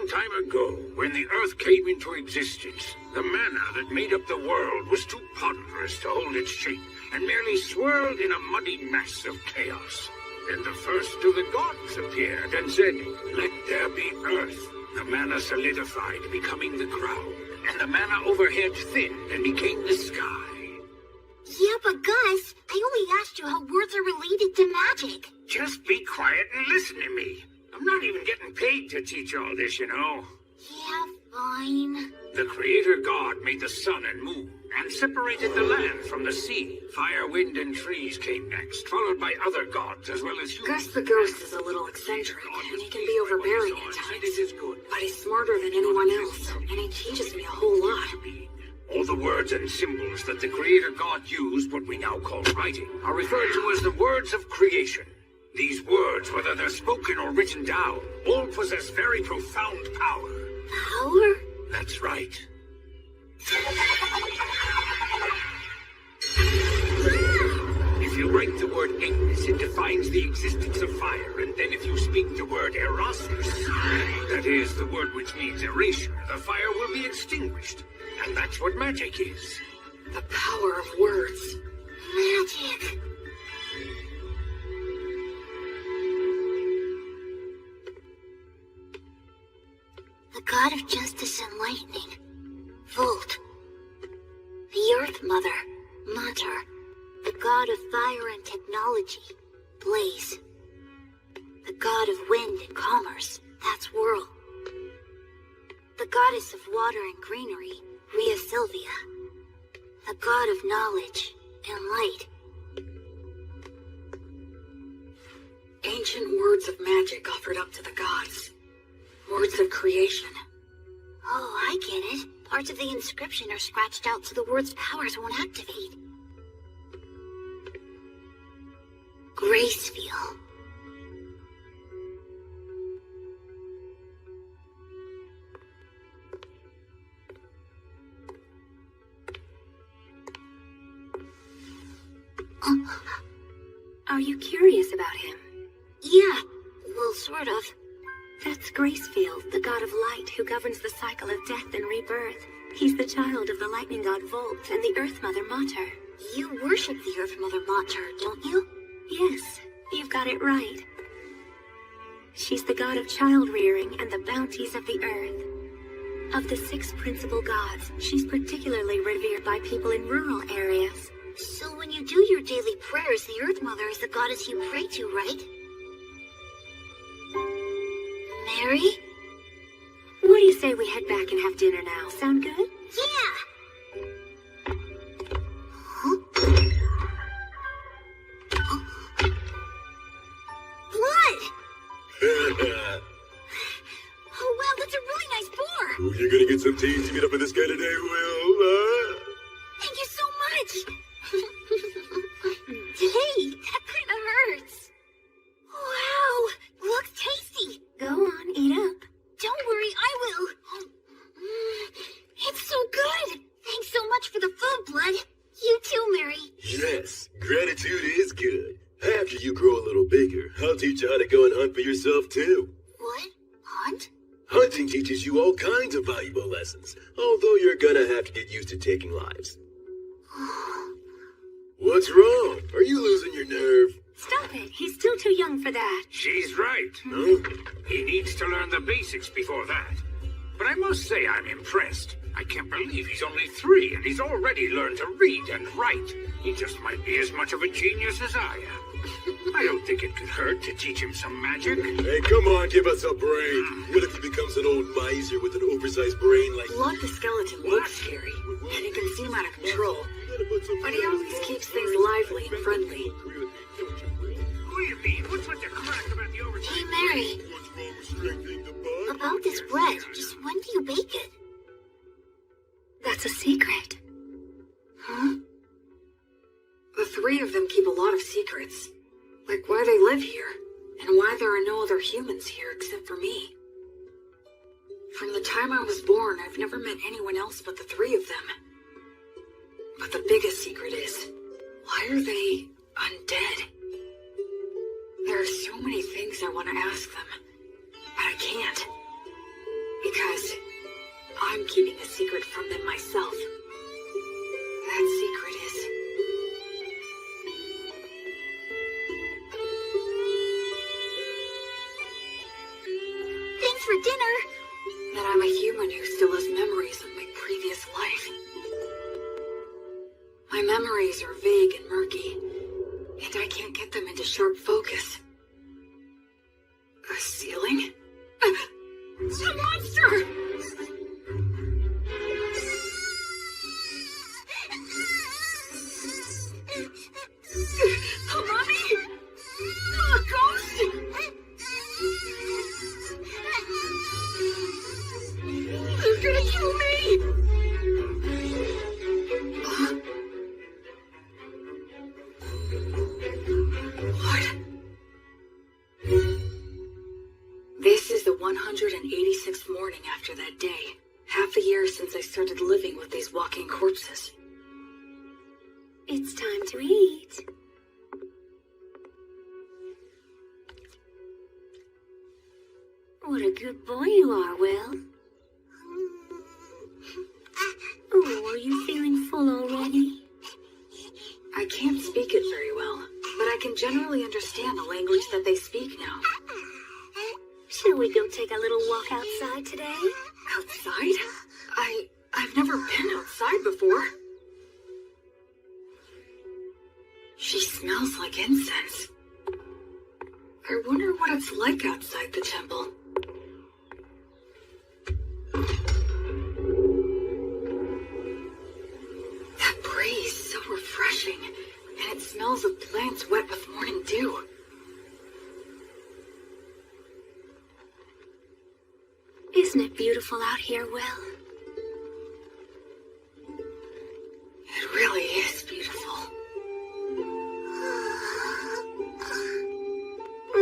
time ago, when the Earth came into existence, the mana that made up the world was too ponderous to hold its shape, and merely swirled in a muddy mass of chaos. Then the first of the gods appeared and said, "Let there be Earth." The mana solidified, becoming the ground, and the mana overhead thinned and became the sky. Yeah, but Gus, I only asked you how words are related to magic. Just be quiet and listen to me. I'm not even getting paid to teach all this, you know. Yeah, fine. The Creator God made the sun and moon, and separated the land from the sea. Fire, wind, and trees came next, followed by other gods as well as humans. Gus the Ghost is a little eccentric, and he can be overbearing at times. But he's smarter than anyone else, and he teaches me a whole lot. All the words and symbols that the Creator God used, what we now call writing, are referred to as the words of creation. These words, whether they're spoken or written down, all possess very profound power. Power? That's right. If you write the word Ignis, it defines the existence of fire, and then if you speak the word Erasmus, that is, the word which means erasure, the fire will be extinguished. And that's what magic is. The power of words. Magic. The god of justice and lightning. Volt. The Earth Mother. Mater. The god of fire and technology. Blaze. The god of wind and commerce. That's Whirl. The goddess of water and greenery. Rhea Sylvia. The god of knowledge and light. Ancient words of magic offered up to the gods. Words of creation. Oh, I get it. Parts of the inscription are scratched out so the word's powers won't activate. Gracefeel. Are you curious about him? Yeah, well, sort of. That's Gracefield, the god of light who governs the cycle of death and rebirth. He's the child of the lightning god Volt and the Earth Mother Mater. You worship the Earth Mother Mater, don't you? Yes, you've got it right. She's the god of child-rearing and the bounties of the earth. Of the 6 principal gods, she's particularly revered by people in rural areas. So when you do your daily prayers, the Earth Mother is the goddess you pray to, right? Mary? What do you say we head back and have dinner now? Sound good? Yeah! Huh? Blood! Oh, wow, that's a really nice boar! Oh, you're gonna get some tasty meat up in this guy today, Will. Thank you so much! Hey, that kind of hurts. Wow, looks tasty. Go on, eat up. Don't worry, I will. It's so good. Thanks so much for the food, Blood. You too, Mary. Yes, gratitude is good. After you grow a little bigger, I'll teach you how to go and hunt for yourself, too. What? Hunt? Hunting teaches you all kinds of valuable lessons, although you're gonna have to get used to taking lives. What's wrong? Are you losing your nerve? Stop it. He's still too young for that. She's right. No? He needs to learn the basics before that. But I must say I'm impressed. I can't believe he's only 3 and he's already learned to read and write. He just might be as much of a genius as I am. I don't think it could hurt to teach him some magic. Hey, come on, give us a break. What if he becomes an old miser with an oversized brain like... Blood the skeleton looks scary, and he can seem out of control. But he always keeps things lively and friendly. Who do you mean? What's with the crack about the overtime? Hey, Mary. About this bread, just when do you bake it? That's a secret. Huh? The 3 of them keep a lot of secrets. Like why they live here, and why there are no other humans here except for me. From the time I was born, I've never met anyone else but the 3 of them. But the biggest secret is, why are they undead? There are so many things I want to ask them, but I can't. keeping a secret from them myself. That secret is... Thanks for dinner. that I'm a human who still has memories of my previous life. My memories are vague and murky, and I can't get them into sharp focus. A ceiling? It's a monster! Mommy! A ghost! They're gonna kill me! What? This is the 186th morning after that day. Half a year since I started living with these walking corpses. It's time to eat. What a good boy you are, Will. Oh, are you feeling full already? I can't speak it very well, but I can generally understand the language that they speak now. Shall we go take a little walk outside today? Outside? I've never been outside before. She smells like incense. I wonder what it's like outside the temple. That breeze, so refreshing, and it smells of plants wet with morning dew. Isn't it beautiful out here, Will? It really is beautiful.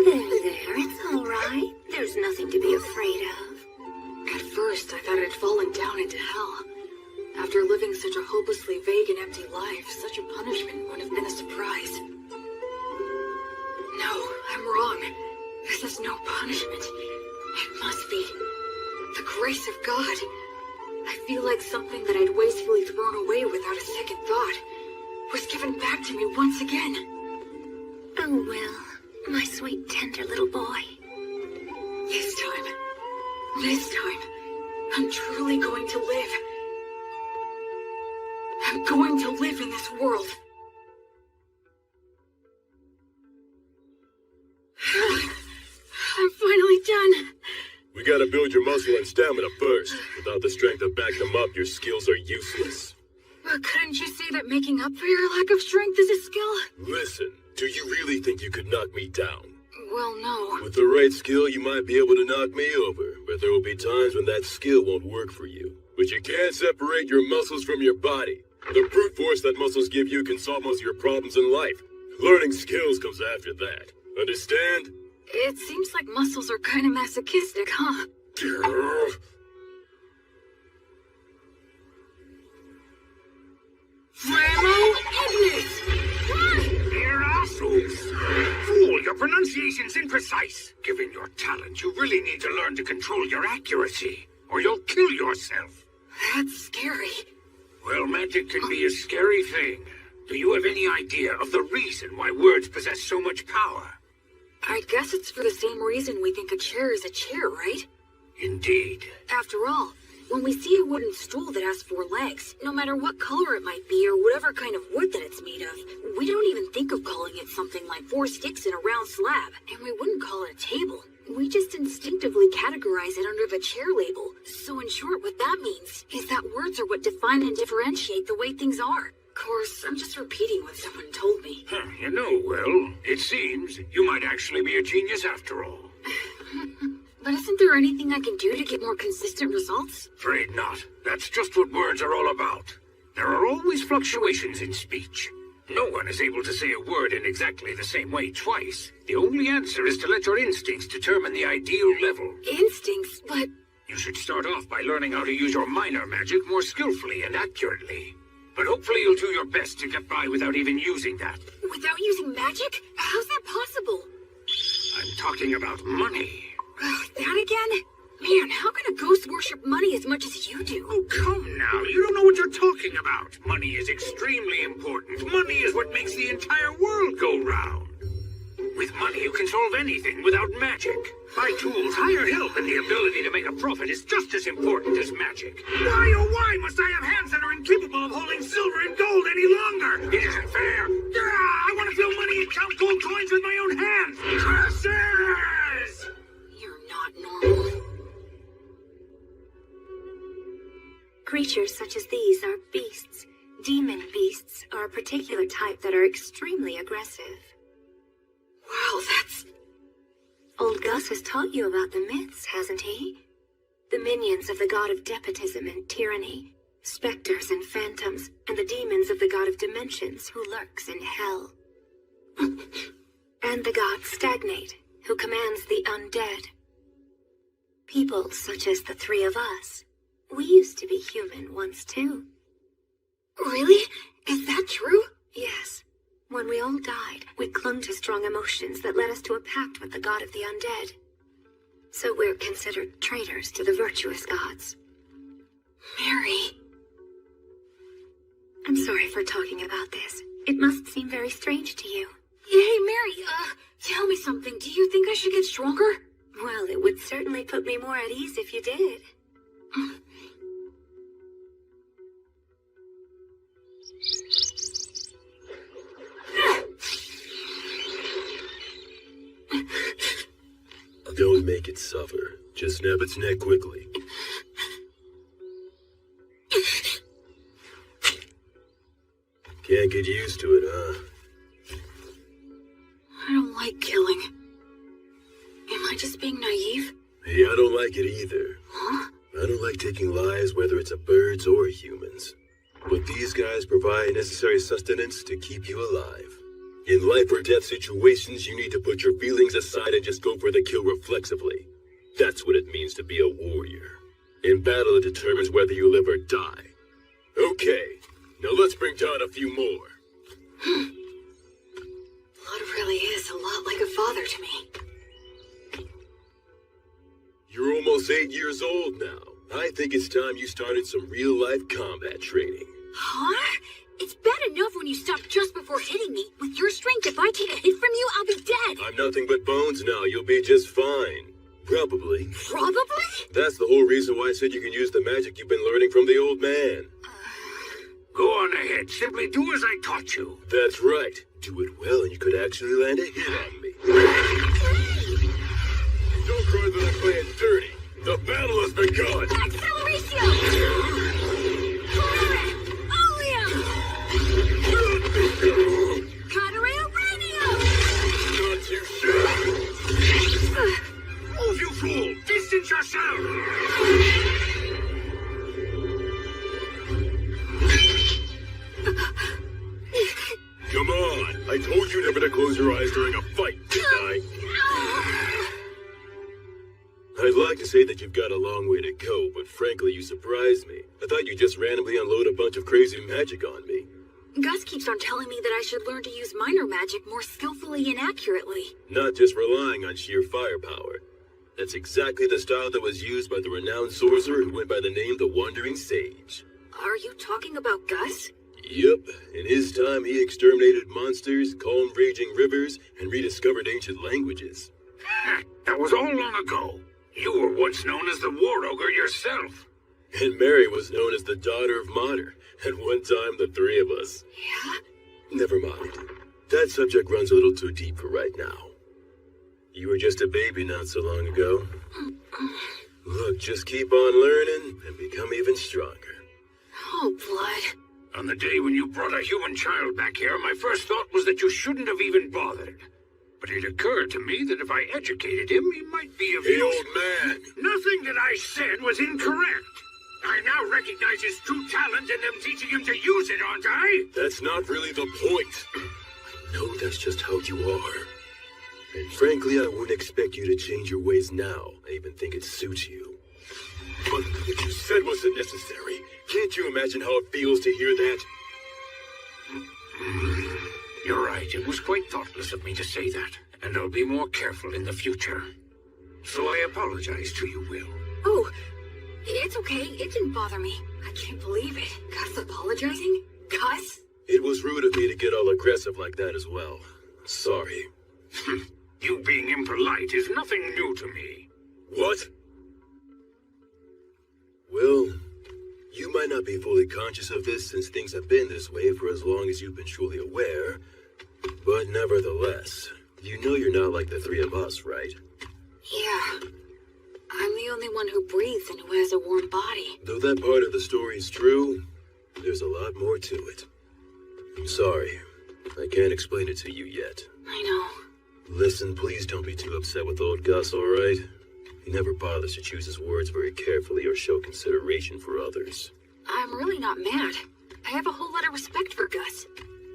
There, it's all right. There's nothing to be afraid of. At first, I thought I'd fallen down into hell. After living such a hopelessly vague and empty life, such a punishment would have been a surprise. No, I'm wrong. This is no punishment. It must be the grace of God. I feel like something that I'd wastefully thrown away without a second thought was given back to me once again. Oh, Will, my sweet, tender little boy. This time, I'm truly going to live. I'm going to live in this world. I'm finally done. We gotta build your muscle and stamina first. Without the strength to back them up, your skills are useless. But couldn't you say that making up for your lack of strength is a skill? Listen, do you really think you could knock me down? Well, no. With the right skill, you might be able to knock me over, but there will be times when that skill won't work for you. But you can't separate your muscles from your body. The brute force that muscles give you can solve most of your problems in life. Learning skills comes after that. Understand? It seems like muscles are kind of masochistic, huh? Flammo Ignis! You're assholes! Fool, your pronunciation's imprecise. Given your talent, you really need to learn to control your accuracy, or you'll kill yourself. That's scary. Well, magic can be a scary thing. Do you have any idea of the reason why words possess so much power? I guess it's for the same reason we think a chair is a chair, right? Indeed. After all, when we see a wooden stool that has 4 legs, no matter what color it might be or whatever kind of wood that it's made of, we don't even think of calling it something like 4 sticks in a round slab, and we wouldn't call it a table. We just instinctively categorize it under the chair label. So in short, what that means is that words are what define and differentiate the way things are. Of course, I'm just repeating what someone told me. You know, Will, it seems you might actually be a genius after all. But isn't there anything I can do to get more consistent results? Afraid not. That's just what words are all about. There are always fluctuations in speech. No one is able to say a word in exactly the same way twice. The only answer is to let your instincts determine the ideal level. Instincts? But... You should start off by learning how to use your minor magic more skillfully and accurately. But hopefully you'll do your best to get by without even using that. Without using magic? How's that possible? I'm talking about money. That again? Man, how can a ghost worship money as much as you do. Oh, come now. You don't know what you're talking about. Money is extremely important. Money is what makes the entire world go round. With money, you can solve anything without magic. By tools, hired help, and the ability to make a profit is just as important as magic. Why, oh why, must I have hands that are incapable of holding silver and gold any longer? It isn't fair. I want to fill money and count gold coins with my own hands. Curses! You're not normal. Creatures such as these are beasts. Demon beasts are a particular type that are extremely aggressive. Wow, that's... Old Gus has taught you about the myths, hasn't he? The minions of the god of despotism and tyranny, specters and phantoms, and the demons of the god of dimensions who lurks in hell. And the god Stagnate, who commands the undead. People such as the three of us. We used to be human once too. Really? Is that true? Yes. When we all died, we clung to strong emotions that led us to a pact with the god of the undead. So we're considered traitors to the virtuous gods. Mary. I'm sorry for talking about this. It must seem very strange to you. Hey, Mary, tell me something. Do you think I should get stronger? Well, it would certainly put me more at ease if you did. Don't make it suffer. Just snap its neck quickly. Can't get used to it, huh? I don't like killing. Am I just being naive? Hey, I don't like it either. Huh? I don't like taking lives, whether it's a birds or humans. But these guys provide necessary sustenance to keep you alive. In life or death situations, you need to put your feelings aside and just go for the kill reflexively. That's what it means to be a warrior. In battle, it determines whether you live or die. Okay, now let's bring down a few more. Blood really is a lot like a father to me. You're almost 8 years old now. I think it's time you started some real-life combat training. Huh? It's bad enough when you stop just before hitting me. With your strength, if I take a hit from you, I'll be dead. I'm nothing but bones now. You'll be just fine. Probably. Probably? That's the whole reason why I said you can use the magic you've been learning from the old man. Go on ahead. Simply do as I taught you. That's right. Do it well and you could actually land a hit on me. Don't cry that I'm playing dirty. The battle has begun. Acceleratio! Catarrhea radio! Not too shabby. Move, you fool! Distance yourself! Come on. I told you never to close your eyes during a fight, didn't I? I'd like to say that you've got a long way to go, but frankly, you surprised me. I thought you'd just randomly unload a bunch of crazy magic on me. Gus keeps on telling me that I should learn to use minor magic more skillfully and accurately. Not just relying on sheer firepower. That's exactly the style that was used by the renowned sorcerer who went by the name the Wandering Sage. Are you talking about Gus? Yep. In his time, he exterminated monsters, calmed raging rivers, and rediscovered ancient languages. That was all long ago. You were once known as the War Ogre yourself. And Mary was known as the daughter of Mater. At one time, the three of us. Yeah? Never mind. That subject runs a little too deep for right now. You were just a baby not so long ago. Look, just keep on learning and become even stronger. Oh, Blood. On the day when you brought a human child back here, my first thought was that you shouldn't have even bothered. But it occurred to me that if I educated him, he might be of Hey, use. old man! Nothing that I said was incorrect. I now recognize his true talent and am teaching him to use it, aren't I? That's not really the point. I know that's just how you are. And frankly, I wouldn't expect you to change your ways now. I even think it suits you. But what you said wasn't necessary. Can't you imagine how it feels to hear that? You're right. It was quite thoughtless of me to say that. And I'll be more careful in the future. So I apologize to you, Will. Oh, It's okay. It didn't bother me. I can't believe it. Gus apologizing? Gus? It was rude of me to get all aggressive like that as well. Sorry. You being impolite is nothing new to me. What? Well, you might not be fully conscious of this since things have been this way for as long as you've been truly aware. But nevertheless, you know you're not like the three of us, right? Yeah. I'm the only one who breathes and who has a warm body. Though that part of the story is true, there's a lot more to it. I'm sorry. I can't explain it to you yet. I know. Listen, please don't be too upset with old Gus, alright? He never bothers to choose his words very carefully or show consideration for others. I'm really not mad. I have a whole lot of respect for Gus.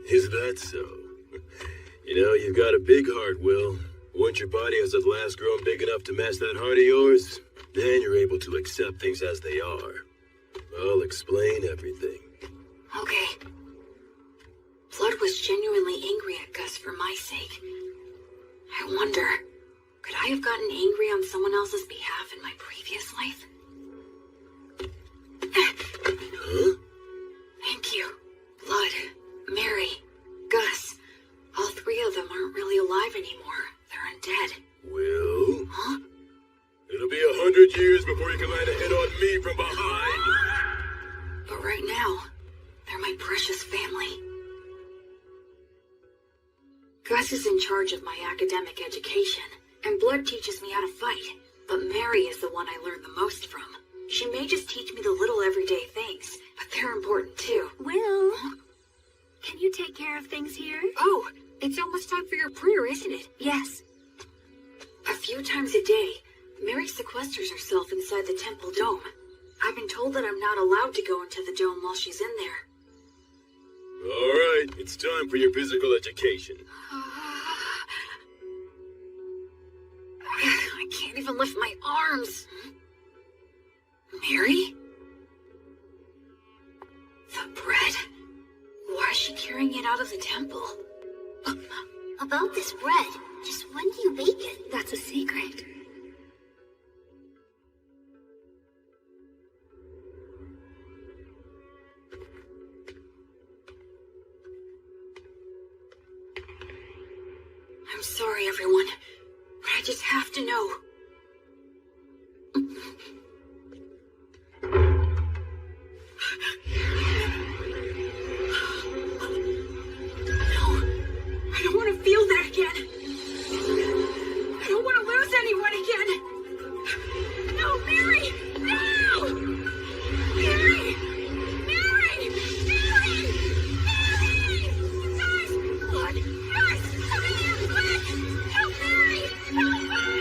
Is that so? You know, you've got a big heart, Will. Once your body has at last grown big enough to match that heart of yours, then you're able to accept things as they are. I'll explain everything. Okay. Blood was genuinely angry at Gus for my sake. I wonder, could I have gotten angry on someone else's behalf in my previous life? Huh? Thank you. Blood, Mary, Gus. All three of them aren't really alive anymore. They're undead. Will? Huh? It'll be 100 years before you can land a hit on me from behind. But right now, they're my precious family. Gus is in charge of my academic education, and Blood teaches me how to fight. But Mary is the one I learned the most from. She may just teach me the little everyday things, but they're important too. Will, can you take care of things here? Oh, it's almost time for your prayer, isn't it? Yes. A few times a day, Mary sequesters herself inside the temple dome. I've been told that I'm not allowed to go into the dome while she's in there. Alright, it's time for your physical education. I can't even lift my arms. Mary? The bread? Why is she carrying it out of the temple? About this bread, just when do you bake it? That's a secret. I'm sorry, everyone, but I just have to know. No, I don't want to feel that again. I don't want to lose anyone again. No, Mary! No! Mary! Mary! Mary! Mary! Guys! Blood! Guys! Come in here, quick! Help Mary! Help her!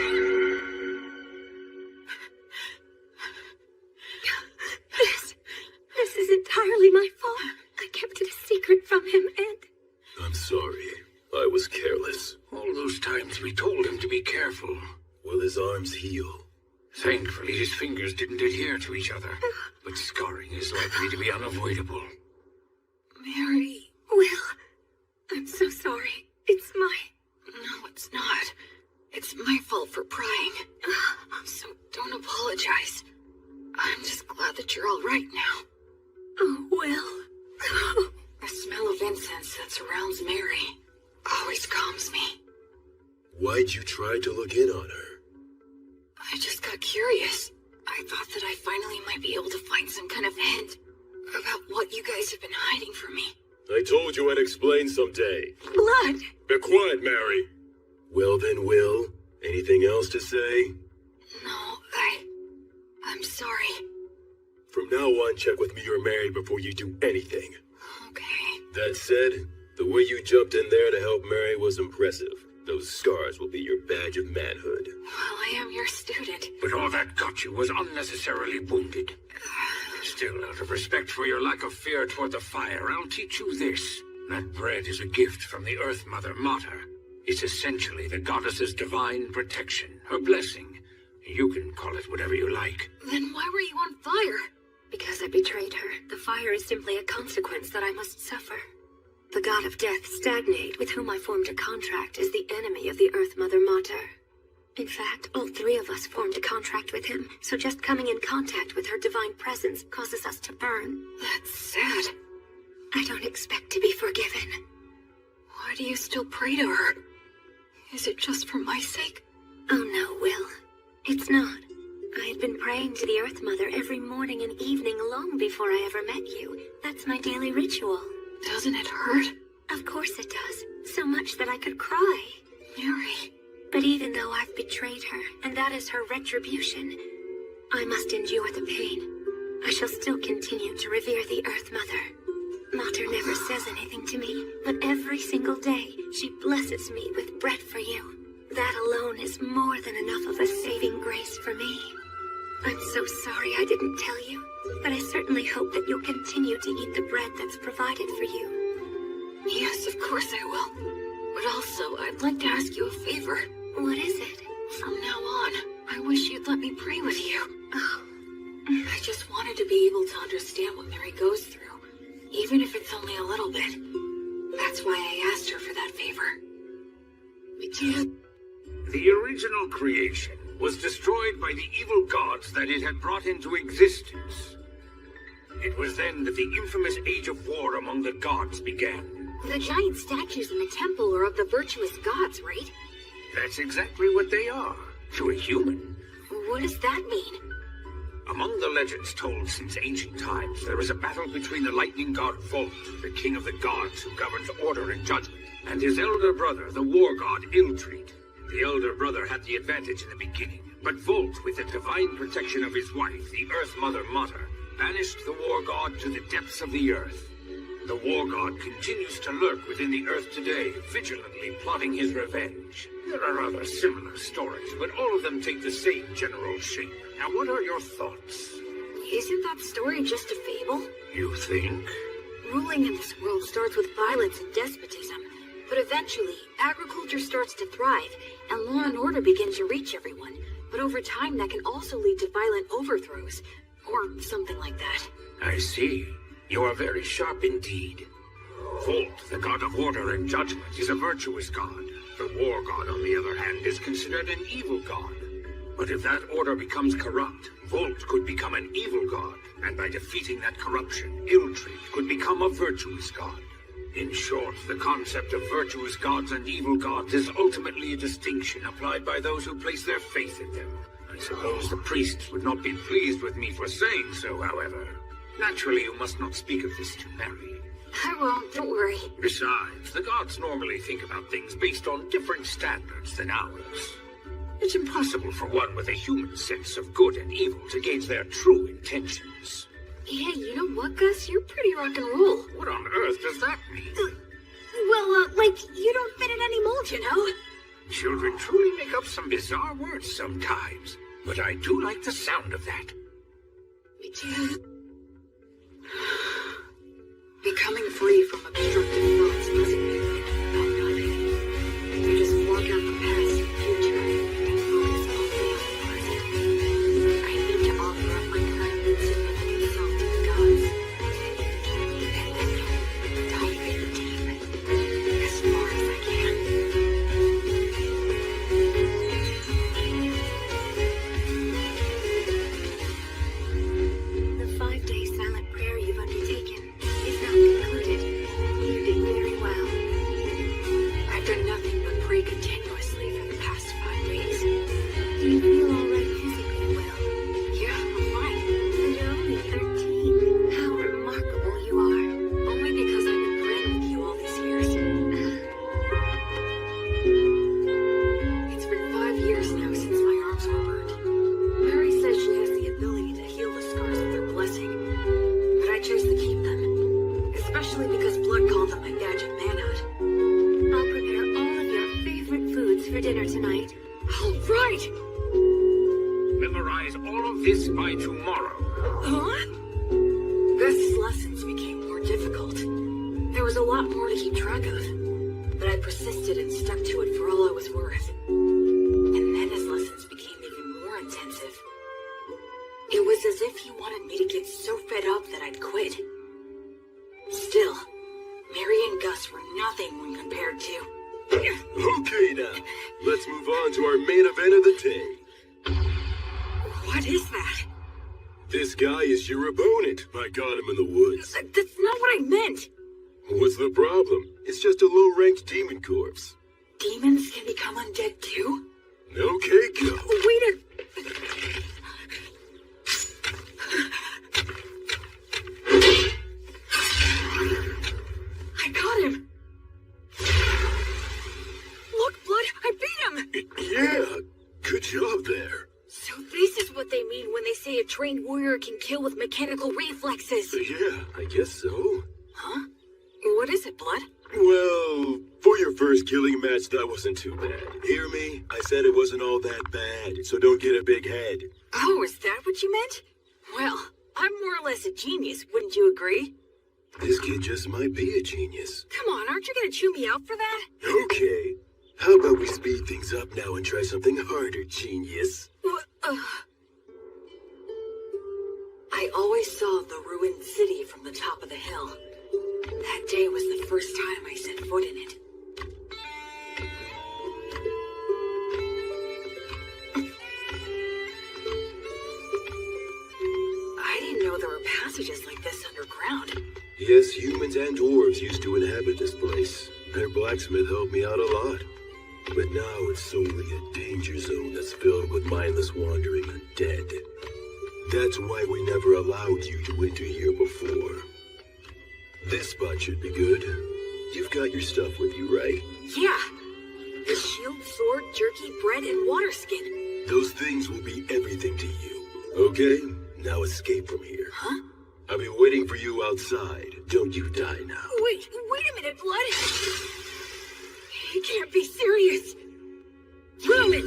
This is entirely my fault. I kept it a secret from him, and I'm sorry. I was careless. All those times we told him to be careful. Will his arms heal? Thankfully, his fingers didn't adhere to each other. But scarring is likely to be unavoidable. Mary... Will, I'm so sorry. It's my... No, it's not. It's my fault for prying. So don't apologize. I'm just glad that you're all right now. Oh, Will. The smell of incense that surrounds Mary always calms me. Why'd you try to look in on her? I just got curious. I thought that I finally might be able to find some kind of hint about what you guys have been hiding from me. I told you I'd explain someday. Blood! Be quiet, Mary. Well then, Will, anything else to say? No, I'm sorry. From now on, check with me or Mary before you do anything. Okay. That said, the way you jumped in there to help Mary was impressive. Those scars will be your badge of manhood. Well, I am your student. But all that got you was unnecessarily wounded. Still, out of respect for your lack of fear toward the fire, I'll teach you this. That bread is a gift from the Earth Mother Mater. It's essentially the goddess's divine protection, her blessing. You can call it whatever you like. Then why were you on fire? Because I betrayed her. The fire is simply a consequence that I must suffer. The god of death, Stagnate, with whom I formed a contract, is the enemy of the Earth Mother Mater. In fact, all three of us formed a contract with him, so just coming in contact with her divine presence causes us to burn. That's sad. I don't expect to be forgiven. Why do you still pray to her? Is it just for my sake? Oh no, Will. It's not. I had been praying to the Earth Mother every morning and evening long before I ever met you. That's my daily ritual. Doesn't it hurt? Of course it does. So much that I could cry. Mary. But even though I've betrayed her, and that is her retribution, I must endure the pain. I shall still continue to revere the Earth Mother. Mater never says anything to me, but every single day she blesses me with bread for you. That alone is more than enough of a saving grace for me. I'm so sorry I didn't tell you, but I certainly hope that you'll continue to eat the bread that's provided for you. Yes, of course I will. But also, I'd like to ask you a favor. What is it? From now on, I wish you'd let me pray with you. Oh. I just wanted to be able to understand what Mary goes through, even if it's only a little bit. That's why I asked her for that favor. The original creation was destroyed by the evil gods that it had brought into existence. It was then that the infamous Age of War among the gods began. The giant statues in the temple are of the virtuous gods, right? That's exactly what they are, to a human. What does that mean? Among the legends told since ancient times, there is a battle between the lightning god Volt, the king of the gods who governs order and judgment, and his elder brother, the war god Iltreat. The elder brother had the advantage in the beginning, but Volt, with the divine protection of his wife, the Earth Mother Mater, banished the war god to the depths of the earth. The war god continues to lurk within the earth today, vigilantly plotting his revenge. There are other similar stories, but all of them take the same general shape. Now, what are your thoughts? Isn't that story just a fable? You think? Ruling in this world starts with violence and despotism, but eventually, agriculture starts to thrive, and law and order begin to reach everyone. But over time, that can also lead to violent overthrows, or something like that. I see. You are very sharp indeed. Volt, the god of order and judgment, is a virtuous god. The war god, on the other hand, is considered an evil god. But if that order becomes corrupt, Volt could become an evil god, and by defeating that corruption, Iltreat could become a virtuous god. In short, the concept of virtuous gods and evil gods is ultimately a distinction applied by those who place their faith in them. I suppose the priests would not be pleased with me for saying so, however. Naturally, you must not speak of this to Mary. I won't, don't worry. Besides, the gods normally think about things based on different standards than ours. It's impossible for one with a human sense of good and evil to gauge their true intentions. Hey, you know what, Gus? You're pretty rock and roll. What on earth does that mean? Like, you don't fit in any mold, you know? Children truly make up some bizarre words sometimes, but I do like the sound of that. Becoming free from obstructive thoughts doesn't mean about nothing. You just block out the past and future and focus only on the present. I need to offer up my current insignificant self to the gods. And then dive in deep, as far as I can. The 5-day silent prayer you've undertaken is now concluded. You did very well. I've done nothing but pray continuously for the past 5 days. Do you feel all right physically, Will? Yeah, I'm fine. And you're only 13. How remarkable you are. Only because I've been praying with you all these years. It's been 5 years now since my arms were burned. Mary says she has the ability to heal the scars with her blessing, but I chose to keep them, especially because blood called them my badge of manhood. I'll prepare all of your favorite foods for dinner tonight. All right! Memorize all of this by tomorrow. Huh? Gus's lessons became more difficult. There was a lot more to keep track of, but I persisted and stuck to it for all I was worth. And then his lessons became even more intensive. It was as if he wanted me to get so fed up that I'd quit. Still, Mary and Gus were nothing when compared to... Okay now, let's move on to our main event of the day. What is that? This guy is your opponent. I got him in the woods. That's not what I meant. What's the problem? It's just a low-ranked demon corpse. Demons can become undead too? Okay, go. Wait a... I got him! Look, Blood, I beat him! Yeah, good job there. So this is what they mean when they say a trained warrior can kill with mechanical reflexes. Yeah, I guess so. Huh? What is it, Blood? Well, for your first killing match, that wasn't too bad. Hear me? I said it wasn't all that bad, so don't get a big head. Oh, is that what you meant? Well, I'm more or less a genius, wouldn't you agree? This kid just might be a genius. Come on, aren't you gonna chew me out for that? Okay. How about we speed things up now and try something harder, genius? I always saw the ruined city from the top of the hill. That day was the first time I set foot in it. I didn't know there were passages like this underground. Yes, humans and dwarves used to inhabit this place. Their blacksmith helped me out a lot. But now it's solely a danger zone that's filled with mindless wandering undead. That's why we never allowed you to enter here before. This spot should be good. You've got your stuff with you, right? Yeah. The shield, sword, jerky, bread, and water skin. Those things will be everything to you. Okay? Now escape from here. Huh? I'll be waiting for you outside. Don't you die now. Wait a minute, Blood! He can't be serious! Roman!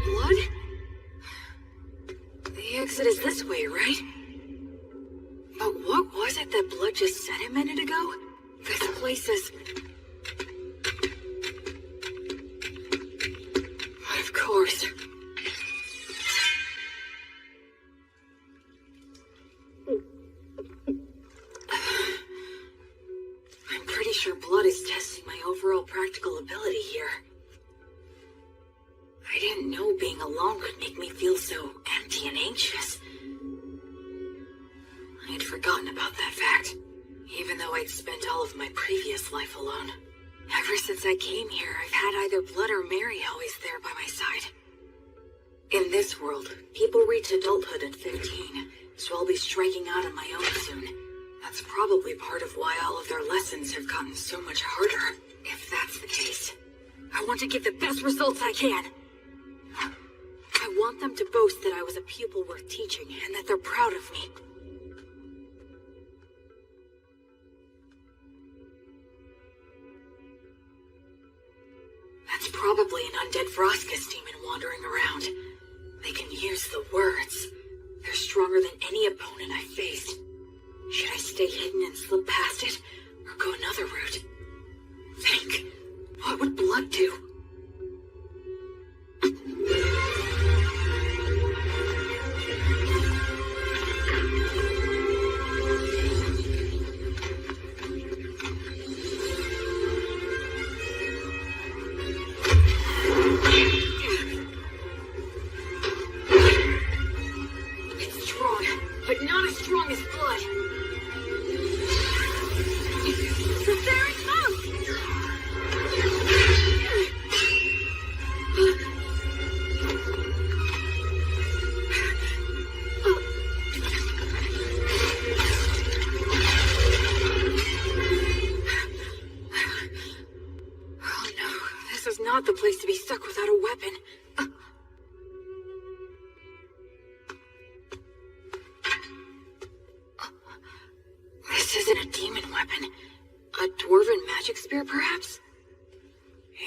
Blood? The exit is this way, right? But what was it that Blood just said a minute ago? This place is... Of course. I'm pretty sure Blood is testing my overall practical ability here. I didn't know being alone could make me feel so empty and anxious. I had forgotten about that fact, even though I'd spent all of my previous life alone. Ever since I came here, I've had either Blood or Mary always there by my side. In this world, people reach adulthood at 15, so I'll be striking out on my own soon. That's probably part of why all of their lessons have gotten so much harder. If that's the case, I want to get the best results I can. I want them to boast that I was a pupil worth teaching and that they're proud of me. That's probably an undead Froskus demon wandering around. They can use the words. They're stronger than any opponent I faced. Should I stay hidden and slip past it, or go another route? Think. What would Blood do? It's strong, but not as strong as Blood. There it comes! Oh no, this is not the place to be stuck without a weapon. This isn't a demon weapon. A dwarven magic spear, perhaps?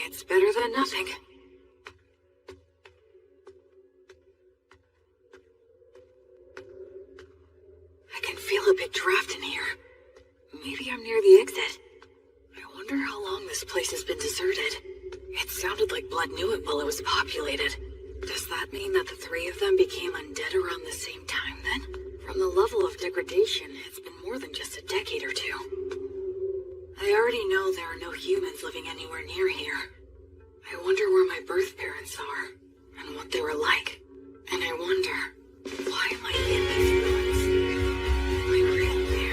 It's better than nothing. I can feel a bit draft in here. Maybe I'm near the exit. I wonder how long this place has been deserted. It sounded like Blood knew it while it was populated. Does that mean that the three of them became undead around the same time, then? From the level of degradation, it's been more than just a decade or two. I already know there are no humans living anywhere near here. I wonder where my birth parents are, and what they were like. And I wonder, why am I in these ruins? My real parents.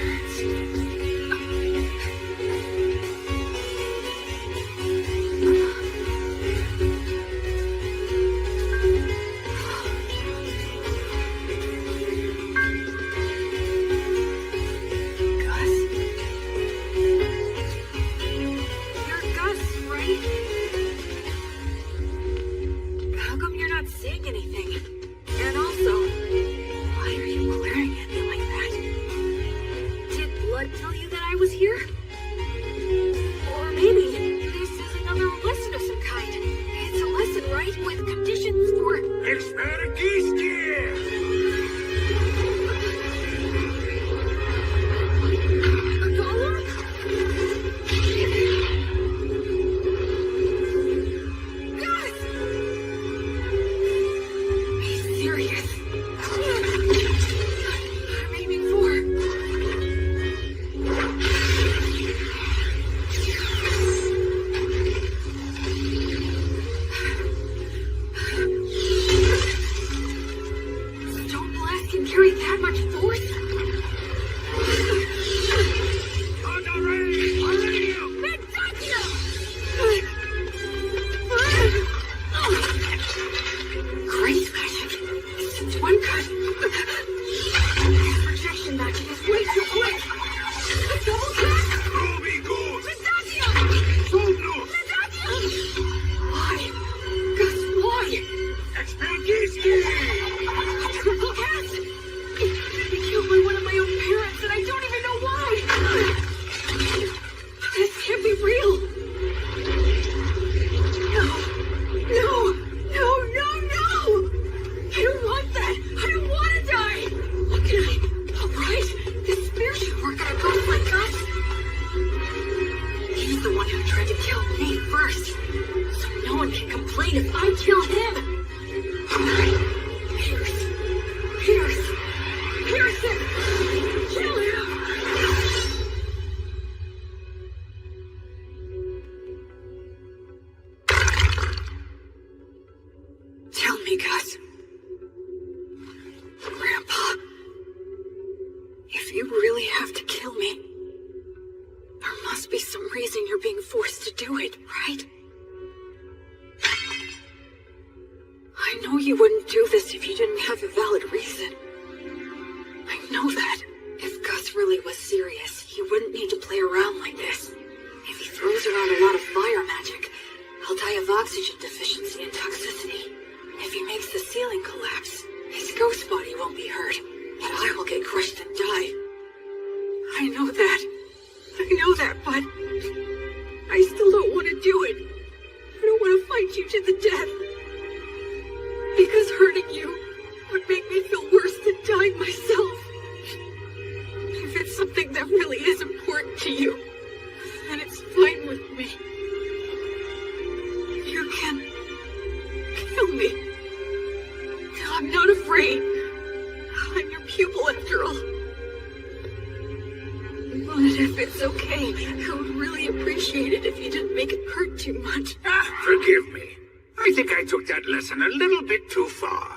Forgive me. I think I took that lesson a little bit too far.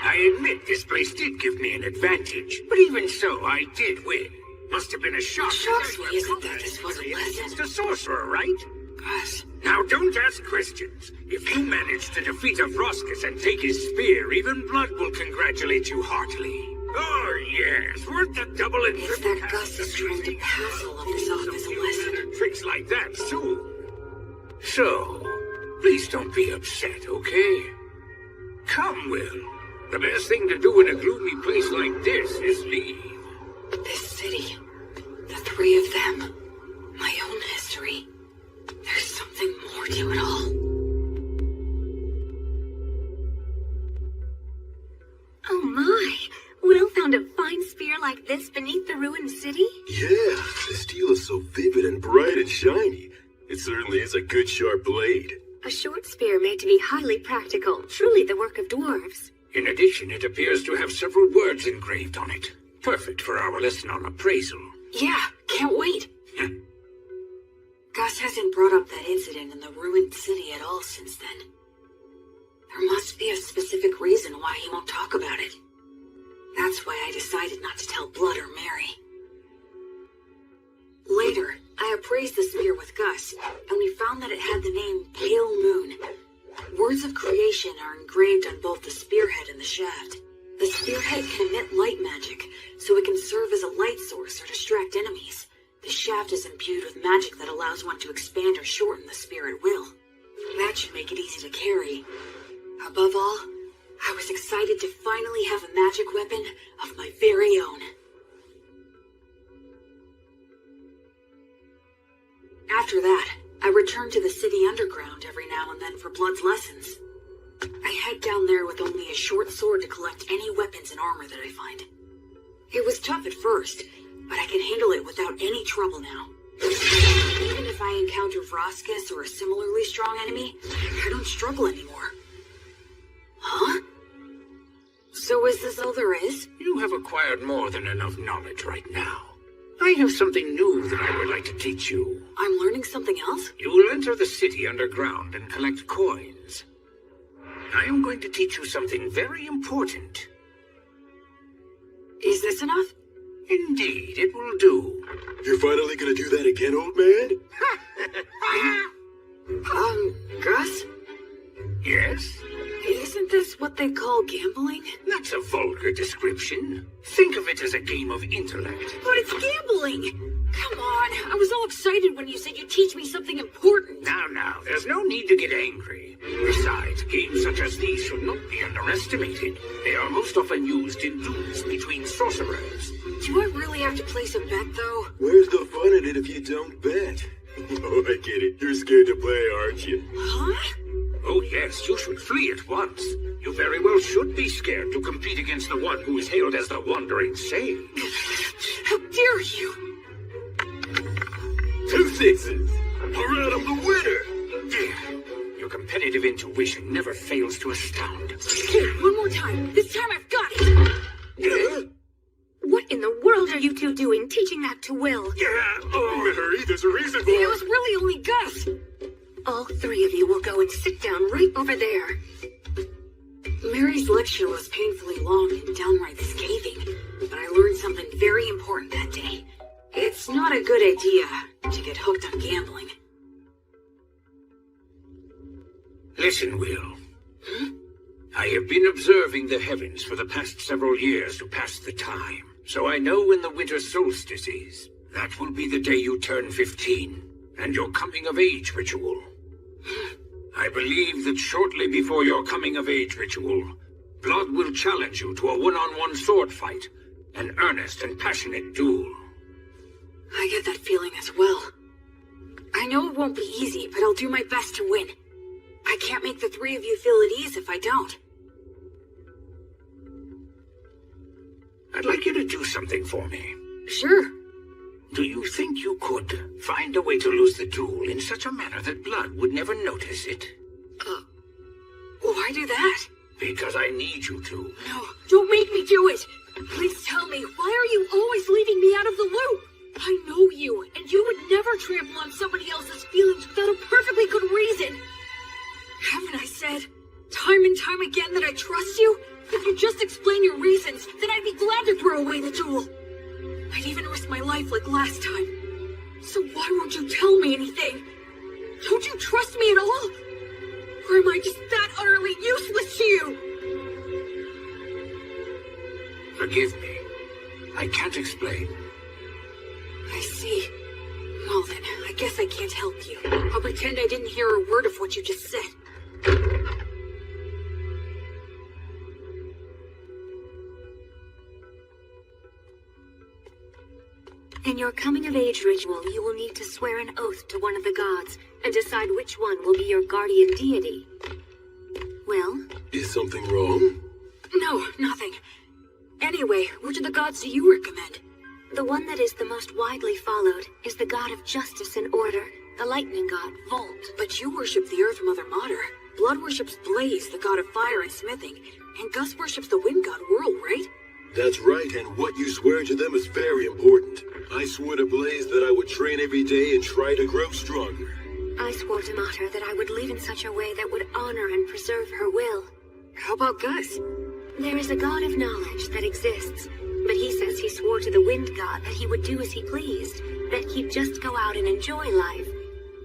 I admit this place did give me an advantage, but even so, I did win. Must have been a shock. Shocks me isn't that this was a lesson. It's the sorcerer, right? Gus. Now don't ask questions. If you manage to defeat Afroscus and take his spear, even Blood will congratulate you heartily. Oh yes, worth the double and It's that Gus is trying to pass all of this off as a lesson. Tricks like that too. So, please don't be upset, okay? Come, Will. The best thing to do in a gloomy place like this is leave. This city, the three of them, my own history. There's something more to it all. Oh my! Will found a fine spear like this beneath the ruined city? Yeah, the steel is so vivid and bright and shiny. It certainly is a good sharp blade. A short spear made to be highly practical, truly the work of dwarves. In addition, it appears to have several words engraved on it. Perfect for our lesson on appraisal. Yeah, can't wait. Gus hasn't brought up that incident in the ruined city at all since then. There must be a specific reason why he won't talk about it. That's why I decided not to tell Blood or Mary. Later, I appraised the spear with Gus, and we found that it had the name Pale Moon. Words of creation are engraved on both the spearhead and the shaft. The spearhead can emit light magic, so it can serve as a light source or distract enemies. The shaft is imbued with magic that allows one to expand or shorten the spear at will. That should make it easy to carry. Above all, I was excited to finally have a magic weapon of my very own. After that, I returned to the city underground every now and then for Blood's lessons. I head down there with only a short sword to collect any weapons and armor that I find. It was tough at first, but I can handle it without any trouble now. Even if I encounter Vroskus or a similarly strong enemy, I don't struggle anymore. Huh? So is this all there is? You have acquired more than enough knowledge right now. I have something new that I would like to teach you. I'm learning something else? You will enter the city underground and collect coins. I am going to teach you something very important. Is this enough? Indeed, it will do. You're finally gonna do that again, old man? Gus? Yes? Isn't this what they call gambling? That's a vulgar description. Think of it as a game of intellect. But it's gambling! Come on, I was all excited when you said you'd teach me something important. Now, there's no need to get angry. Besides, games such as these should not be underestimated. They are most often used in duels between sorcerers. Do I really have to place a bet, though? Where's the fun in it if you don't bet? Oh, I get it. You're scared to play, aren't you? Huh? Oh yes, you should flee at once. You very well should be scared to compete against the one who is hailed as the Wandering Sage. How dare you! 2 sixes! Alright, I'm the winner! Dear, your competitive intuition never fails to astound. Okay, one more time. This time I've got it! What in the world are you two doing, teaching that to Will? Mary, there's a reason for It was really only Gus! All 3 of you will go and sit down right over there. Mary's lecture was painfully long and downright scathing, but I learned something very important that day. It's not a good idea to get hooked on gambling. Listen, Will. I have been observing the heavens for the past several years to pass the time, so I know when the winter solstice is. That will be the day you turn 15, and your coming-of-age ritual. I believe that shortly before your coming-of-age ritual, Blood will challenge you to a one-on-one sword fight, an earnest and passionate duel. I get that feeling as well. I know it won't be easy, but I'll do my best to win. I can't make the 3 of you feel at ease if I don't. I'd like you to do something for me. Sure. Do you think you could find a way to lose the duel in such a manner that Blood would never notice it? Why do that? Because I need you to. No, don't make me do it! Please tell me, why are you always leaving me out of the loop? I know you, and you would never trample on somebody else's feelings without a perfectly good reason. Haven't I said, time and time again, that I trust you? If you just explain your reasons, then I'd be glad to throw away the duel. I'd even risk my life like last time. So why won't you tell me anything? Don't you trust me at all? Or am I just that utterly useless to you? Forgive me. I can't explain. I see. Well then, I guess I can't help you. I'll pretend I didn't hear a word of what you just said. In your coming-of-age ritual, you will need to swear an oath to one of the gods and decide which one will be your guardian deity. Well? Is something wrong? No, nothing. Anyway, which of the gods do you recommend? The one that is the most widely followed is the god of justice and order, the lightning god, Volt. But you worship the Earth Mother Mater. Blood worships Blaze, the god of fire and smithing. And Gus worships the wind god, Whirl, right? That's right, and what you swear to them is very important. I swore to Blaze that I would train every day and try to grow stronger. I swore to Mater that I would live in such a way that would honor and preserve her will. How about Gus? There is a god of knowledge that exists, but he says he swore to the wind god that he would do as he pleased, that he'd just go out and enjoy life.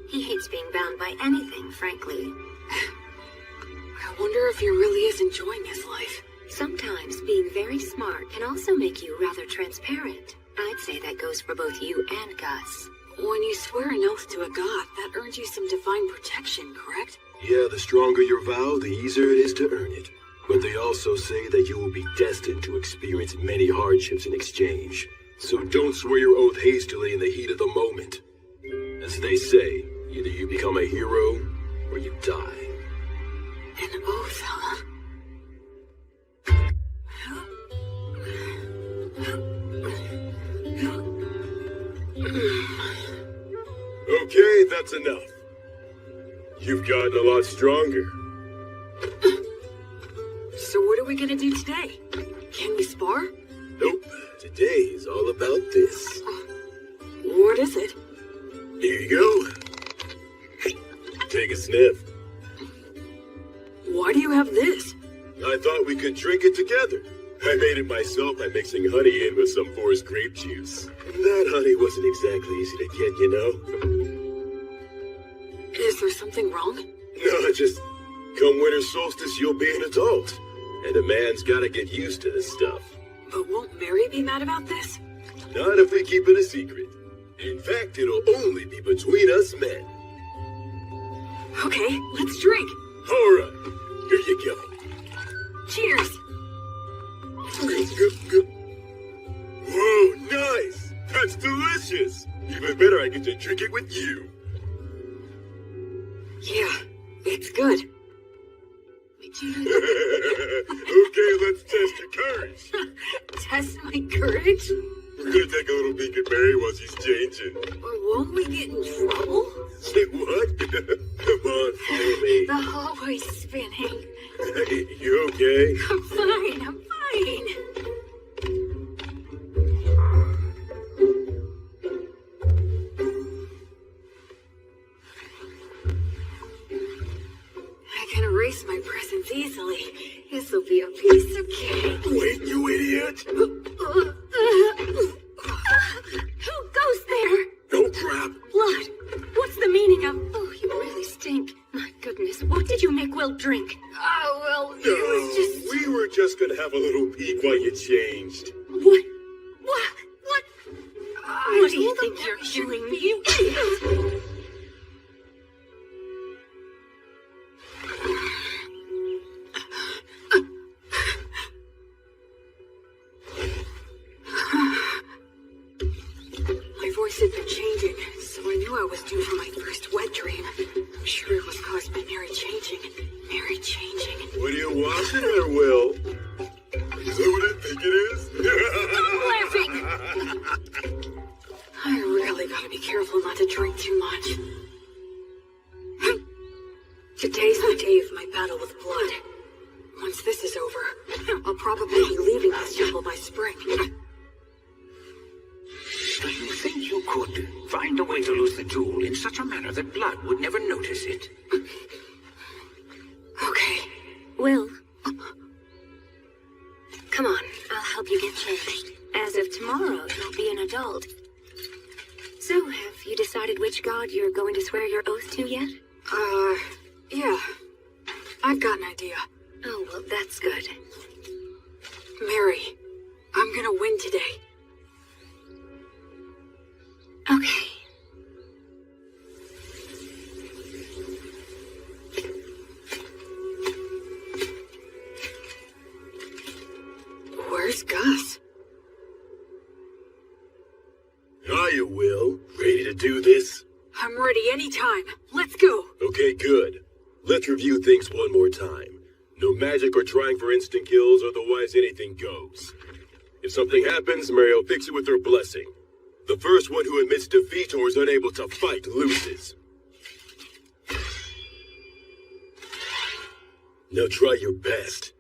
He hates being bound by anything, frankly. I wonder if he really is enjoying his life. Sometimes being very smart can also make you rather transparent. I'd say that goes for both you and Gus. When you swear an oath to a god, that earns you some divine protection, correct? Yeah, the stronger your vow, the easier it is to earn it. But they also say that you will be destined to experience many hardships in exchange. So don't swear your oath hastily in the heat of the moment. As they say, either you become a hero, or you die. An oath, huh? Okay, that's enough. You've gotten a lot stronger. So what are we gonna do today? Can we spar? Nope, today is all about this. What is it? Here you go. Take a sniff. Why do you have this? I thought we could drink it together. I made it myself by mixing honey in with some forest grape juice. That honey wasn't exactly easy to get, you know? Is there something wrong? No, just come winter solstice, you'll be an adult. And a man's gotta get used to this stuff. But won't Mary be mad about this? Not if we keep it a secret. In fact, it'll only be between us men. Okay, let's drink. All right, here you go. Cheers. Whoa, nice! That's delicious! Even better, I get to drink it with you. Yeah, it's good. Okay, let's test your courage. Test my courage? We're gonna take a little peek at Mary while she's changing. Won't we get in trouble? Say what? Come on, follow me. The hallway's spinning. Hey, you okay? I'm fine, I'm fine. I can erase my presence easily. This'll be a piece of cake. Wait, you idiot! Who goes there? Oh, crap! Blood. What's the meaning of... Oh, you really stink. My goodness, what did you make Will drink? Oh, well, it No, was just... we were just gonna have a little peek while you changed. What? I What do you told them think you're that should doing, be- you idiot? My voice had been changing, so I knew I was due for my first wet dream. I'm sure it was caused by Mary changing. Mary changing. What are you watching there, Will? Is that what I think it is? Laughing! I really gotta be careful not to drink too much. Today's the day of my battle with blood. Once this is over, I'll probably be leaving this jungle by spring. Do you think you could find a way to lose the jewel in such a manner that blood would never notice it? Okay. Will. Come on, I'll help you get changed. As of tomorrow, you'll be an adult. So, have you decided which god you're going to swear your oath to yet? Yeah. I've got an idea. Oh, well, that's good. Mary, I'm gonna win today. Okay. Where's Gus? Hiya, Will. Ready to do this? I'm ready anytime. Let's go. Okay, good. Let's review things one more time. No magic or trying for instant kills, otherwise anything goes. If something happens, Mary will fix it with her blessing. The first one who admits defeat or is unable to fight loses. Now try your best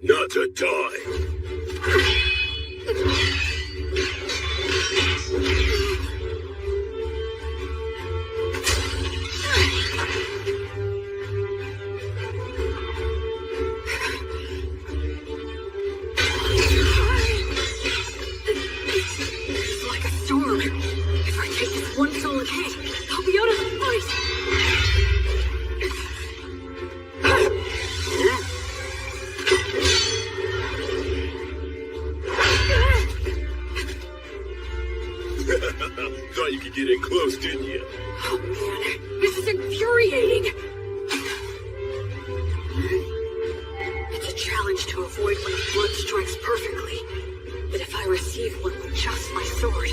not to die. Thought you could get in close, didn't you? Oh man, this is infuriating. It's a challenge to avoid when the blood strikes perfectly. But if I receive one with just my sword,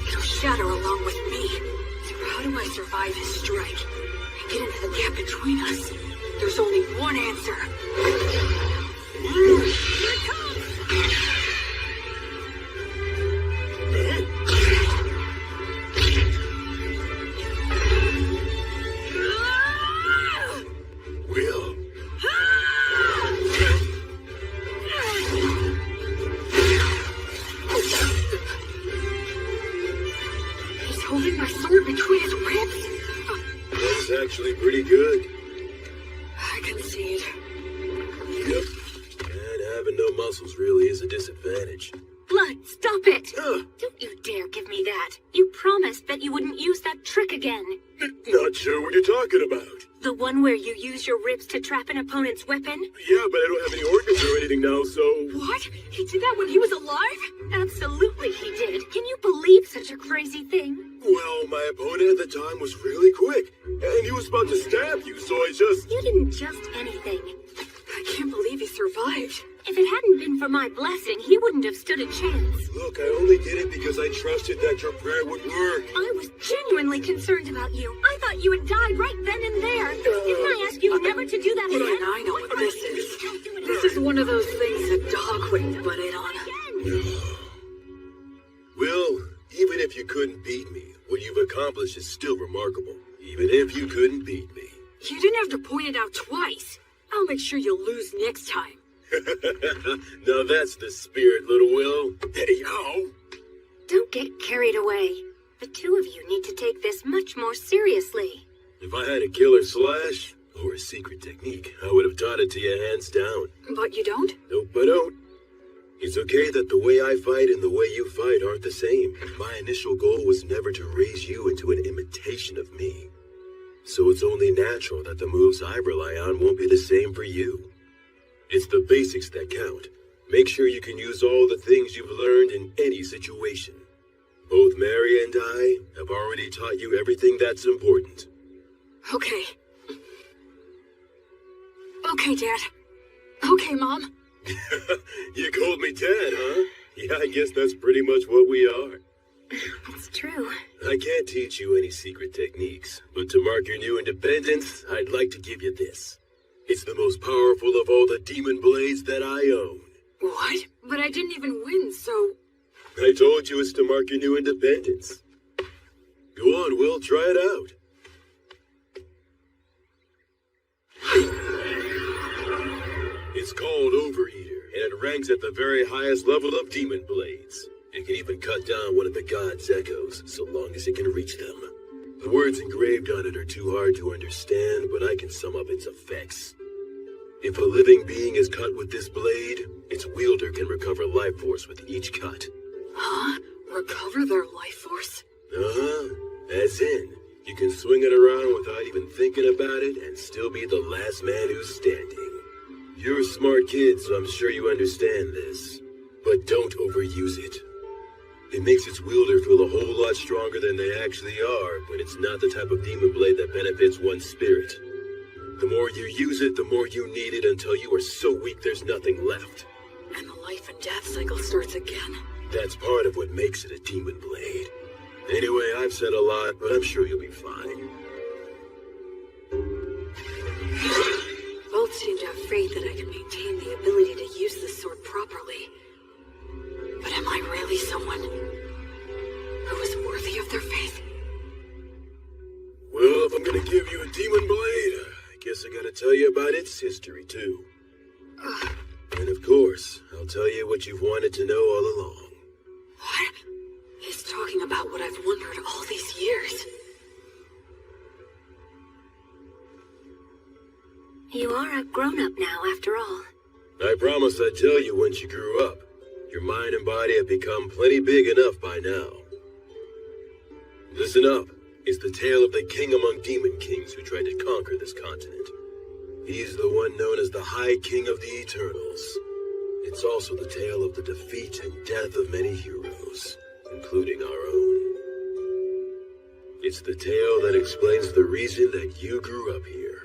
it'll shatter along with me. So how do I survive his strike and get into the gap between us? There's only one answer. Here it comes! Will. He's holding my sword between his ribs. That's actually pretty good. I concede. Yep. And having no muscles really is a disadvantage. Blood, stop it! Don't you dare give me that. You promised that you wouldn't use that trick again. Not sure what you're talking about. The one where you use your ribs to trap an opponent's weapon? Yeah, but I don't have any organs or anything now, so... What? He did that when he was alive? Absolutely he did. Can you believe such a crazy thing? Well, my opponent at the time was really quick, and he was about to stab you, so I just... You didn't just anything. I can't believe he survived. If it hadn't been for my blessing, he wouldn't have stood a chance. Look, I only did it because I trusted that your prayer would work. I was genuinely concerned about you. I thought you had died right then and there. Didn't I ask you never to do that But again? I know what this is. This is one of those things a dog wouldn't butt in on. Will, even if you couldn't beat me, what you've accomplished is still remarkable. Even if you couldn't beat me. You didn't have to point it out twice. I'll make sure you'll lose next time. Now that's the spirit, little Will. Hey, yo! Don't get carried away. The two of you need to take this much more seriously. If I had a killer slash, or a secret technique, I would have taught it to you hands down. But you don't? Nope, I don't. It's okay that the way I fight and the way you fight aren't the same. My initial goal was never to raise you into an imitation of me. So it's only natural that the moves I rely on won't be the same for you. It's the basics that count. Make sure you can use all the things you've learned in any situation. Both Mary and I have already taught you everything that's important. Okay. Okay, Dad. Okay, Mom. You called me Dad, huh? Yeah, I guess that's pretty much what we are. It's true. I can't teach you any secret techniques, but to mark your new independence, I'd like to give you this. It's the most powerful of all the demon blades that I own. What? But I didn't even win, so... I told you it's to mark your new independence. Go on, Will, try it out. It's called Overeater, and it ranks at the very highest level of demon blades. It can even cut down one of the god's echoes, so long as it can reach them. The words engraved on it are too hard to understand, but I can sum up its effects. If a living being is cut with this blade, its wielder can recover life force with each cut. Huh? Recover their life force? Uh-huh. As in, you can swing it around without even thinking about it and still be the last man who's standing. You're a smart kid, so I'm sure you understand this. But don't overuse it. It makes its wielder feel a whole lot stronger than they actually are, but it's not the type of demon blade that benefits one's spirit. The more you use it, the more you need it until you are so weak there's nothing left. And the life and death cycle starts again. That's part of what makes it a demon blade. Anyway, I've said a lot, but I'm sure you'll be fine. Both seem to have faith that I can maintain the ability to use this sword properly. But am I really someone who is worthy of their faith? Well, if I'm gonna give you a demon blade, I guess I gotta tell you about its history, too. And of course, I'll tell you what you've wanted to know all along. What? He's talking about what I've wondered all these years. You are a grown-up now, after all. I promised I'd tell you once you grew up. Your mind and body have become plenty big enough by now. Listen up. It's the tale of the king among demon kings who tried to conquer this continent. He's the one known as the High King of the Eternals. It's also the tale of the defeat and death of many heroes, including our own. It's the tale that explains the reason that you grew up here.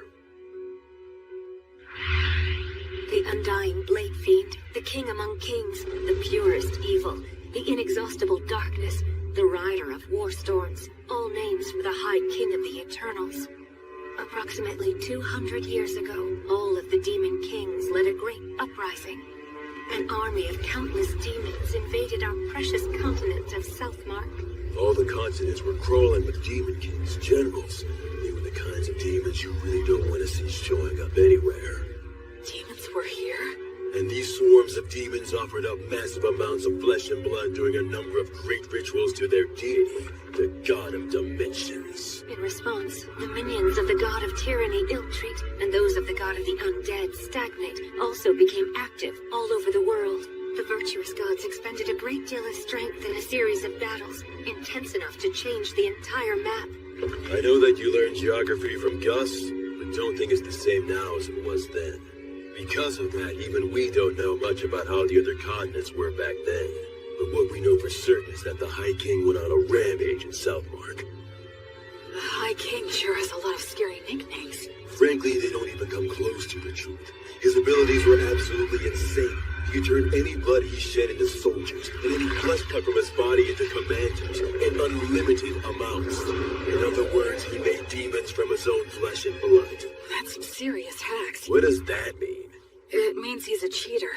The undying blade fiend, the king among kings, the purest evil, the inexhaustible darkness, the rider of war storms, all names for the High King of the Eternals. Approximately 200 years ago, all of the demon kings led a great uprising. An army of countless demons invaded our precious continent of Southmark. All the continents were crawling with demon kings, generals. They were the kinds of demons you really don't want to see showing up anywhere. Demons were here? And these swarms of demons offered up massive amounts of flesh and blood during a number of great rituals to their deity, the God of Dimensions. In response, the minions of the God of Tyranny ill-treat, and those of the God of the Undead stagnate, also became active all over the world. The virtuous gods expended a great deal of strength in a series of battles, intense enough to change the entire map. I know that you learned geography from Gus, but don't think it's the same now as it was then. Because of that, even we don't know much about how the other continents were back then. But what we know for certain is that the High King went on a rampage in Southmark. The High King sure has a lot of scary nicknames. Frankly, they don't even come close to the truth. His abilities were absolutely insane. He could turn any blood he shed into soldiers, and any flesh cut from his body into commandos, in unlimited amounts. In other words, he made demons from his own flesh and blood. That's some serious hacks. What does that mean? It means he's a cheater.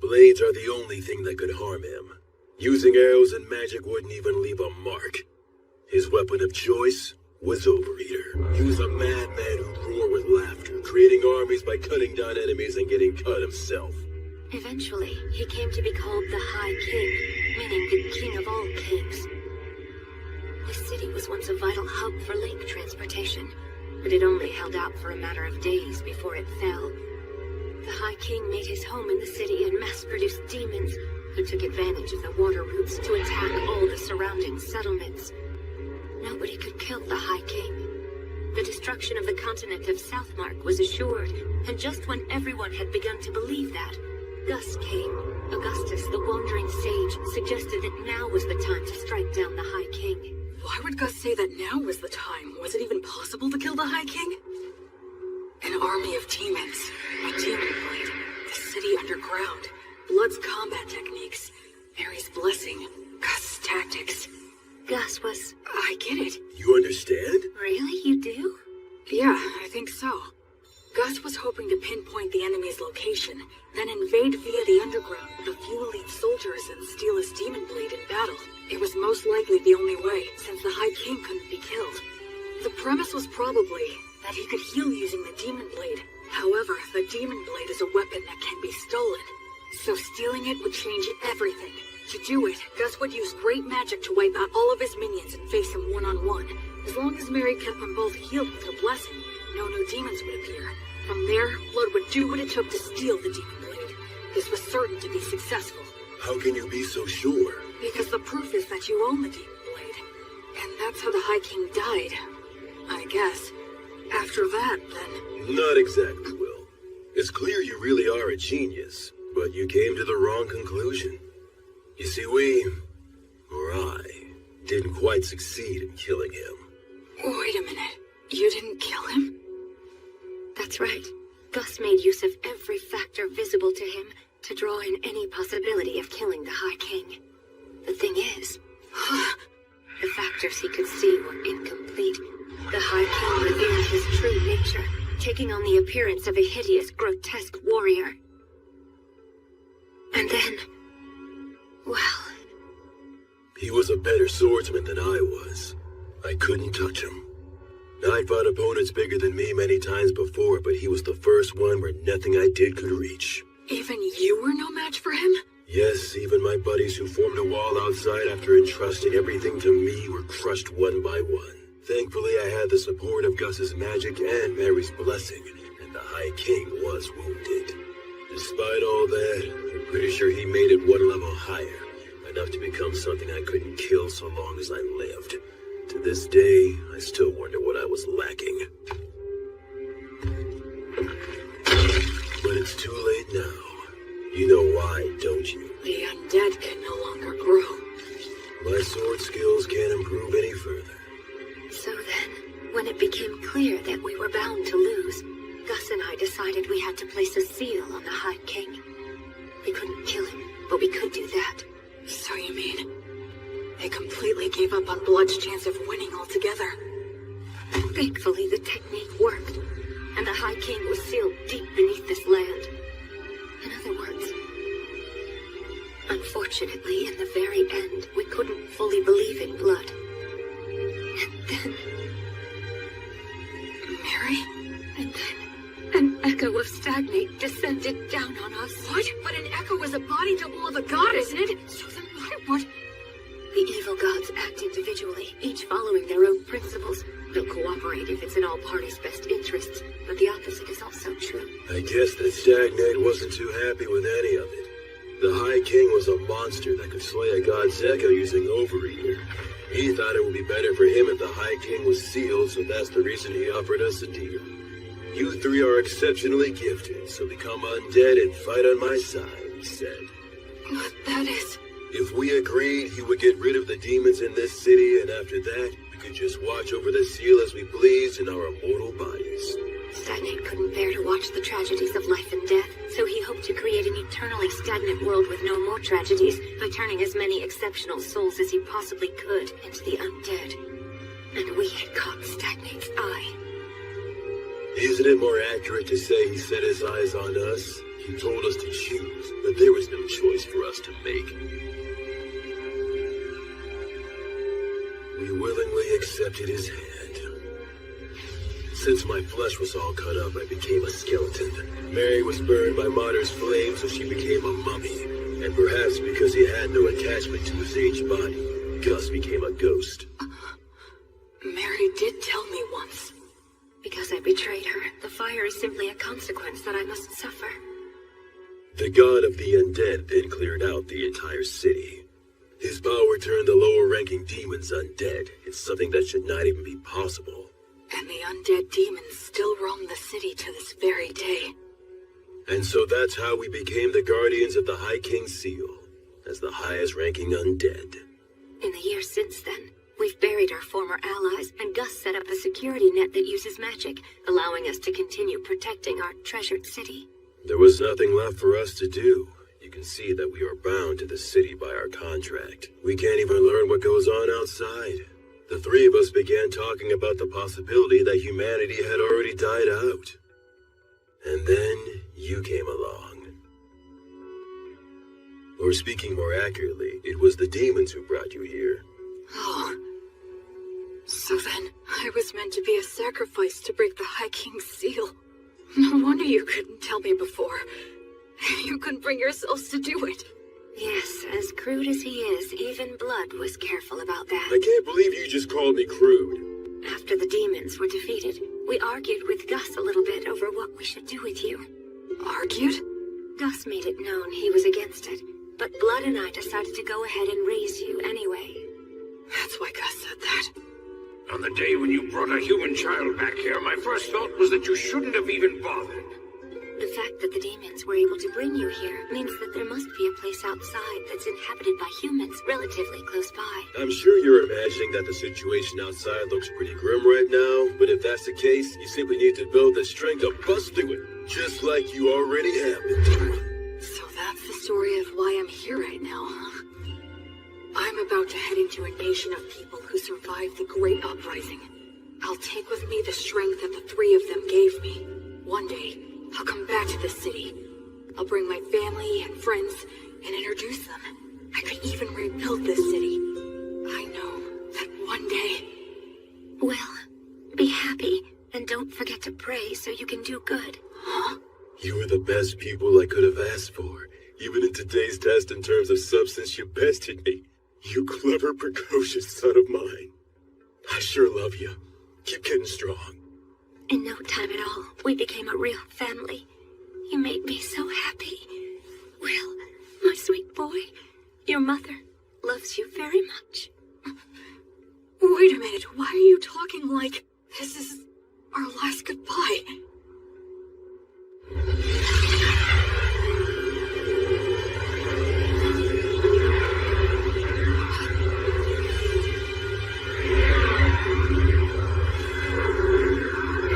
Blades are the only thing that could harm him. Using arrows and magic wouldn't even leave a mark. His weapon of choice was Overeater. He was a madman who roared with laughter, creating armies by cutting down enemies and getting cut himself. Eventually, he came to be called the High King, meaning the king of all kings. This city was once a vital hub for lake transportation, but it only held out for a matter of days before it fell. The High King made his home in the city and mass-produced demons who took advantage of the water routes to attack all the surrounding settlements. Nobody could kill the High King. The destruction of the continent of Southmark was assured, and just when everyone had begun to believe that, Gus came. Augustus, the wandering sage, suggested that now was the time to strike down the High King. Why would Gus say that now was the time? Was it even possible to kill the High King? An army of demons, a demon blade, the city underground, Blood's combat techniques, Mary's blessing, Gus' tactics. Gus was... I get it. You understand? Really? You do? Yeah, I think so. Gus was hoping to pinpoint the enemy's location, then invade via the underground with a few elite soldiers and steal his demon blade in battle. It was most likely the only way, since the High King couldn't be killed. The premise was probably that he could heal using the demon blade. However, the demon blade is a weapon that can be stolen, so stealing it would change everything. To do it, Gus would use great magic to wipe out all of his minions and face him one-on-one. As long as Mary kept them both healed with her blessing, no new demons would appear. From there, Blood would do what it took to steal the demon blade. This was certain to be successful. How can you be so sure? Because the proof is that you own the demon blade. And that's how the High King died, I guess. After that, then... Not exactly, Will. It's clear you really are a genius, but you came to the wrong conclusion. You see, I, didn't quite succeed in killing him. Wait a minute. You didn't kill him? That's right. Gus made use of every factor visible to him to draw in any possibility of killing the High King. The thing is, the factors he could see were incomplete. The High King revealed his true nature, taking on the appearance of a hideous, grotesque warrior. And then... well... He was a better swordsman than I was. I couldn't touch him. I fought opponents bigger than me many times before, but he was the first one where nothing I did could reach. Even you were no match for him? Yes, even my buddies who formed a wall outside after entrusting everything to me were crushed one by one. Thankfully, I had the support of Gus's magic and Mary's blessing, and the High King was wounded. Despite all that, I'm pretty sure he made it one level higher, enough to become something I couldn't kill so long as I lived. To this day, I still wonder what I was lacking. But it's too late now. You know why, don't you? The undead can no longer grow. My sword skills can't improve any further. I decided we had to place a seal on the High King. We couldn't kill him, but we could do that. So you mean they completely gave up on Blood's chance of winning altogether? Thankfully, the technique worked, and the High King was sealed deep beneath this land. In other words, unfortunately, in the very end, we couldn't fully believe in Blood. And then... Mary? And then an echo of Stagnate descended down on us. What? But an echo is a body double of a god, isn't it? So then what? The evil gods act individually, each following their own principles. They'll cooperate if it's in all parties' best interests, but the opposite is also true. I guess that Stagnate wasn't too happy with any of it. The High King was a monster that could slay a god's echo using Overeater. He thought it would be better for him if the High King was sealed, so that's the reason he offered us a deal. You three are exceptionally gifted, so become undead and fight on my side, he said. But that is... If we agreed, he would get rid of the demons in this city, and after that, we could just watch over the seal as we pleased in our immortal bodies. Stagnate couldn't bear to watch the tragedies of life and death, so he hoped to create an eternally stagnant world with no more tragedies by turning as many exceptional souls as he possibly could into the undead. And we had caught Stagnate's eye. Isn't it more accurate to say he set his eyes on us? He told us to choose, but there was no choice for us to make. We willingly accepted his hand. Since my flesh was all cut up, I became a skeleton. Mary was burned by Martyr's flame, so she became a mummy. And perhaps because he had no attachment to his aged body, Gus became a ghost. Mary did tell me once. Because I betrayed her, the fire is simply a consequence that I must suffer. The god of the undead then cleared out the entire city. His power turned the lower-ranking demons undead. It's something that should not even be possible. And the undead demons still roam the city to this very day. And so that's how we became the guardians of the High King's seal, as the highest-ranking undead. In the years since then, we've buried our former allies, and Gus set up a security net that uses magic, allowing us to continue protecting our treasured city. There was nothing left for us to do. You can see that we are bound to the city by our contract. We can't even learn what goes on outside. The three of us began talking about the possibility that humanity had already died out. And then you came along. Or speaking more accurately, it was the demons who brought you here. Oh. So then, I was meant to be a sacrifice to break the High King's seal. No wonder you couldn't tell me before. You couldn't bring yourselves to do it. Yes, as crude as he is, even Blood was careful about that. I can't believe you just called me crude. After the demons were defeated, we argued with Gus a little bit over what we should do with you. Argued? Gus made it known he was against it, but Blood and I decided to go ahead and raise you anyway. That's why Gus said that. On the day when you brought a human child back here, my first thought was that you shouldn't have even bothered. The fact that the demons were able to bring you here means that there must be a place outside that's inhabited by humans relatively close by. I'm sure you're imagining that the situation outside looks pretty grim right now, but if that's the case, you simply need to build the strength to bust through it, just like you already have been doing. So that's the story of why I'm here right now, huh? I'm about to head into a nation of people who survived the Great Uprising. I'll take with me the strength that the three of them gave me. One day, I'll come back to this city. I'll bring my family and friends and introduce them. I could even rebuild this city. I know that one day... Well, be happy, and don't forget to pray so you can do good. Huh? You were the best people I could have asked for. Even in today's test in terms of substance, you bested me. You clever, precocious son of mine. I sure love you. Keep getting strong. In no time at all, we became a real family. You made me so happy. Will, my sweet boy, your mother loves you very much. Wait a minute, why are you talking like this is our last goodbye?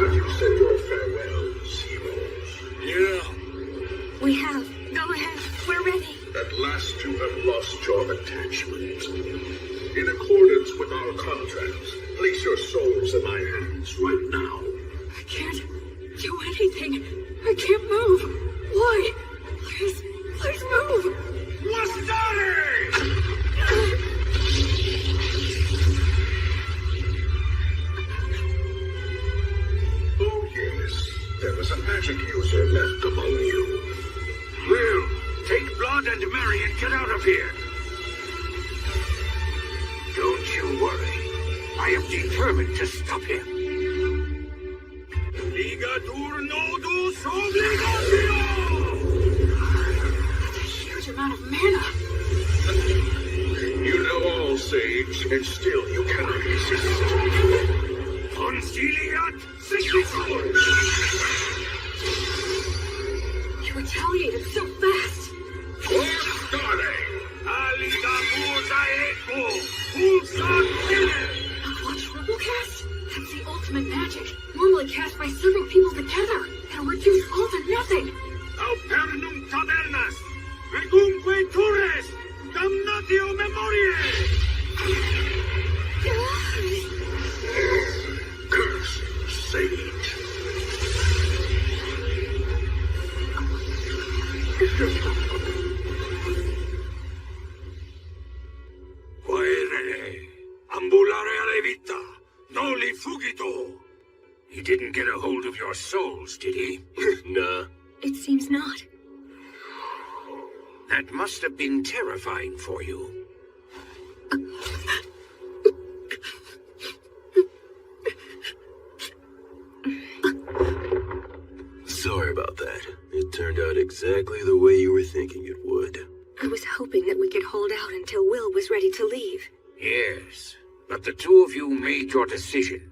As you said your farewells, hero, have lost your attachment. In accordance with our contract, place your souls in my hands right now. I can't do anything. I can't move. Why? Please move. Oh yes, there was a magic user left among you. Will, take Blood and Mary and get out of here. Don't you worry. I am determined to stop him. Ligatur nodus obligatio! That's a huge amount of mana. You know all, Sage, and still you cannot resist. Conciliat Significator! You retaliated so fast. Forstare! Aligatur daeco! Pulsat fine! A triple cast? That's the ultimate magic. Normally cast by several people together. And reduce all to nothing. Aupernum tabernas! Regumque tures! Damnatio memoriae! Curse, Sage. Quaere, ambulare alle vita, noli fugito. He didn't get a hold of your souls, did he? Nah. It seems not. That must have been terrifying for you. Sorry about that. It turned out exactly the way you were thinking it would. I was hoping that we could hold out until Will was ready to leave. Yes, but the two of you made your decision.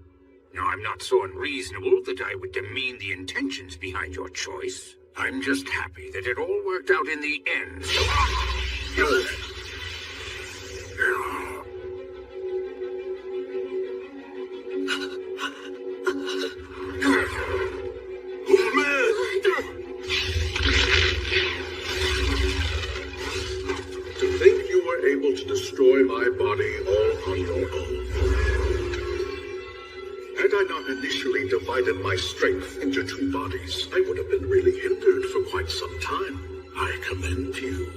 Now, I'm not so unreasonable that I would demean the intentions behind your choice. I'm just happy that it all worked out in the end. To think you were able to destroy my body all on your own. Had I not initially divided my strength into two bodies, I would have been really hindered for quite some time. I commend you.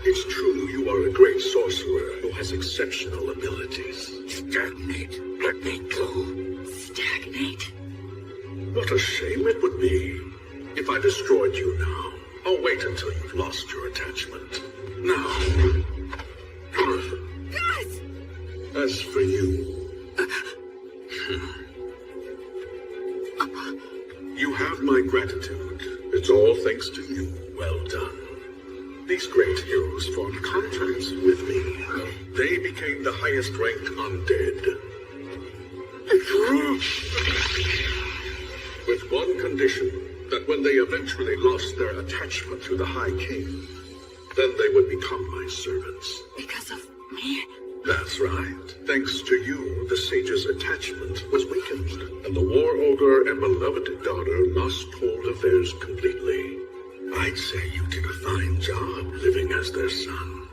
It's true you are a great sorcerer who has exceptional abilities. Stagnate. Let me go. Stagnate? What a shame it would be if I destroyed you now. I'll wait until you've lost your attachment. Now. Gus! As for you, you have my gratitude. It's all thanks to you. Well done. These great heroes formed contracts with me. They became the highest ranked undead. With one condition, that when they eventually lost their attachment to the High King, then they would become my servants. Because of me? That's right. Thanks to you, the sage's attachment was weakened, and the war ogre and beloved daughter lost hold of theirs completely. I'd say you did a fine job living as their son.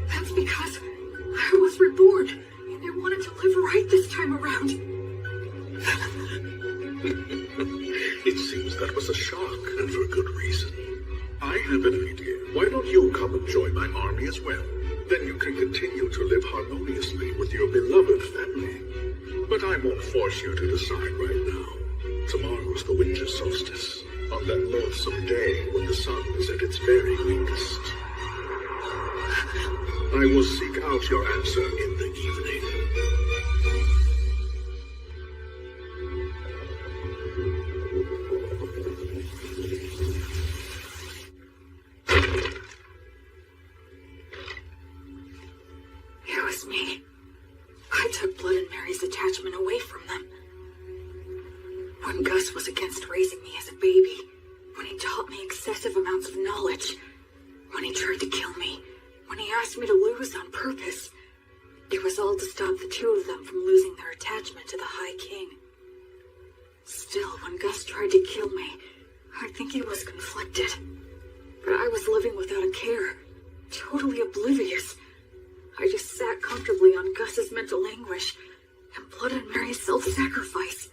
That's because I was reborn. And I wanted to live right this time around. It seems that was a shock, and for good reason. I have an idea. Why don't you come and join my army as well? Then you can continue to live harmoniously with your beloved family. But I won't force you to decide right now. Tomorrow's the winter solstice, on that loathsome day when the sun is at its very weakest. I will seek out your answer in the evening. It was me. I took Blood and Mary's attachment away from them. When Gus was against raising me as a baby, when he taught me excessive amounts of knowledge, when he tried to kill me, when he asked me to lose on purpose, it was all to stop the two of them from losing their attachment to the High King. Still, when Gus tried to kill me, I think he was conflicted. But I was living without a care, totally oblivious. I just sat comfortably on Gus's mental anguish and plotted Mary's self-sacrifice.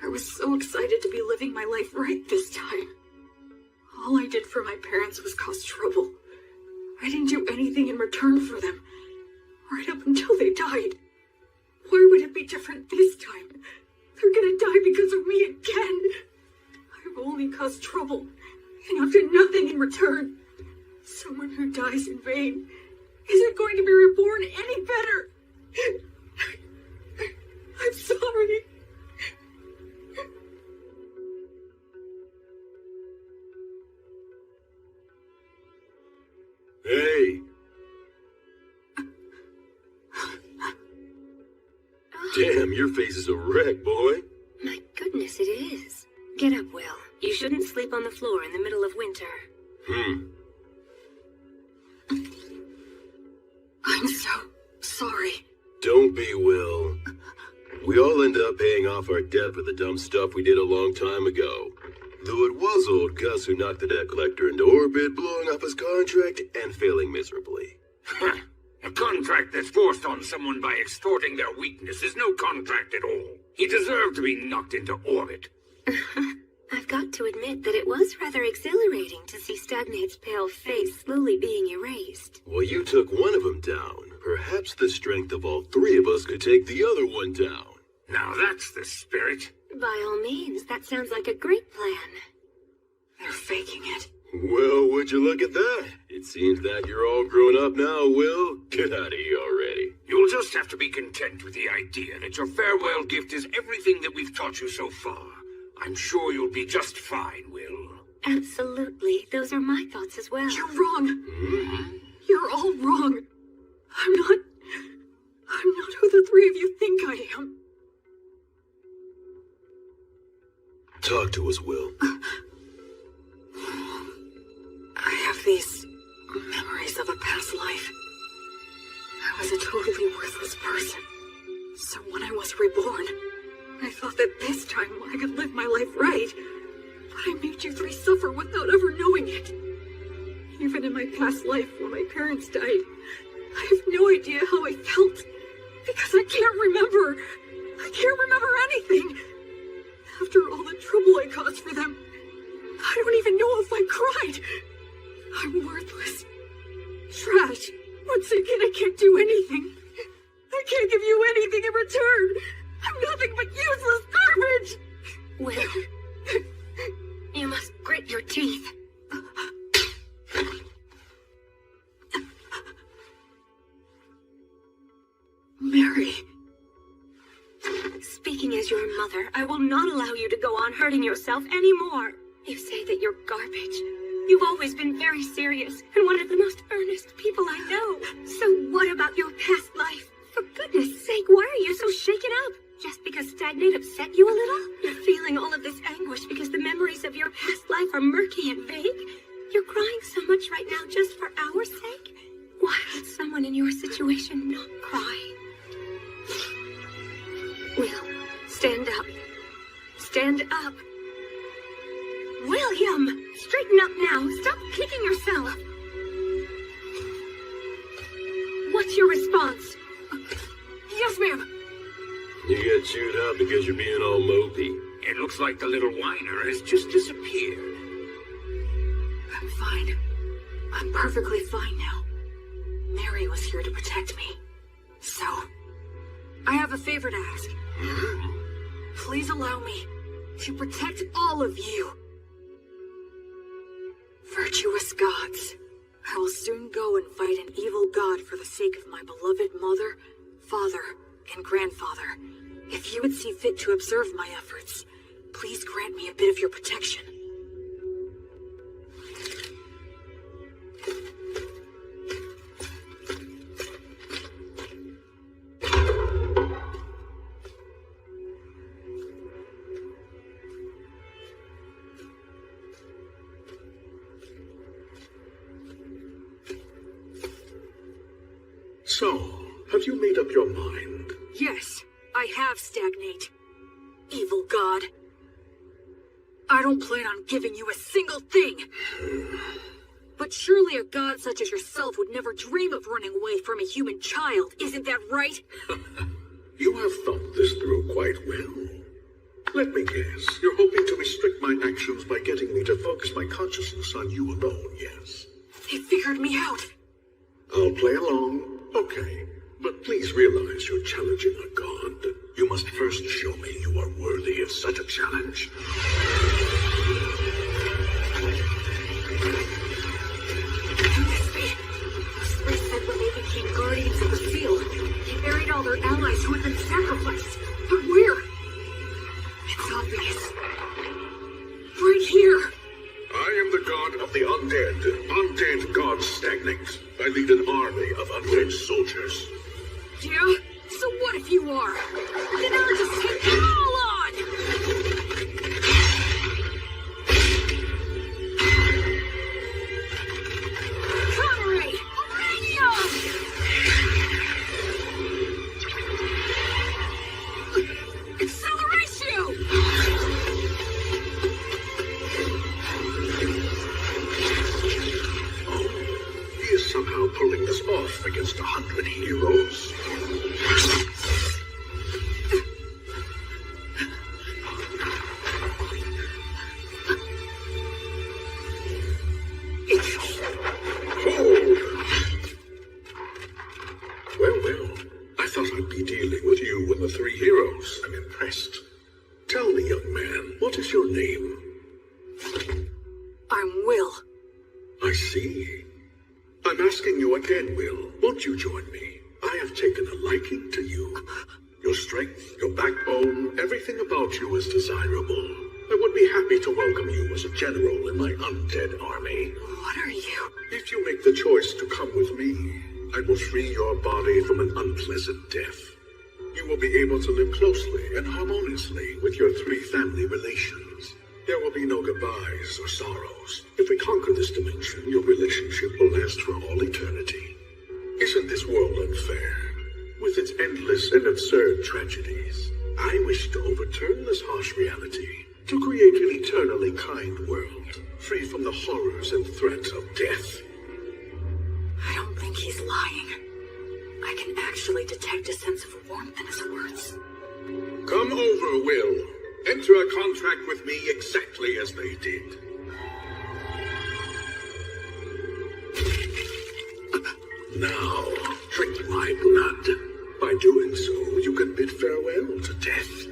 I was so excited to be living my life right this time. All I did for my parents was cause trouble. I didn't do anything in return for them, right up until they died. Why would it be different this time? They're gonna die because of me again. I've only caused trouble, and I've done nothing in return. Someone who dies in vain isn't going to be reborn any better. I'm sorry. Hey! Damn, your face is a wreck, boy. My goodness, it is. Get up, Will. You shouldn't sleep on the floor in the middle of winter. I'm so sorry. Don't be, Will. We all end up paying off our debt for the dumb stuff we did a long time ago. Though it was old Gus who knocked the debt collector into orbit, blowing up his contract and failing miserably. A contract that's forced on someone by extorting their weakness is no contract at all. He deserved to be knocked into orbit. I've got to admit that it was rather exhilarating to see Stagnate's pale face slowly being erased. Well, you took one of them down. Perhaps the strength of all three of us could take the other one down. Now that's the spirit. By all means, that sounds like a great plan. They're faking it. Well, would you look at that? It seems that you're all grown up now, Will. Get out of here already. You'll just have to be content with the idea that your farewell gift is everything that we've taught you so far. I'm sure you'll be just fine, Will. Absolutely. Those are my thoughts as well. You're wrong. You're all wrong. I'm not who the three of you think I am. Talk to us, Will. I have these memories of a past life. I was a totally worthless person. So when I was reborn, I thought that this time I could live my life right. But I made you three suffer without ever knowing it. Even in my past life when my parents died, I have no idea how I felt. Because I can't remember. I can't remember anything. After all the trouble I caused for them, I don't even know if I cried. I'm worthless. Trash. Once again, I can't do anything. I can't give you anything in return. I'm nothing but useless garbage. Will, you must grit your teeth. Mary. Speaking as your mother, I will not allow you to go on hurting yourself anymore. You say that you're garbage. You've always been very serious and one of the most earnest people I know. So what about your past life? For goodness sake, why are you so shaken up? Just because Stagnate upset you a little? You're feeling all of this anguish because the memories of your past life are murky and vague? You're crying so much right now just for our sake? Why would someone in your situation not cry? Will, stand up. Stand up. William! Straighten up now. Stop kicking yourself. What's your response? Yes, ma'am. You get chewed out because you're being all mopey. It looks like the little whiner has just disappeared. I'm fine. I'm perfectly fine now. Mary was here to protect me. So, I have a favor to ask. Please allow me to protect all of you. Virtuous gods, I will soon go and fight an evil god for the sake of my beloved mother, father, and grandfather. If you would see fit to observe my efforts, please grant me a bit of your protection. So, have you made up your mind? Yes, I have, Stagnate. Evil god. I don't plan on giving you a single thing. surely a god such as yourself would never dream of running away from a human child, isn't that right? You have thought this through quite well. Let me guess, you're hoping to restrict my actions by getting me to focus my consciousness on you alone, yes? He figured me out. I'll play along. Okay. But please realize you're challenging a god. You must first show me you are worthy of such a challenge. Those three said when they became guardians of the field, they buried all their allies who had been sacrificed. But where? It's obvious. Right here. I am the god of the undead. Undead gods stagnate. I lead an army of undead soldiers. Yeah? So what if you are? Then I'll just take them all on! Connery! Uranium! Acceleratio! He is somehow pulling this off against 100 heroes. Well, I thought I'd be dealing with you and the three heroes. I'm impressed. Tell me, young man, what is your name? I'm Will. I see. I'm asking you again, Will. Won't you join me? I have taken a liking to you. Your strength, your backbone, everything about you is desirable. I would be happy to welcome you as a general in my undead army. What are you? If you make the choice to come with me, I will free your body from an unpleasant death. You will be able to live closely and harmoniously with your three family relations. There will be no goodbyes or sorrows. If we conquer this dimension, your relationship will last for all eternity. Isn't this world unfair? With its endless and absurd tragedies, I wish to overturn this harsh reality, to create an eternally kind world, free from the horrors and threats of death. I don't think he's lying. I can actually detect a sense of warmth in his words. Come over, Will. Enter a contract with me exactly as they did. Now, drink my blood. By doing so, you can bid farewell to death.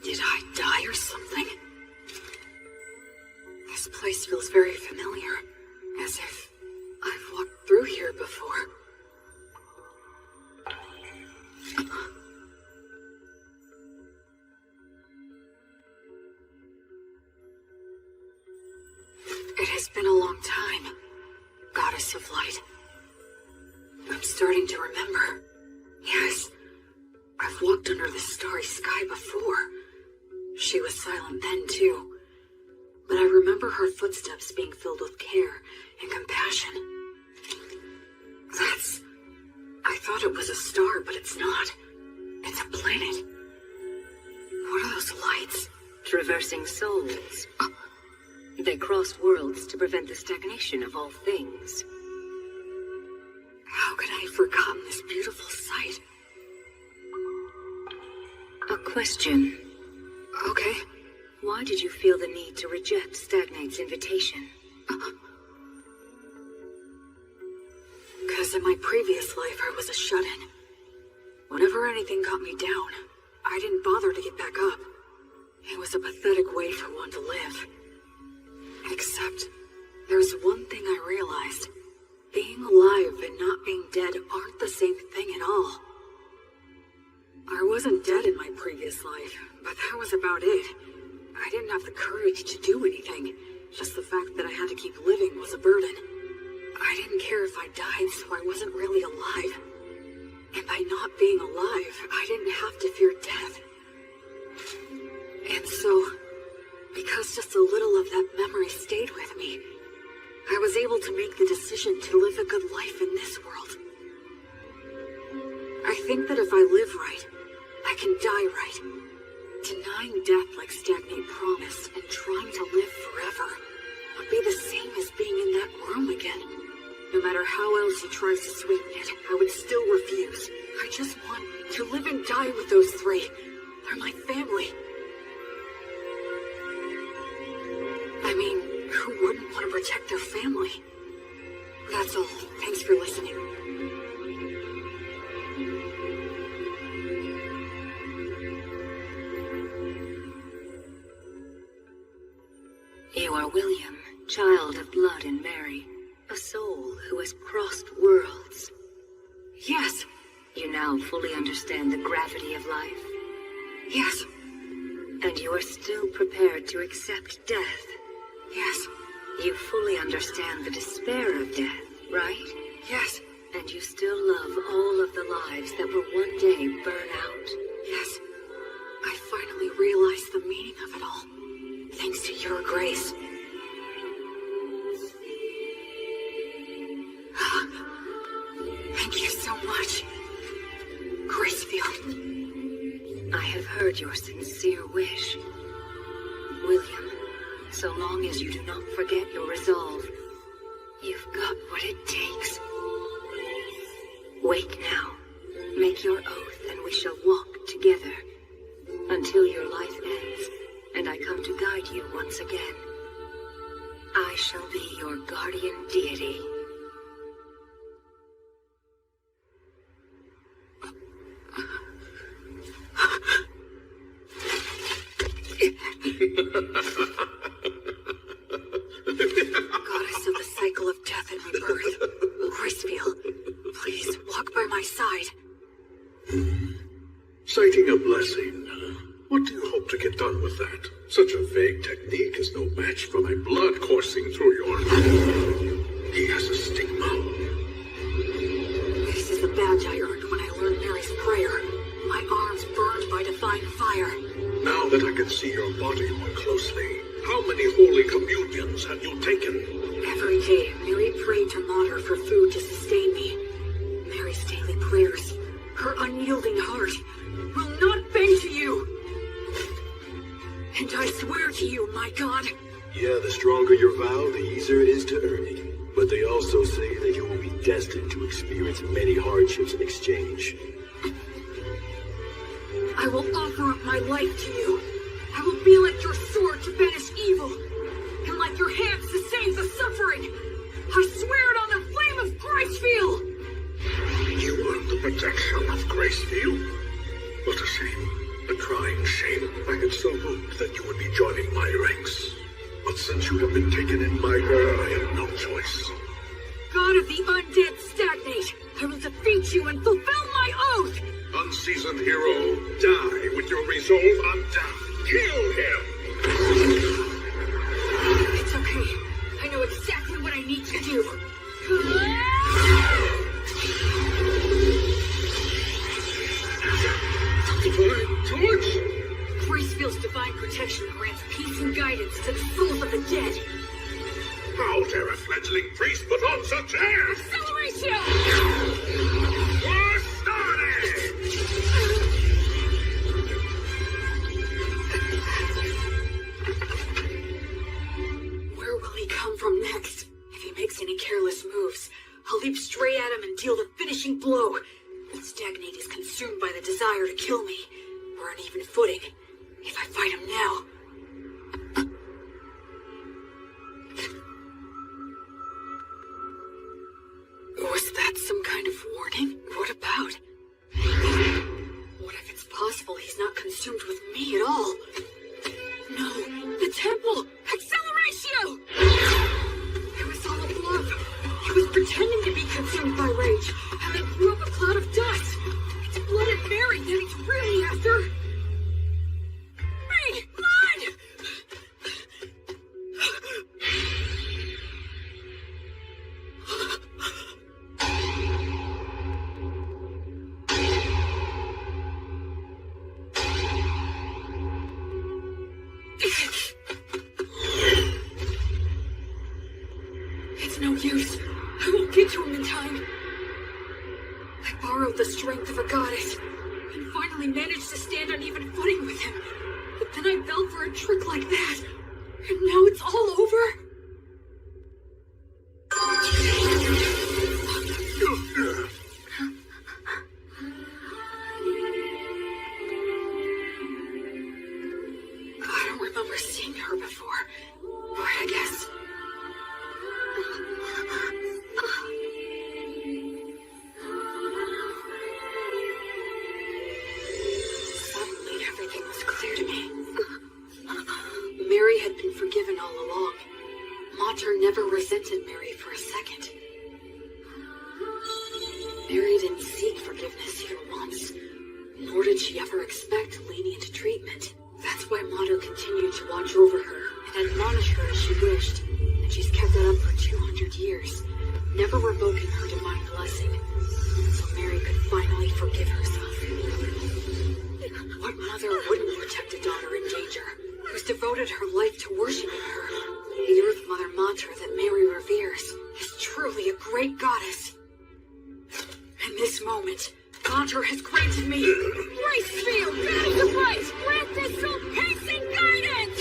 Did I die or something? This place feels very familiar, as if I've walked through here before. It has been a long time, Goddess of Light. I'm starting to remember. Yes, I've walked under the starry sky before. She was silent then, too. But I remember her footsteps being filled with care and compassion. I thought it was a star, but it's not. coursing souls. They cross worlds to prevent the stagnation of all things. How could I have forgotten this beautiful sight? A question. Okay. Why did you feel the need to reject Stagnate's invitation? Because in my previous life, I was a shut-in. Whenever anything got me down, I didn't bother to get back up. It was a pathetic way for one to live. Except, there's one thing I realized. Being alive and not being dead aren't the same thing at all. I wasn't dead in my previous life, but that was about it. I didn't have the courage to do anything. Just the fact that I had to keep living was a burden. I didn't care if I died, so I wasn't really alive. And by not being alive, I didn't have to fear death. And so, because just a little of that memory stayed with me, I was able to make the decision to live a good life in this world. I think that if I live right, I can die right. Denying death like Stagnate promised and trying to live forever would be the same as being in that room again. No matter how else he tries to sweeten it, I would still refuse. I just want to live and die with those three. They're my family. I mean, who wouldn't want to protect their family? That's all. Thanks for listening. You are William, child of blood and Mary, a soul who has crossed worlds. Yes. You now fully understand the gravity of life. Yes. And you are still prepared to accept death. Yes. You fully understand the despair of death, right? Yes. And you still love all of the lives that will one day burn out. Yes. I finally realized the meaning of it all. Thanks to your grace. Thank you so much. Gracefield. I have heard your sincere wish. William, so long as you do not forget your resolve, you've got what it takes. Wake now. Make your oath and we shall walk together until your life ends and I come to guide you once again. I shall be your guardian deity. Goddess of the cycle of death and rebirth, Gracefield, please walk by my side. Citing a blessing. What do you hope to get done with that? Such a vague technique is no match for my blood coursing through your... He has a stigma. This is the badge I earned when I learned Mary's prayer. My arms burned by divine fire. Now that I can see your body more closely, how many holy communions have you taken? Every day, Mary prayed to Mater for food to sustain me. Mary's daily prayers, her unyielding heart, will not bend to you. And I swear to you, my God. Yeah, the stronger your vow, the easier it is to earn it. But they also say that you will be destined to experience many hardships in exchange. I will offer up my life to you. I will be like your sword to banish evil, and like your hands to save the suffering. I swear it on the flame of Gracefield! You earned the protection of Gracefield? What a shame. A crying shame. I had so hoped that you would be joining my ranks. But since you have been taken in my will, I have no choice. God of the undead Stagnate, I will defeat you and fulfill my oath! Unseasoned hero, die with your resolve on death. Kill him! It's okay. I know exactly what I need to do. Divine torch? Gracefield's divine protection grants peace and guidance to the souls of the dead. How dare a fledgling priest put on such airs? Acceleration! War started! by the desire to kill me. We're on even footing. If I fight him now... Was that some kind of warning? What about? What if it's possible he's not consumed with me at all? No, the temple! Acceleratio! It was all a bluff. He was pretending to be consumed by rage, and then threw up a cloud of dust. It's blooded Mary that he's really after. Mary, blood! It's no use. I won't get to him in time. I borrowed the strength of a goddess and finally managed to stand on even footing with him. But then I fell for a trick like that. And now it's all over? I don't remember seeing her before, but I guess... Suddenly everything was clear to me. Mary had been forgiven all along. Mater never resented Mary for a second. Mary didn't seek forgiveness even once, nor did she ever expect lenient treatment. That's why Mater continued to watch over her and admonish her as she wished, and she's kept that up for 200 years, never revoking her divine blessing, so Mary could finally forgive herself. What mother wouldn't protect a daughter in danger, who's devoted her life to worshiping her? The Earth Mother Mater that Mary reveres is truly a great goddess. In this moment, Mater has granted me grace field, battle to fight, grant this soul pacing guidance!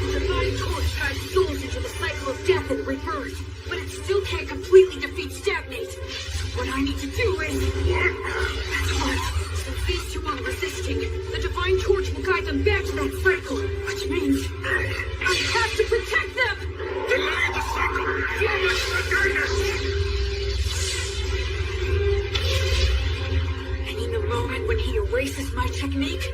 The divine torch guides souls into the cycle of death and rebirth, but it still can't completely defeat stagnate. So what I need to do is... That's right. Since these two are resisting, the divine torch will guide them back to that cycle, which means I have to protect them! Delay the cycle! Flummox the guidance! And in the moment when he erases my technique...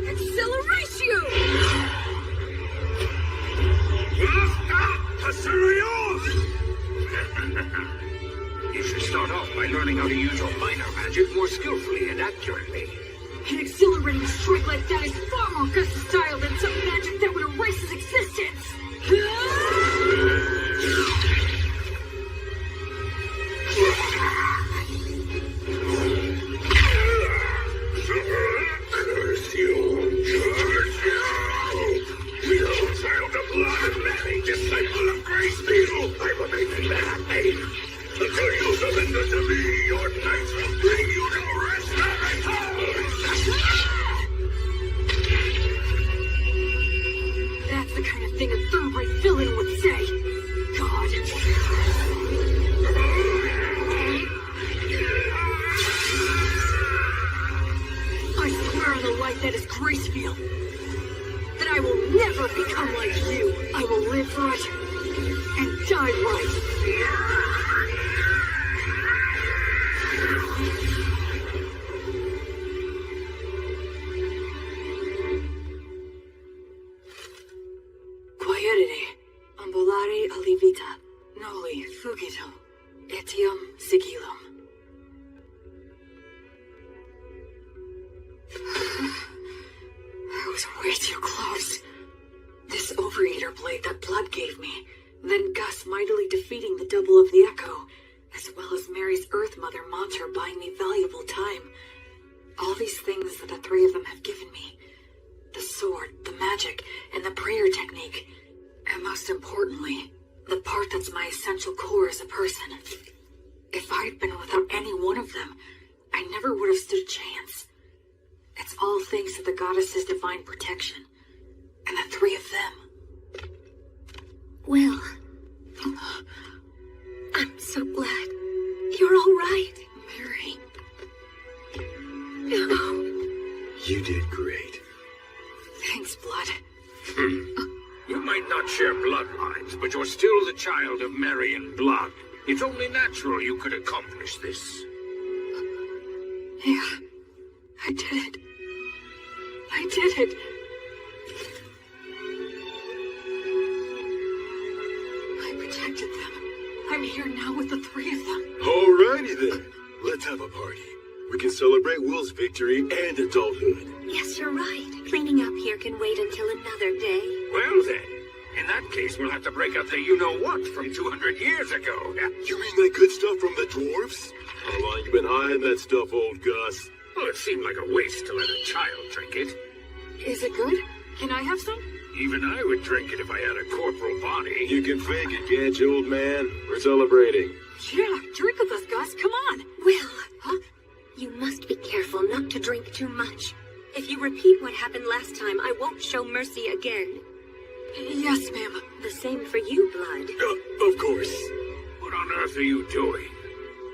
Acceleratio! You should start off by learning how to use your minor magic more skillfully and accurately. An accelerating strike like that is far more versatile than some magic that would erase his existence! Curse you! Curse you! You child of blood and Mary, disciple of Grace Beetle! I will make you happy! Until you surrender to me, your knights will bring you to rest and That's the kind of thing a third-rate villain would say. God. I swear on the light that is Gracefield, that I will never become like you. I will live right and die right. Quietity, ambulare alivita, noli fugito, etium sigillum. I was way too close. This overeater blade that Blood gave me, then Gus mightily defeating the double of the Echo, as well as Mary's Earth Mother Mater buying me valuable time. All these things that the three of them have given me. The sword, the magic, and the prayer technique. And most importantly, the part that's my essential core as a person. If I'd been without any one of them, I never would have stood a chance. It's all thanks to the goddess's divine protection. And the three of them. Will, so glad. You're all right. Mary. No. You did great. Thanks, Blood. You might not share bloodlines, but you're still the child of Marian blood. It's only natural you could accomplish this. Yeah, I did it. I did it. I protected them. I'm here now with the three of them. Alrighty then. Let's have a party. We can celebrate Will's victory and adulthood. Yes, you're right. Cleaning up here can wait until another day. Well then, in that case we'll have to break out the you-know-what from 200 years ago. You mean that good stuff from the dwarfs? How long you been hiding that stuff, old Gus? Well, it seemed like a waste to let a child drink it. Is it good? Can I have some? Even I would drink it if I had a corporal body. You can fake it, can't you, old man? We're celebrating. Yeah, drink with us, Gus. Come on. Will, Huh? you must be careful not to drink too much. If you repeat what happened last time, I won't show mercy again. Yes, ma'am. The same for you, Blood. Of course. What on earth are you doing?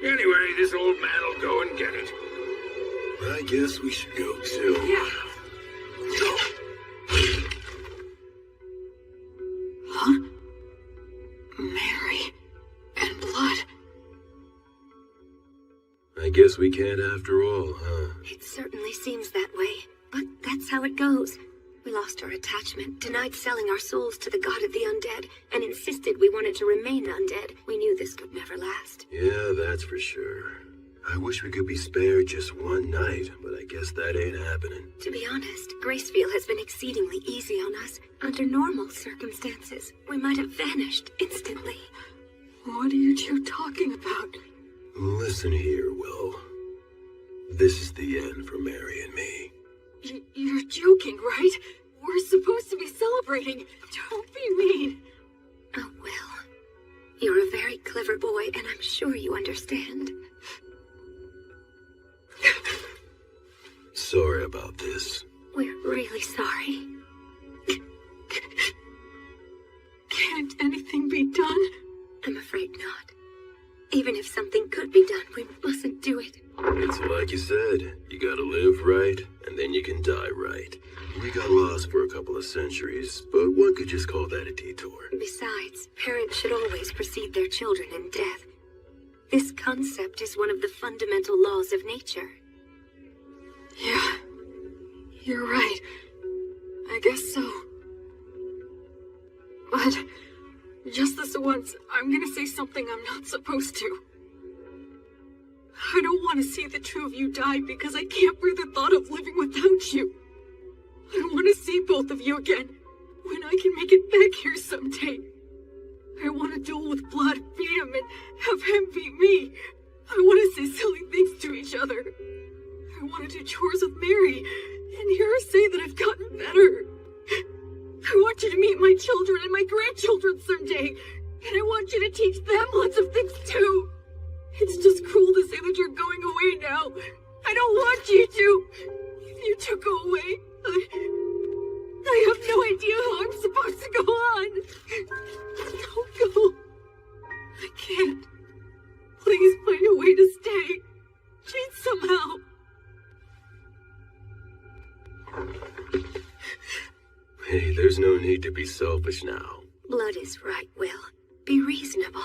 Anyway, this old man will go and get it. I guess we should go too. Yeah. Huh? Mary and Blood. I guess we can't after all, huh? It certainly seems that way, but that's how it goes. We lost our attachment, denied selling our souls to the god of the undead, and insisted we wanted to remain undead. We knew this could never last. Yeah, that's for sure. I wish we could be spared just one night, but I guess that ain't happening. To be honest, Graceville has been exceedingly easy on us. Under normal circumstances, we might have vanished instantly. What are you two talking about? Listen here, Will. This is the end for Mary and me. You're joking, right? We're supposed to be celebrating. Don't be mean. Oh, Will. You're a very clever boy, and I'm sure you understand. Sorry about this. We're really sorry. Can't anything be done? I'm afraid not. Even if something could be done, we mustn't do it. It's like you said, you gotta live right, and then you can die right. We got lost for a couple of centuries, but one could just call that a detour. Besides, parents should always precede their children in death. This concept is one of the fundamental laws of nature. Yeah, you're right. I guess so. But just this once, I'm gonna say something I'm not supposed to. I don't want to see the two of you die because I can't bear the thought of living without you. I want to see both of you again when I can make it back here someday. I want to duel with Blood, beat him, and have him beat me. I want to say silly things to each other. I want to do chores with Mary and hear her say that I've gotten better. I want you to meet my children and my grandchildren someday, and I want you to teach them lots of things too. It's just cruel to say that you're going away now. I don't want you to. If you two go away, I have no idea how I'm supposed to go on. Don't go. I can't. Please find a way to stay. Please somehow. Hey, there's no need to be selfish now. Blood is right, Will. Be reasonable.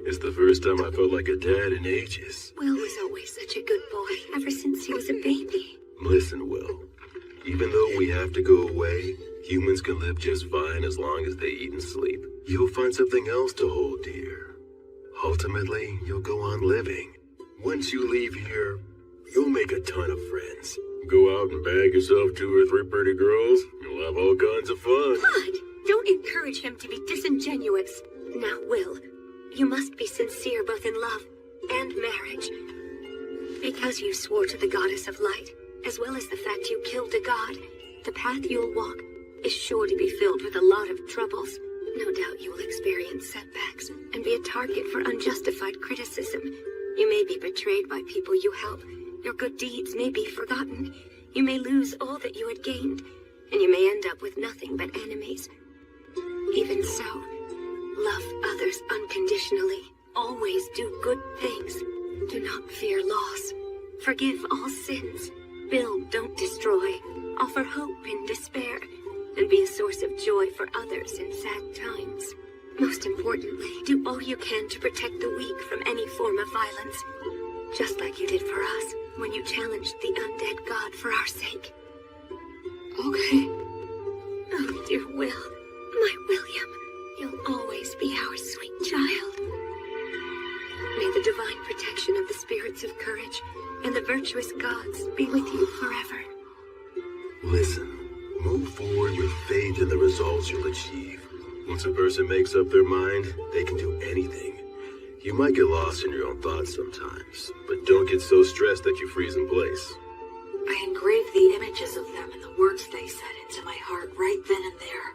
It's the first time I felt like a dad in ages. Will was always such a good boy, ever since he was a baby. Listen, Will. Even though we have to go away, humans can live just fine as long as they eat and sleep. You'll find something else to hold dear. Ultimately, you'll go on living. Once you leave here, you'll make a ton of friends. Go out and bag yourself 2 or 3 pretty girls. You'll have all kinds of fun. Blood! Don't encourage him to be disingenuous. Now, Will, you must be sincere both in love and marriage. Because you swore to the goddess of light, as well as the fact you killed a god, the path you'll walk is sure to be filled with a lot of troubles. No doubt you will experience setbacks and be a target for unjustified criticism. You may be betrayed by people you help. Your good deeds may be forgotten. You may lose all that you had gained, and you may end up with nothing but enemies. Even so, love others unconditionally. Always do good things. Do not fear loss. Forgive all sins. Build, don't destroy. Offer hope in despair. And be a source of joy for others in sad times. Most importantly, do all you can to protect the weak from any form of violence. Just like you did for us when you challenged the undead god for our sake. Okay. Oh, dear Will. My William. You'll always be our sweet child. May the divine protection of the spirits of courage and the virtuous gods be with you forever. Listen, move forward with faith in the results you'll achieve. Once a person makes up their mind, they can do anything. You might get lost in your own thoughts sometimes, but don't get so stressed that you freeze in place. I engraved the images of them and the words they said into my heart right then and there.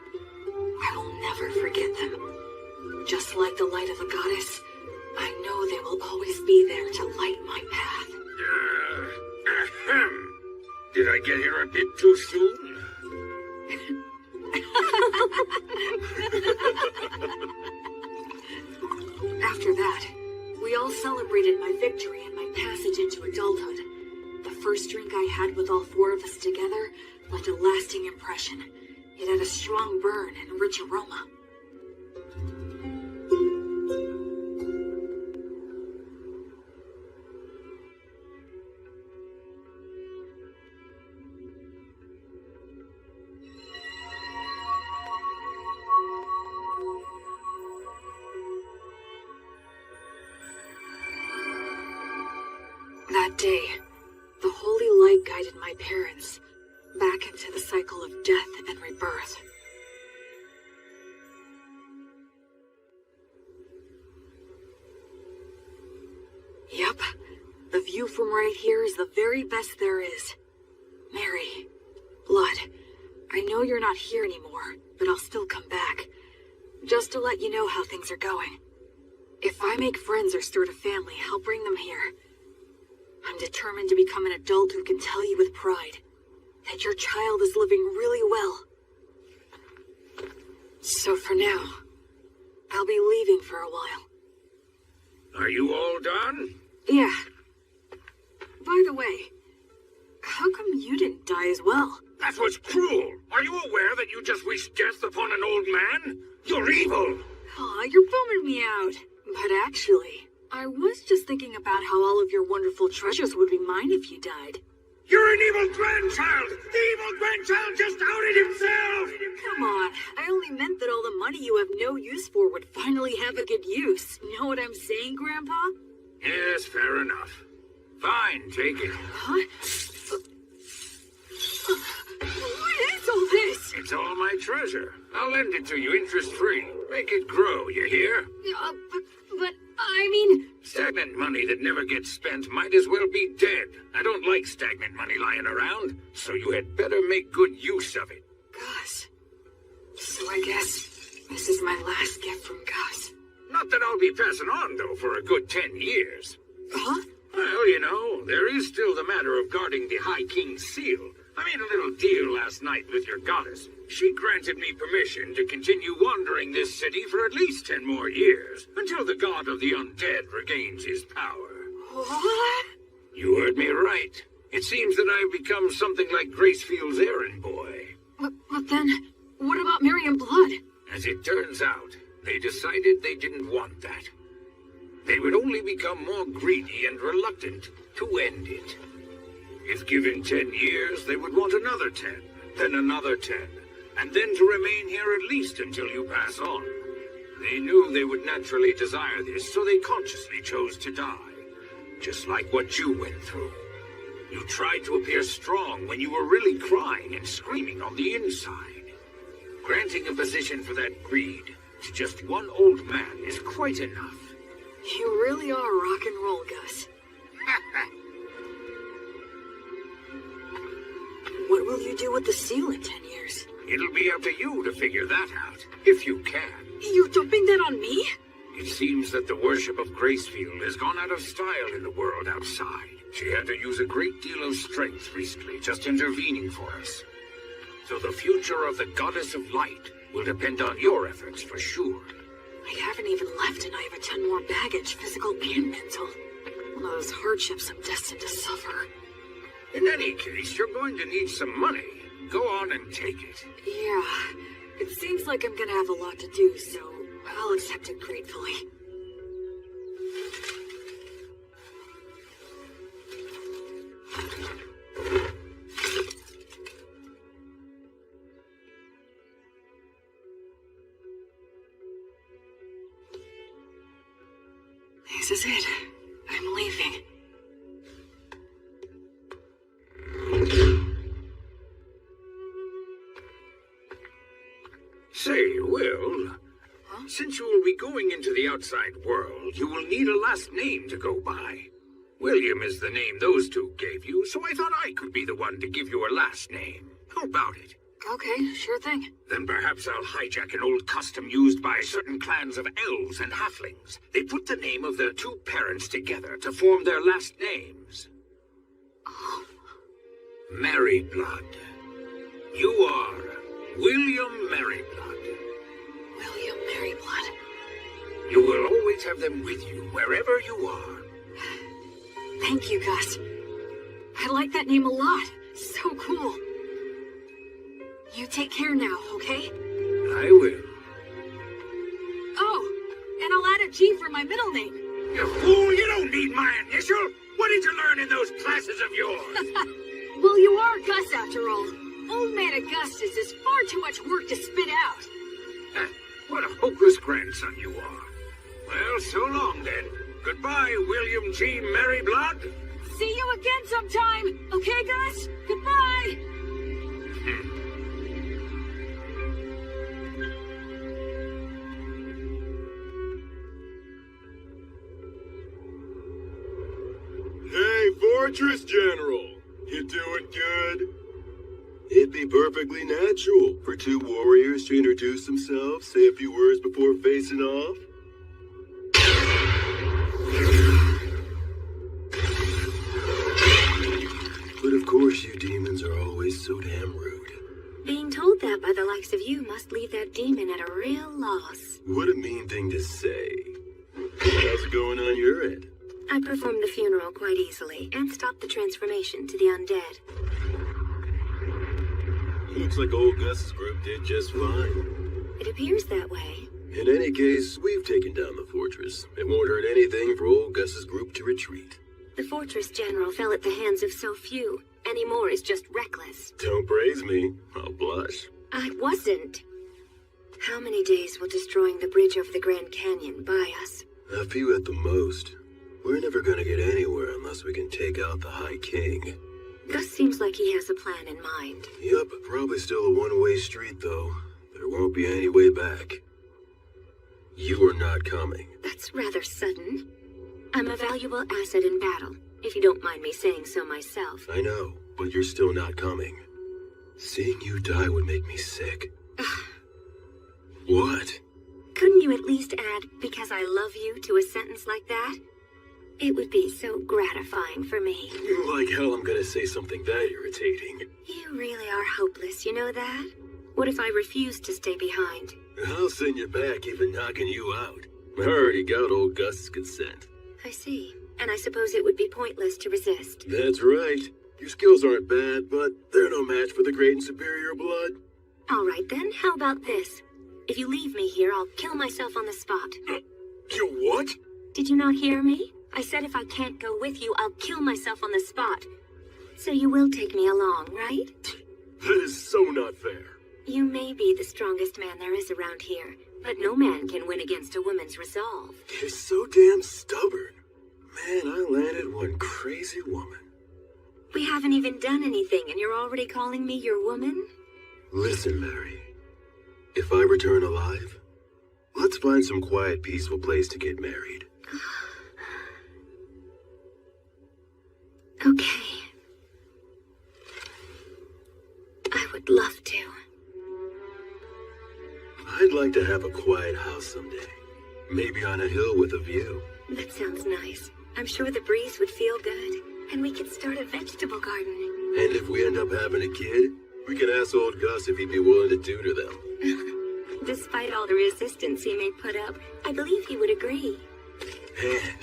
I will never forget them. Just like the light of the goddess, I know they will always be there to light my path. Ahem. Did I get here a bit too soon? After that, we all celebrated my victory and my passage into adulthood. The first drink I had with all four of us together left a lasting impression. It had a strong burn and rich aroma. That day, the holy light guided my parents back into the cycle of death and rebirth. Yep, the view from right here is the very best there is. Mary, Blood, I know you're not here anymore, but I'll still come back. Just to let you know how things are going. If I make friends or start a family, I'll bring them here. I'm determined to become an adult who can tell you with pride that your child is living really well. So for now, I'll be leaving for a while. Are you all done? Yeah. By the way, how come you didn't die as well? That was cruel. Are you aware that you just wished death upon an old man? You're evil. Aw, you're bumming me out. But actually, I was just thinking about how all of your wonderful treasures would be mine if you died. You're an evil grandchild! The evil grandchild just outed himself! Come on, I only meant that all the money you have no use for would finally have a good use. Know what I'm saying, Grandpa? Yes, fair enough. Fine, take it. Huh? What is all this? It's all my treasure. I'll lend it to you interest-free. Make it grow, you hear? But I mean... Stagnant money that never gets spent might as well be dead. I don't like stagnant money lying around, so you had better make good use of it. Gus. So I guess this is my last gift from Gus. Not that I'll be passing on, though, for a good 10 years. Huh? Well, you know, there is still the matter of guarding the High King's seal. I made a little deal last night with your goddess. She granted me permission to continue wandering this city for at least 10 more years, until the god of the undead regains his power. What? You heard me right. It seems that I've become something like Gracefield's errand boy. But then, what about Mary and Blood? As it turns out, they decided they didn't want that. They would only become more greedy and reluctant to end it. If given 10 years, they would want another 10, then another 10, and then to remain here at least until you pass on. They knew they would naturally desire this, so they consciously chose to die. Just like what you went through. You tried to appear strong when you were really crying and screaming on the inside. Granting a position for that greed to just one old man is quite enough. You really are rock and roll, Gus. What will you do with the seal in 10 years? It'll be up to you to figure that out, if you can. You're dumping that on me? It seems that the worship of Gracefield has gone out of style in the world outside, She had to use a great deal of strength recently, just intervening for us. So the future of the Goddess of Light will depend on your efforts for sure. I haven't even left and I have a ton more baggage, physical and mental. One of those hardships I'm destined to suffer. In any case, you're going to need some money. Go on and take it. Yeah, it seems like I'm gonna have a lot to do, so I'll accept it gratefully. This is it. I'm leaving. Say, Will, since you will be going into the outside world, you will need a last name to go by. William is the name those two gave you, so I thought I could be the one to give you a last name. How about it? Okay, sure thing. Then perhaps I'll hijack an old custom used by certain clans of elves and halflings. They put the name of their two parents together to form their last names. Merryblood. You are William Merryblood. William Merryblood. You will always have them with you wherever you are. Thank you, Gus. I like that name a lot. So cool. You take care now, okay? I will. Oh, and I'll add a G for my middle name. You fool, you don't need my initial. What did you learn in those classes of yours? Well, you are Gus after all. Old Man Augustus is far too much work to spit out. What a hopeless grandson you are. Well, so long then. Goodbye, William G. Merryblood. See you again sometime. Okay, Gus? Goodbye. Hey, Fortress General! You doing good? It'd be perfectly natural for two warriors to introduce themselves, say a few words before facing off. But of course you demons are always so damn rude. Being told that by the likes of you must leave that demon at a real loss. What a mean thing to say. How's it going on your end? I performed the funeral quite easily and stopped the transformation to the undead. Looks like old Gus's group did just fine. It appears that way. In any case, we've taken down the fortress. It won't hurt anything for old Gus's group to retreat. The fortress general fell at the hands of so few. Any more is just reckless. Don't praise me. I'll blush. I wasn't. How many days will destroying the bridge over the Grand Canyon buy us? A few at the most. We're never gonna get anywhere unless we can take out the High King. Gus seems like he has a plan in mind. Yup, probably still a one-way street, though. There won't be any way back. You are not coming. That's rather sudden. I'm a valuable asset in battle, if you don't mind me saying so myself. I know, but you're still not coming. Seeing you die would make me sick. What? Couldn't you at least add, because I love you, to a sentence like that? It would be so gratifying for me. Like hell I'm gonna say something that irritating. You really are hopeless, you know that? What if I refuse to stay behind? I'll send you back, even knocking you out. I already got old Gus's consent. I see. And I suppose it would be pointless to resist. That's right. Your skills aren't bad, but they're no match for the great and superior blood. All right then, how about this? If you leave me here, I'll kill myself on the spot. You what? Did you not hear me? I said if I can't go with you, I'll kill myself on the spot. So you will take me along, right? That is so not fair. You may be the strongest man there is around here, but no man can win against a woman's resolve. You're so damn stubborn. Man, I landed one crazy woman. We haven't even done anything, and you're already calling me your woman? Listen, Mary. If I return alive, let's find some quiet, peaceful place to get married. Okay. I would love to. I'd like to have a quiet house someday. Maybe on a hill with a view. That sounds nice. I'm sure the breeze would feel good. And we could start a vegetable garden. And if we end up having a kid, we can ask old Gus if he'd be willing to tutor them. Despite all the resistance he may put up, I believe he would agree. And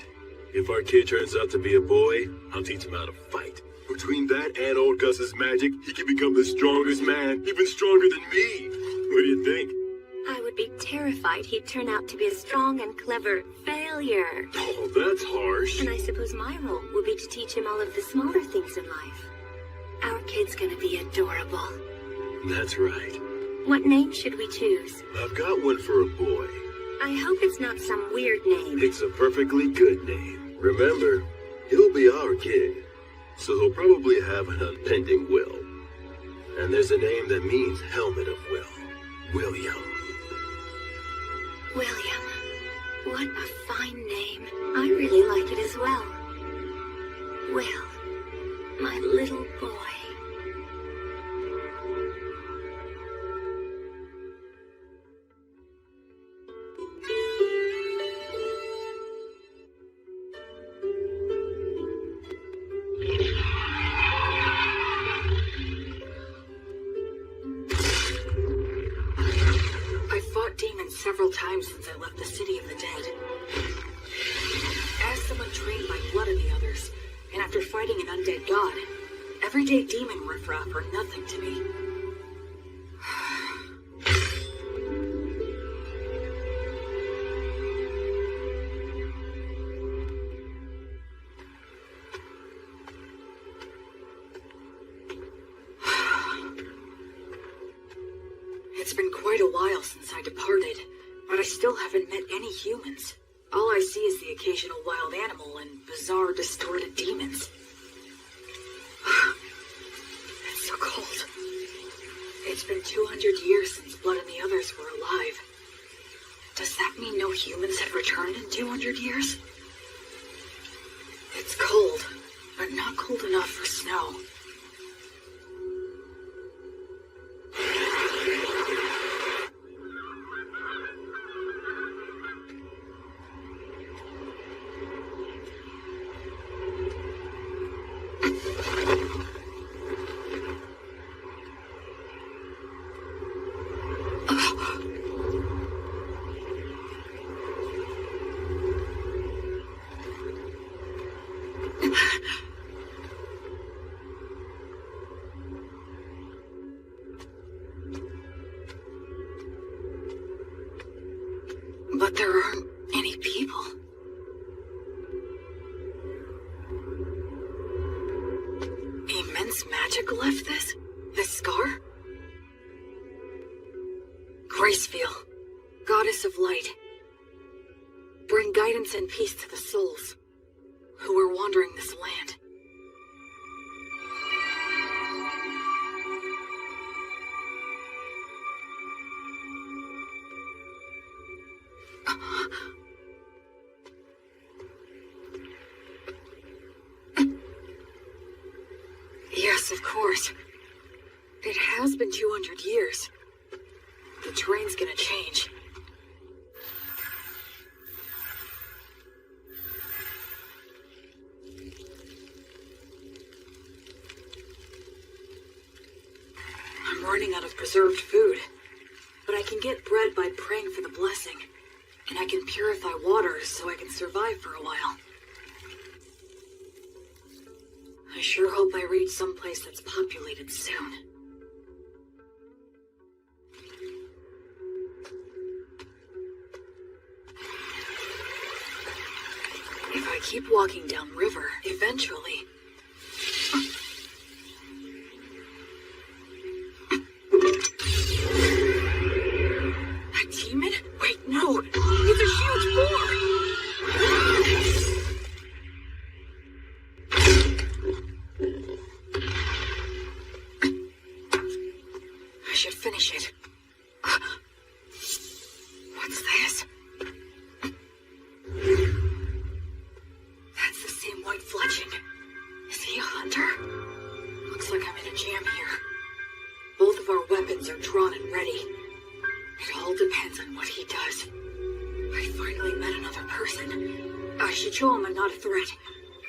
if our kid turns out to be a boy, I'll teach him how to fight. Between that and old Gus's magic, he can become the strongest man, even stronger than me. What do you think? I would be terrified he'd turn out to be a strong and clever failure. Oh, that's harsh. And I suppose my role will be to teach him all of the smaller things in life. Our kid's gonna be adorable. That's right. What name should we choose? I've got one for a boy. I hope it's not some weird name. It's a perfectly good name. Remember, he'll be our kid, so he'll probably have an unbending will. And there's a name that means helmet of will. William. William. What a fine name. I really like it as well. Will, my little boy. Several times since I left the city of the dead. As someone trained by blood of the others, and after fighting an undead god, everyday demon riffraff are nothing to me. It's been quite a while since I departed, but I still haven't met any humans. All I see is the occasional wild animal and bizarre, distorted demons. It's so cold. It's been 200 years since Blood and the others were alive. Does that mean no humans have returned in 200 years? It's cold, but not cold enough for snow. But there aren't any people. Immense magic left this scar? Gracefeel, goddess of light, bring guidance and peace to the souls who are wandering this land. Yes, of course. It has been 200 years. The terrain's gonna change. I'm running out of preserved food, but I can get bread by praying for the blessing, and I can purify water so I can survive for a while. I sure hope I reach someplace that's populated soon. If I keep walking downriver, eventually... A demon? Wait, no! It's a huge boar! I should finish it. What's this? That's the same white fletching. Is he a hunter? Looks like I'm in a jam here. Both of our weapons are drawn and ready. It all depends on what he does. I finally met another person. I should show him I'm not a threat.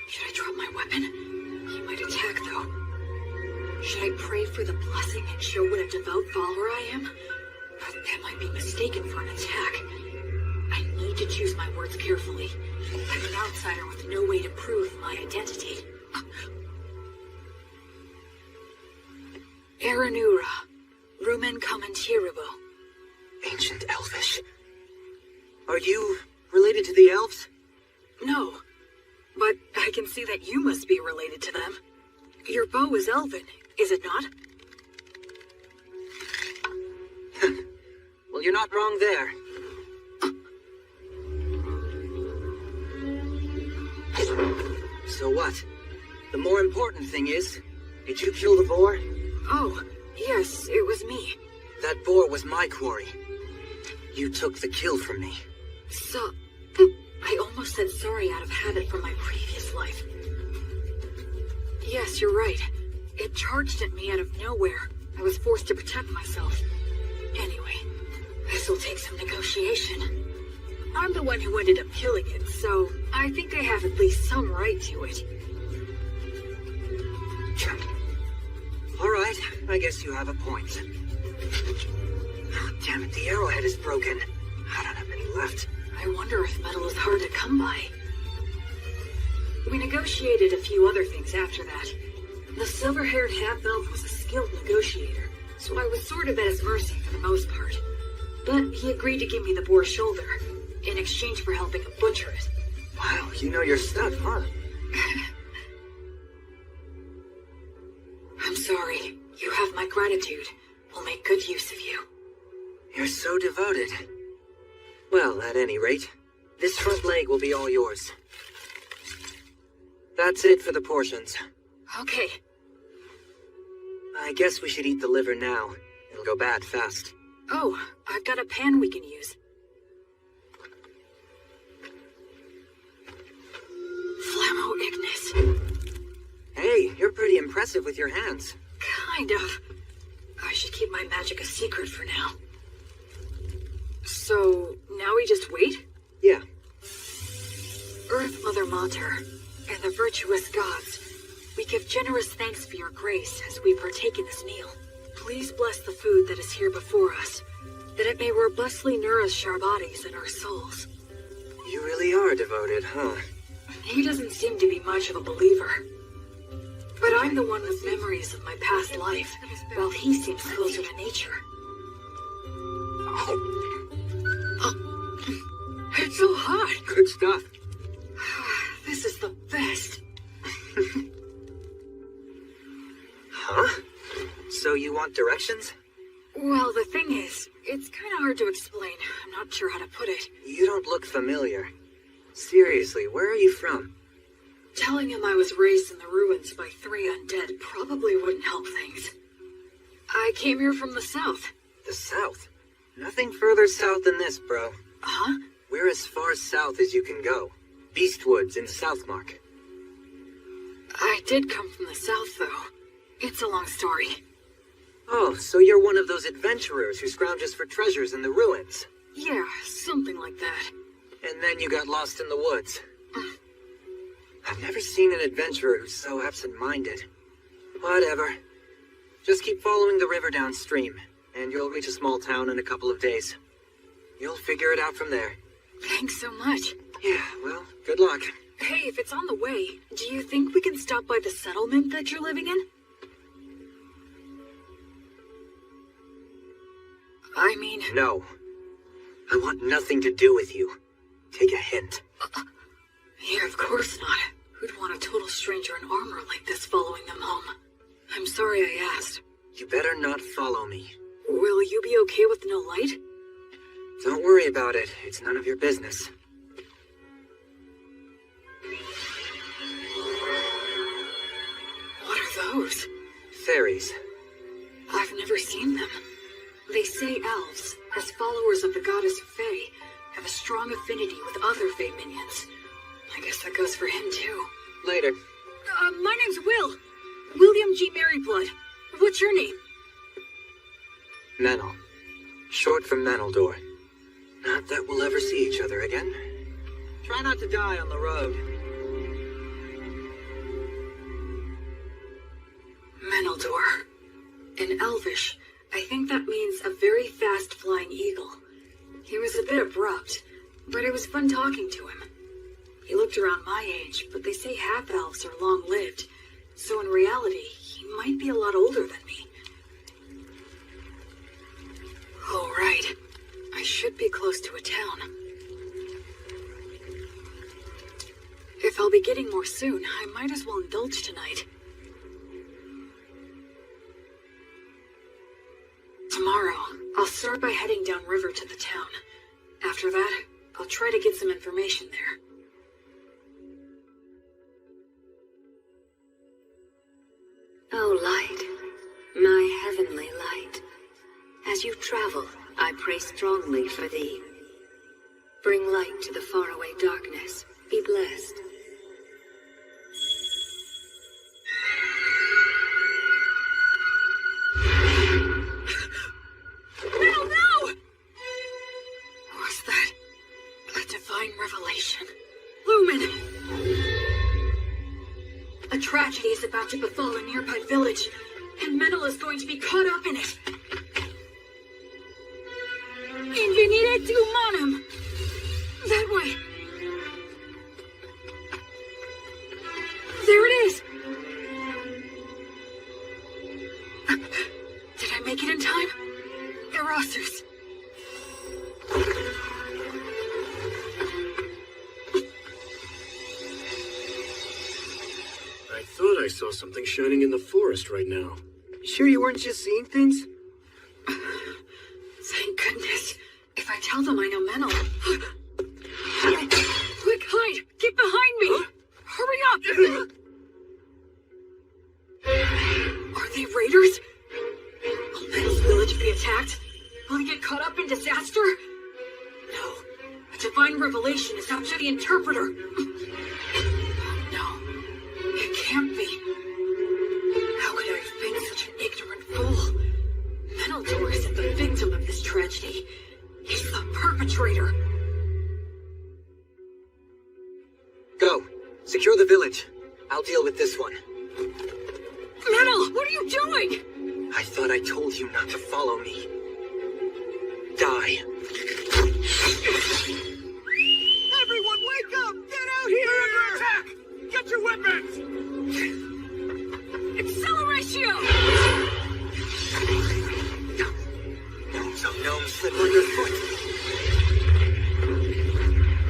Should I drop my weapon? He might attack, though. Should I pray for the blessing and show what a devout follower I am? That might be mistaken for an attack. I need to choose my words carefully. I'm an outsider with no way to prove my identity. Aranura, Rumen Commentiribo. Ancient Elvish. Are you related to the elves? No, but I can see that you must be related to them. Your bow is elven, is it not? Well, you're not wrong there. So what? The more important thing is, did you kill the boar? Oh, yes, it was me. That boar was my quarry. You took the kill from me. So, I almost said sorry out of habit from my previous life. Yes, you're right. It charged at me out of nowhere. I was forced to protect myself. Anyway, this will take some negotiation. I'm the one who ended up killing it, so I think I have at least some right to it. All right, I guess you have a point. Oh, damn it, the arrowhead is broken. I don't have any left. I wonder if metal is hard to come by. We negotiated a few other things after that. The silver-haired half-elf was a skilled negotiator, so I was sort of at his mercy for the most part. But he agreed to give me the boar's shoulder, in exchange for helping him butcher it. Wow, you know your stuff, huh? I'm sorry. You have my gratitude. We'll make good use of you. You're so devoted. Well, at any rate, this front leg will be all yours. That's it for the portions. Okay. I guess we should eat the liver now. It'll go bad fast. Oh, I've got a pan we can use. Flammo Ignis. Hey, you're pretty impressive with your hands. Kind of. I should keep my magic a secret for now. So, now we just wait? Yeah. Earth Mother Mater, and the virtuous gods, we give generous thanks for your grace as we partake in this meal. Please bless the food that is here before us, that it may robustly nourish our bodies and our souls. You really are devoted, huh? He doesn't seem to be much of a believer. But I'm the one with memories of my past life, while he seems closer to nature. It's so hot! Good stuff. This is the best. Huh? So you want directions? Well, the thing is, it's kind of hard to explain. I'm not sure how to put it. You don't look familiar. Seriously, where are you from? Telling him I was raised in the ruins by 3 undead probably wouldn't help things. I came here from the south. The south? Nothing further south than this, bro. Huh? We're as far south as you can go. Beastwoods in Southmark. I did come from the south, though. It's a long story. Oh, so you're one of those adventurers who scrounges for treasures in the ruins. Yeah, something like that. And then you got lost in the woods. I've never seen an adventurer who's so absent-minded. Whatever. Just keep following the river downstream, and you'll reach a small town in a couple of days. You'll figure it out from there. Thanks so much. Yeah, well, good luck. Hey, if it's on the way, do you think we can stop by the settlement that you're living in? I mean... No. I want nothing to do with you. Take a hint. Yeah, of course not. Who'd want a total stranger in armor like this following them home? I'm sorry I asked. You better not follow me. Will you be okay with no light? Don't worry about it. It's none of your business. What are those? Fairies. I've never seen them. They say elves, as followers of the goddess Fae, have a strong affinity with other Fae minions. I guess that goes for him, too. Later. My name's Will. William G. Merryblood. What's your name? Menel. Short for Meneldor. Not that we'll ever see each other again. Try not to die on the road. Menaldor. In Elvish, I think that means a very fast-flying eagle. He was a bit abrupt, but it was fun talking to him. He looked around my age, but they say half-elves are long-lived, so in reality, he might be a lot older than me. Oh, right. I should be close to a town. If I'll be getting more soon, I might as well indulge tonight. Tomorrow, I'll start by heading downriver to the town. After that, I'll try to get some information there. O light, my heavenly light, as you travel, I pray strongly for thee. Bring light to the faraway darkness. Be blessed. No! Was that a divine revelation? Lumen! A tragedy is about to befall a nearby village, and Menel is going to be caught up in it. Invenire tu manum! That way! There it is! Did I make it in time? Erasus. I thought I saw something shining in the forest right now. Sure you weren't just seeing things? Thank goodness. If I tell them I know Menel... Quick, hide! Get behind me! Hurry up! Are they raiders? Will Menel's village be attacked? Will he get caught up in disaster? No. A divine revelation is after the interpreter. No. It can't be. How could I have been such an ignorant fool? Menaldor isn't the victim of this tragedy. He's the perpetrator. Go. Secure the village. I'll deal with this one. Menel, what are you doing? I thought I told you not to follow me. Die. Everyone wake up! Get out here! They're under attack! Get your weapons! Acceleratio! Some gnomes slip underfoot.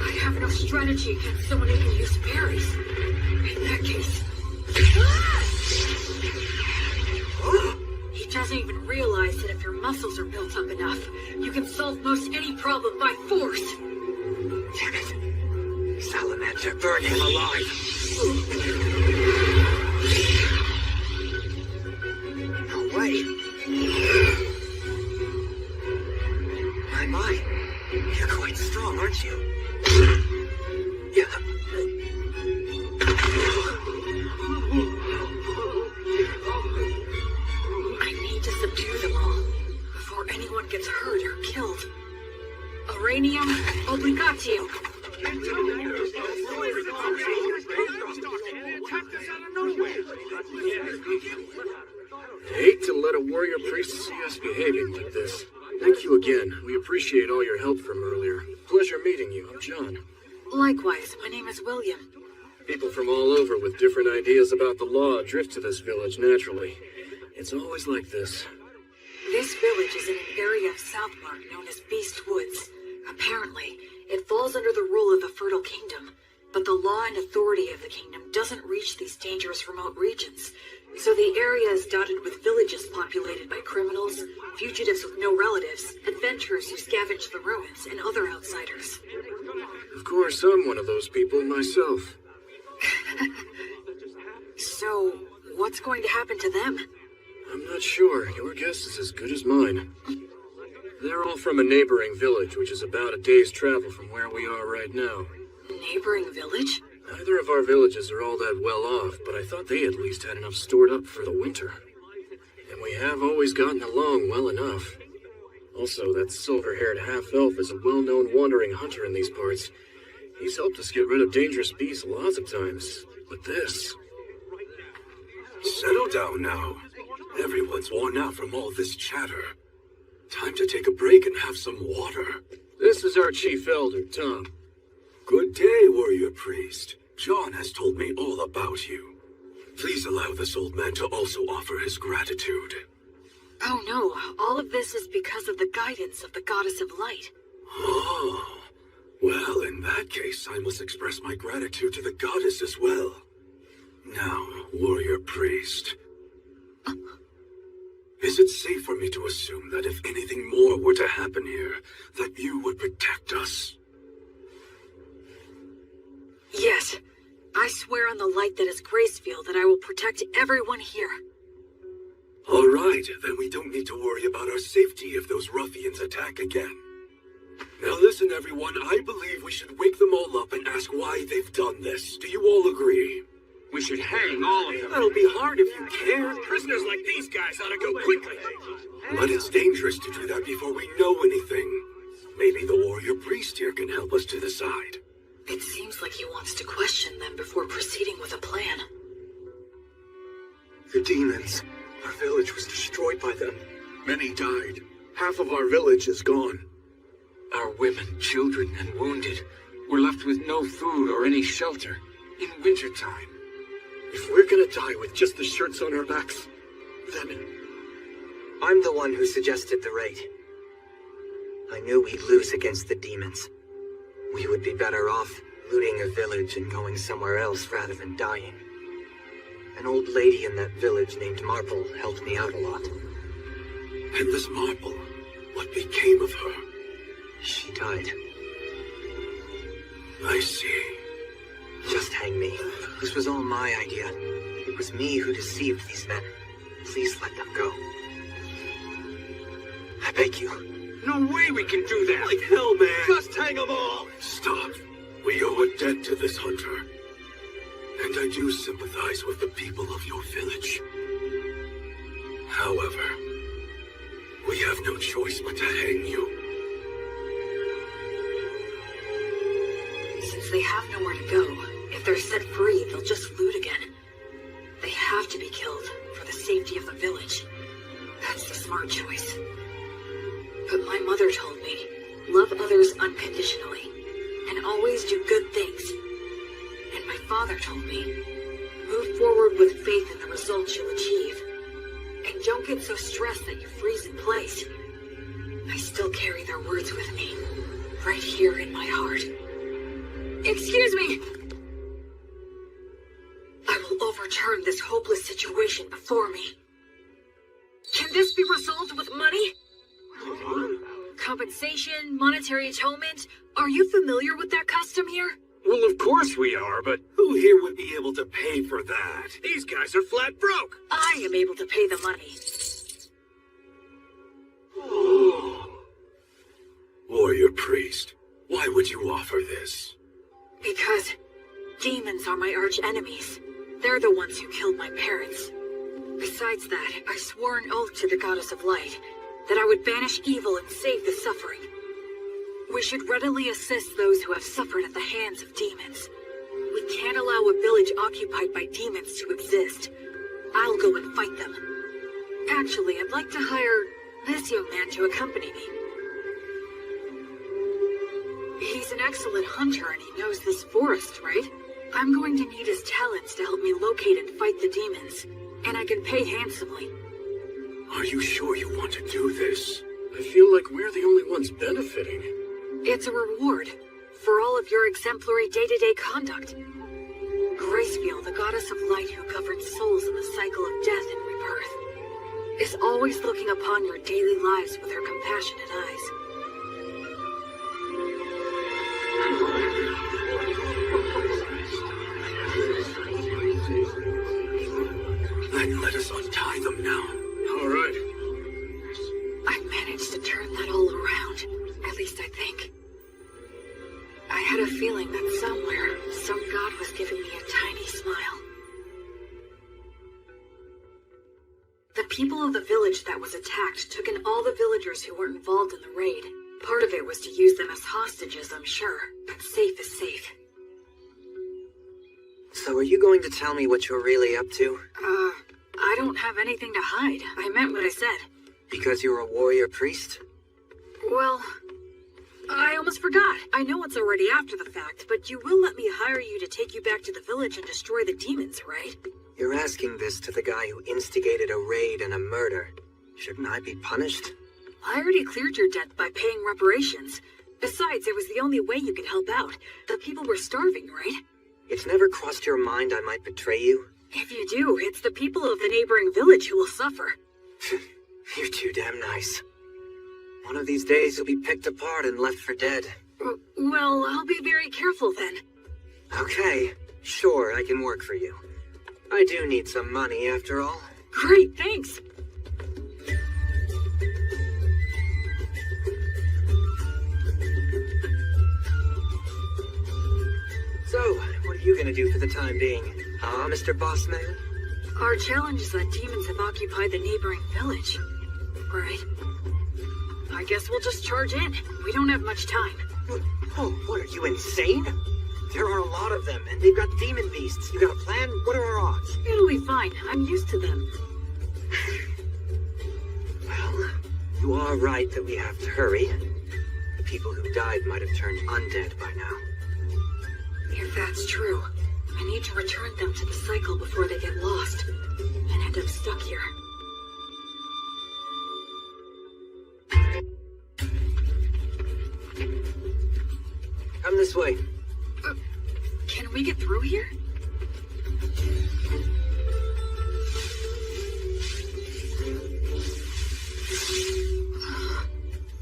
I have no strategy against someone who can use berries. In that case... He doesn't even realize that if your muscles are built up enough, you can solve most any problem by force. Damn it. Salamander, burn him alive. No way. My. You're quite strong, aren't you? Yeah. I need to subdue them all before anyone gets hurt or killed. Uranium obligatio. I hate to let a warrior priest see us behaving like this. Thank you again. We appreciate all your help from earlier. Pleasure meeting you. I'm John. Likewise, my name is William. People from all over with different ideas about the law drift to this village naturally. It's always like this. This village is in an area of Southmark known as Beast Woods. Apparently, it falls under the rule of the Fertile Kingdom, but the law and authority of the kingdom doesn't reach these dangerous remote regions, so the area is dotted with villages populated by criminals, fugitives with no relatives, adventurers who scavenge the ruins, and other outsiders. Of course, I'm one of those people myself. So, what's going to happen to them? I'm not sure. Your guess is as good as mine. They're all from a neighboring village, which is about a day's travel from where we are right now. Neighboring village? Neither of our villages are all that well off, but I thought they at least had enough stored up for the winter. And we have always gotten along well enough. Also, that silver-haired half-elf is a well-known wandering hunter in these parts. He's helped us get rid of dangerous beasts lots of times. But this... Settle down now. Everyone's worn out from all this chatter. Time to take a break and have some water. This is our chief elder, Tom. Good day, warrior priest. John has told me all about you. Please allow this old man to also offer his gratitude. Oh no, all of this is because of the guidance of the Goddess of Light. Oh, well, in that case, I must express my gratitude to the goddess as well. Now, warrior priest. Is it safe for me to assume that if anything more were to happen here, that you would protect us? Yes. I swear on the light that is Gracefield that I will protect everyone here. All right, then we don't need to worry about our safety if those ruffians attack again. Now listen, everyone, I believe we should wake them all up and ask why they've done this. Do you all agree? We should hang all of them. That'll be hard if you can't. Prisoners like these guys ought to go quickly. But it's dangerous to do that before we know anything. Maybe the warrior priest here can help us to decide. It seems like he wants to question them before proceeding with a plan. The demons. Our village was destroyed by them. Many died. Half of our village is gone. Our women, children, and wounded were left with no food or any shelter in wintertime. If we're gonna die with just the shirts on our backs, then... I'm the one who suggested the raid. I knew we'd lose against the demons. We would be better off looting a village and going somewhere else rather than dying. An old lady in that village named Marple helped me out a lot. And this Marple, what became of her? She died. I see. Just hang me. This was all my idea. It was me who deceived these men. Please let them go. I beg you. No way we can do that. Like hell, man. Just hang them all! Stop. We owe a debt to this hunter. And I do sympathize with the people of your village. However, we have no choice but to hang you. Since they have nowhere to go, if they're set free, they'll just loot again. They have to be killed for the safety of the village. That's the smart choice. But my mother told me, love others unconditionally, and always do good things. And my father told me, move forward with faith in the results you'll achieve. And don't get so stressed that you freeze in place. I still carry their words with me, right here in my heart. Excuse me! I will overturn this hopeless situation before me. Can this be resolved with money? Compensation, monetary atonement? Are you familiar with that custom here? Well, of course we are, but Who here would be able to pay for that? these guys are flat broke. I am able to pay the money. Warrior priest, why would you offer this? Because demons are my arch enemies. They're the ones who killed my parents. Besides that, I swore an oath to the Goddess of Light that I would banish evil and save the suffering. We should readily assist those who have suffered at the hands of demons. We can't allow a village occupied by demons to exist. I'll go and fight them. Actually, I'd like to hire this young man to accompany me. He's an excellent hunter and he knows this forest, right? I'm going to need his talents to help me locate and fight the demons, and I can pay handsomely. Are you sure you want to do this? I feel like we're the only ones benefiting. It's a reward for all of your exemplary day-to-day conduct. Gracefield, the goddess of light who governs souls in the cycle of death and rebirth, is always looking upon your daily lives with her compassionate eyes. Then let us untie them now. All right. I managed to turn that all around, at least I think. I had a feeling that somewhere, some god was giving me a tiny smile. The people of the village that was attacked took in all the villagers who were involved in the raid. Part of it was to use them as hostages, I'm sure, but safe is safe. So are you going to tell me what you're really up to? I I don't have anything to hide. I meant what I said. Because you're a warrior priest? Well, I almost forgot. I know it's already after the fact, but you will let me hire you to take you back to the village and destroy the demons, right? You're asking this to the guy who instigated a raid and a murder. Shouldn't I be punished? I already cleared your debt by paying reparations. Besides, it was the only way you could help out. The people were starving, right? It's never crossed your mind I might betray you? If you do, it's the people of the neighboring village who will suffer. You're too damn nice. One of these days you'll be picked apart and left for dead. Well, I'll be very careful then. Okay, sure, I can work for you. I do need some money after all. Great, thanks. So, what are you gonna do for the time being? Huh, Mr. Bossman? Our challenge is that demons have occupied the neighboring village. Right. I guess we'll just charge in. We don't have much time. Oh, what are you, insane? There are a lot of them, and they've got demon beasts. You got a plan? What are our odds? It'll be fine. I'm used to them. Well, you are right that we have to hurry. The people who died might have turned undead by now. If that's true, I need to return them to the cycle before they get lost and end up stuck here. Come this way. Can we get through here?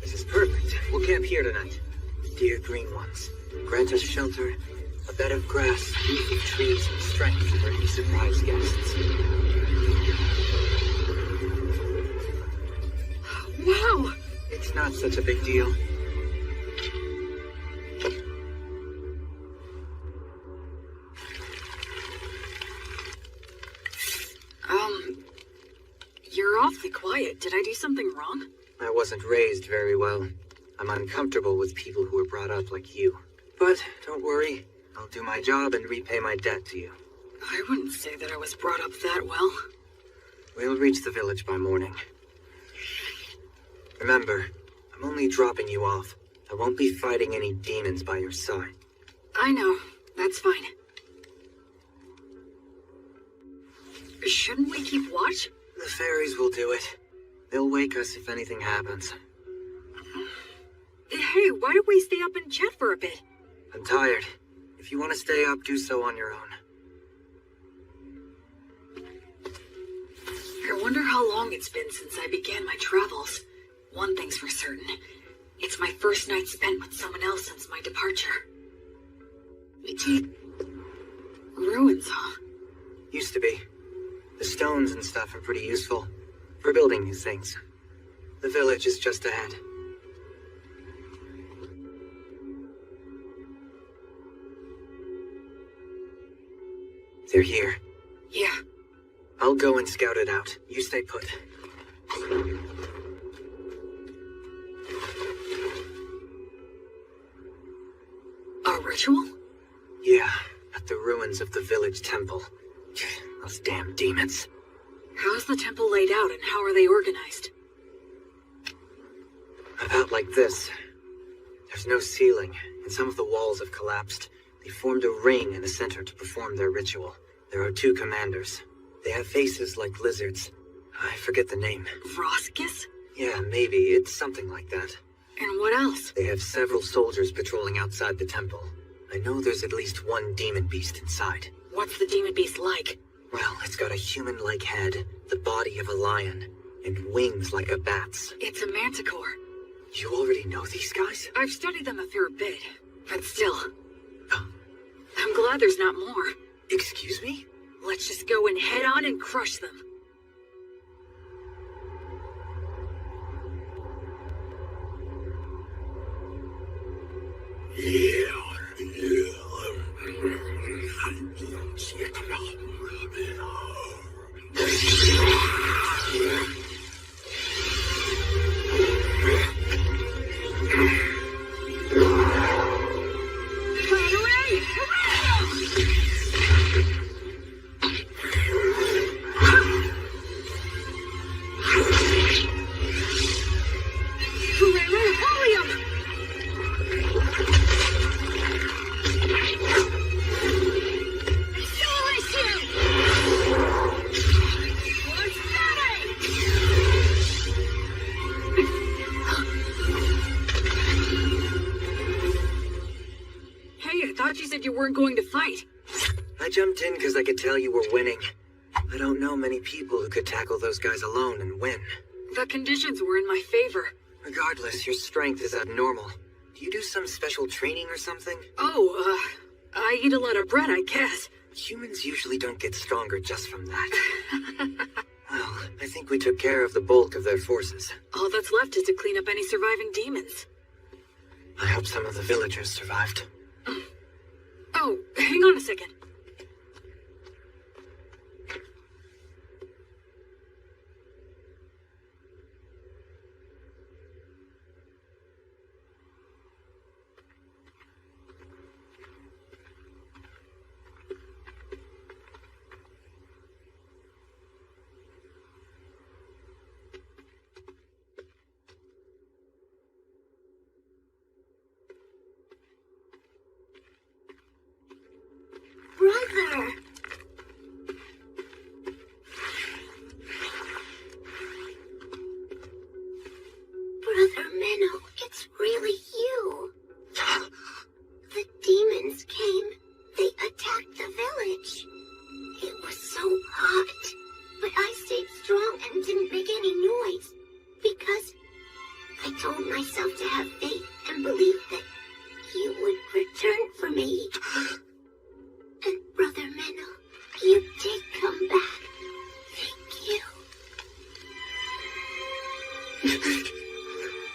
This is perfect. We'll camp here tonight. Dear green ones, grant us shelter, a bed of grass, leafy trees, and strength for any surprise guests. Wow! It's not such a big deal. You're awfully quiet. Did I do something wrong? I wasn't raised very well. I'm uncomfortable with people who were brought up like you. But don't worry, I'll do my job and repay my debt to you. I wouldn't say that I was brought up that well. We'll reach the village by morning. Remember, I'm only dropping you off. I won't be fighting any demons by your side. I know. That's fine. Shouldn't we keep watch? The fairies will do it. They'll wake us if anything happens. Hey, why don't we stay up and chat for a bit? I'm tired. If you want to stay up, do so on your own. I wonder how long it's been since I began my travels. One thing's for certain. It's my first night spent with someone else since my departure. Ruins, huh? Used to be. The stones and stuff are pretty useful for building these things. The village is just ahead. They're here. Yeah. I'll go and scout it out. You stay put. A ritual? Yeah, at the ruins of the village temple. Those damn demons. How's the temple laid out and how are they organized? About like this. There's no ceiling, and some of the walls have collapsed. They formed a ring in the center to perform their ritual. There are 2 commanders. They have faces like lizards. I forget the name. Vroskus? Yeah, maybe. It's something like that. And what else? They have several soldiers patrolling outside the temple. I know there's at least 1 demon beast inside. What's the demon beast like? Well, it's got a human-like head, the body of a lion, and wings like a bat's. It's a manticore. You already know these guys? I've studied them a fair bit, but still. I'm glad there's not more. Excuse me? Let's just go and head on and crush them. said you weren't going to fight. I jumped in because I could tell you were winning. I don't know many people who could tackle those guys alone and win. The conditions were in my favor. Regardless, your strength is abnormal. Do you do some special training or something? Oh, I eat a lot of bread, I guess. Humans usually don't get stronger just from that. Well, I think we took care of the bulk of their forces. All that's left is to clean up any surviving demons. I hope some of the villagers survived. Oh, hang on a second. Brother! Brother Minnow, it's really you. The demons came. They attacked the village. It was so hot. But I stayed strong and didn't make any noise. Because I told myself to have faith and believe that you would return for me. And Brother Minnow, you did come back. Thank you.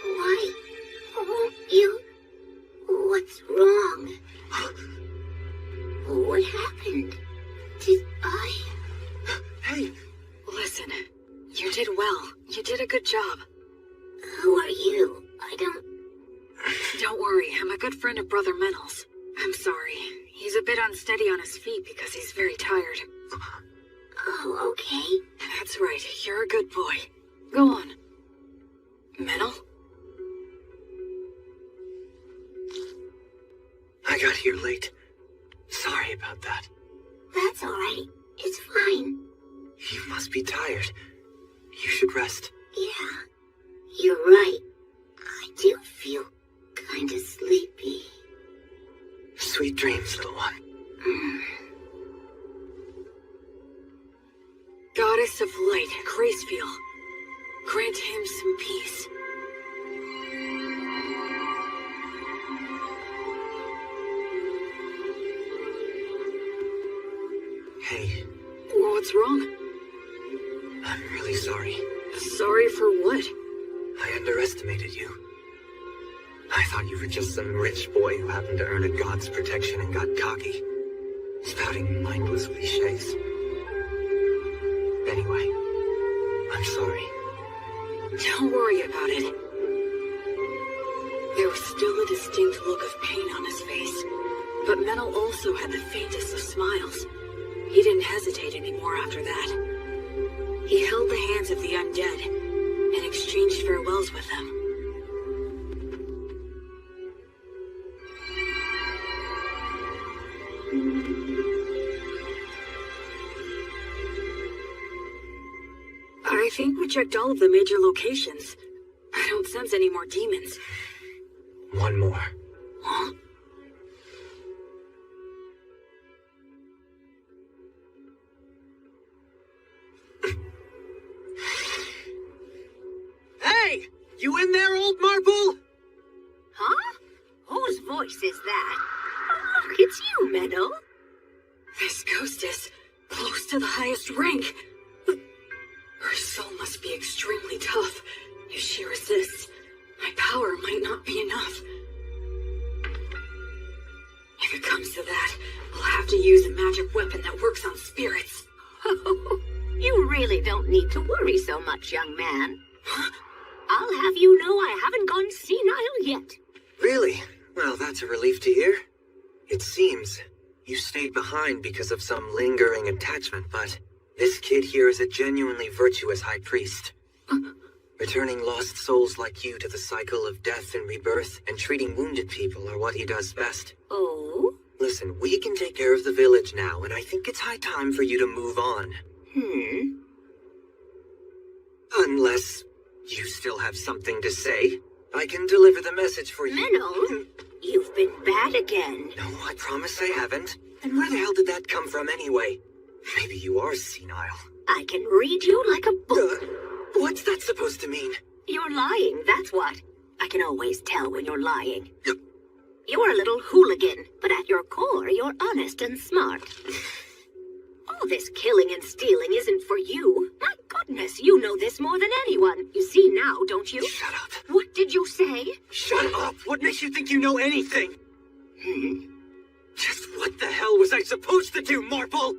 Why won't you? What's wrong? What happened? Did I? Hey! Listen, you did well. You did a good job. Who are you? I don't... Don't worry, I'm a good friend of Brother Menel's. I'm sorry. He's a bit unsteady on his feet because he's very tired. Oh, okay. That's right, you're a good boy. Go on. Menel? I got here late. Sorry about that. That's alright. It's fine. You must be tired. You should rest. Yeah, you're right. I do feel kinda sleepy. Sweet dreams, little one. Goddess of Light, Gracefield. Grant him some peace. Hey, What's wrong? I'm really sorry. Sorry for what? I underestimated you. I thought you were just some rich boy who happened to earn a god's protection and got cocky, spouting mindless cliches. Anyway, I'm sorry. Don't worry about it. There was still a distinct look of pain on his face, but Menel also had the faintest of smiles. He didn't hesitate anymore after that. He held the hands of the undead and exchanged farewells with them. I think we checked all of the major locations. I don't sense any more demons. One more. Huh? Hey! You in there, old marble? Huh? Whose voice is that? Oh, look, it's you, Meadow. This ghost is close to the highest rank. Her soul must be extremely tough. If she resists, my power might not be enough. If it comes to that, I'll have to use a magic weapon that works on spirits. Oh, you really don't need to worry so much, young man. I'll have you know I haven't gone senile yet. Really? Well, that's a relief to hear. It seems you stayed behind because of some lingering attachment, but this kid here is a genuinely virtuous high priest. Returning lost souls like you to the cycle of death and rebirth and treating wounded people are what he does best. Oh? Listen, we can take care of the village now, and I think it's high time for you to move on. Unless you still have something to say. I can deliver the message for you. Minnow, You've been bad again. No, I promise I haven't. And where the hell did that come from anyway? Maybe you are senile. I can read you like a book. What's that supposed to mean? You're lying, that's what. I can always tell when you're lying. You're a little hooligan, but at your core, you're honest and smart. All this killing and stealing isn't for you. My goodness, you know this more than anyone. You see now, don't you? Shut up. What did you say? Shut up! What makes you think you know anything? Just what the hell was I supposed to do, Marple?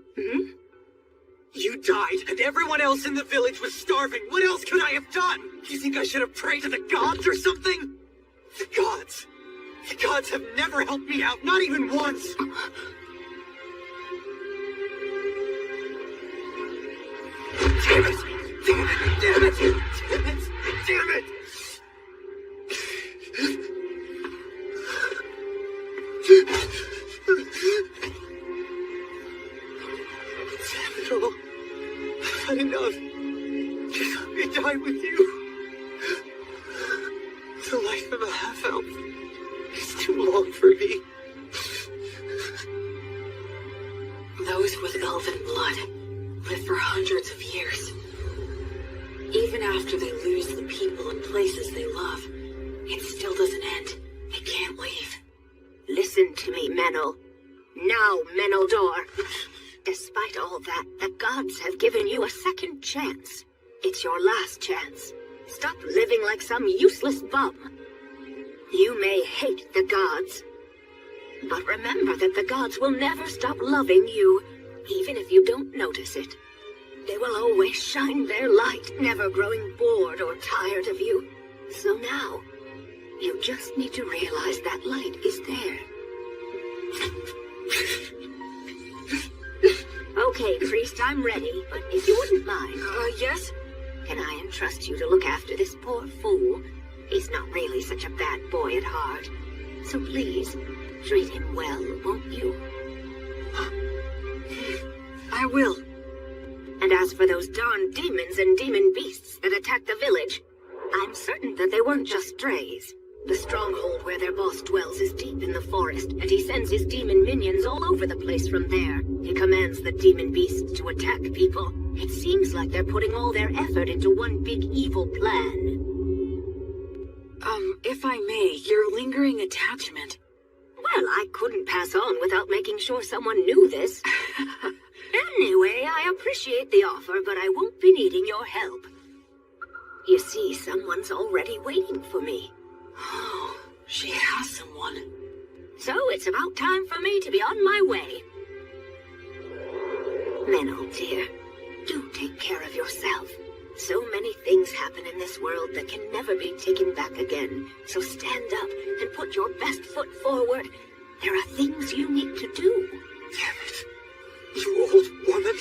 You died, and everyone else in the village was starving. What else could I have done? You think I should have prayed to the gods or something? The gods? The gods have never helped me out, not even once! Damn it! Damn it! Damn it! Damn it! Damn it! Damn it all. I've had enough. Just let me die with you. The life of a half-elf is too long for me. Those with elven blood live for hundreds of years. Even after they lose the people and places they love, it still doesn't end. They can't leave. Listen to me, Menel. Now, Meneldor. Despite all that, the gods have given you a second chance. It's your last chance. Stop living like some useless bum. You may hate the gods, but remember that the gods will never stop loving you, even if you don't notice it. They will always shine their light, never growing bored or tired of you. So now, you just need to realize that light is there. Okay, priest, I'm ready, but if you wouldn't mind... Yes? Can I entrust you to look after this poor fool? He's not really such a bad boy at heart. So please, treat him well, won't you? I will. And as for those darn demons and demon beasts that attacked the village, I'm certain that they weren't just strays. The stronghold where their boss dwells is deep in the forest, and he sends his demon minions all over the place from there. He commands the demon beasts to attack people. It seems like they're putting all their effort into one big evil plan. If I may, your lingering attachment. Well, I couldn't pass on without making sure someone knew this. Anyway, I appreciate the offer, but I won't be needing your help. You see, someone's already waiting for me. Oh, she has someone. So it's about time for me to be on my way. Menel, dear, do take care of yourself. So many things happen in this world that can never be taken back again. So stand up and put your best foot forward. There are things you need to do. Damn it. You old woman.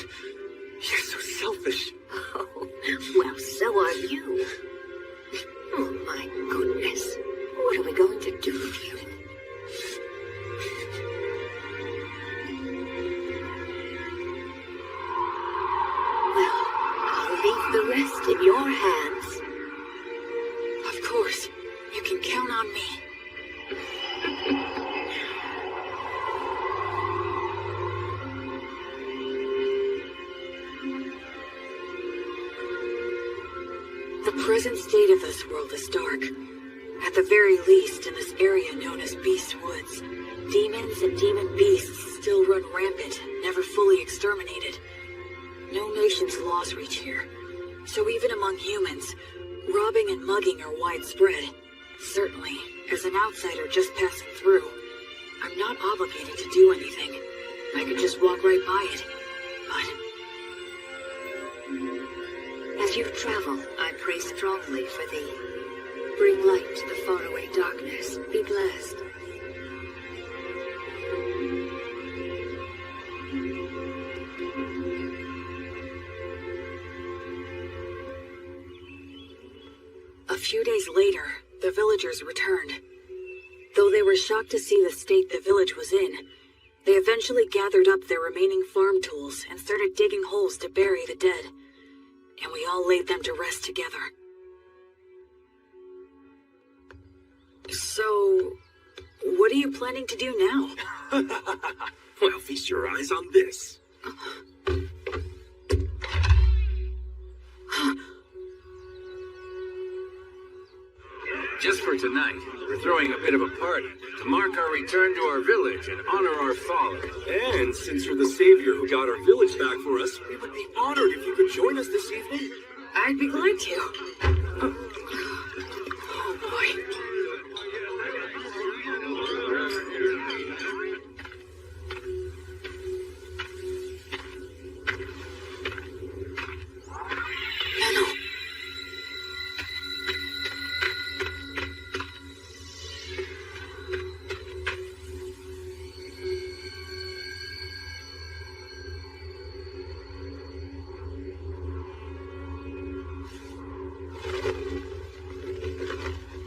You're so selfish. Oh, well, so are you. Oh, my goodness. What are we going to do with you? Well, I'll leave the rest in your hands. Of course. You can count on me. The present state of this world is dark. At the very least, in this area known as Beast Woods, demons and demon beasts still run rampant, never fully exterminated. No nation's laws reach here. So even among humans, robbing and mugging are widespread. Certainly, as an outsider just passing through, I'm not obligated to do anything. I could just walk right by it. But as you travel, I pray strongly for thee. Bring light to the faraway darkness. Be blessed. a few days later, the villagers returned. Though they were shocked to see the state the village was in, they eventually gathered up their remaining farm tools and started digging holes to bury the dead. And we all laid them to rest together. So, What are you planning to do now? Well, feast your eyes on this. Just for tonight, we're throwing a bit of a party to mark our return to our village and honor our fallen. And since you're the savior who got our village back for us, we would be honored if you could join us this evening. I'd be glad to. Oh boy.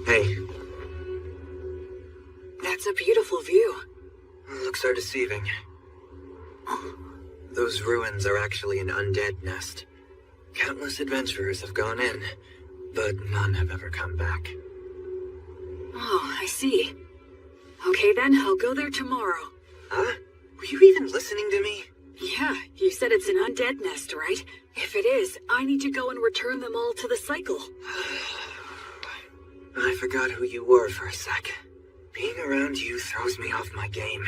Hey. That's a beautiful view. Looks are deceiving. Those ruins are actually an undead nest. Countless adventurers have gone in, but none have ever come back. Oh, I see. Okay then, I'll go there tomorrow. Huh? Were you even listening to me? Yeah, you said it's an undead nest, right? If it is, I need to go and return them all to the cycle. I forgot who you were for a sec. Being around you throws me off my game.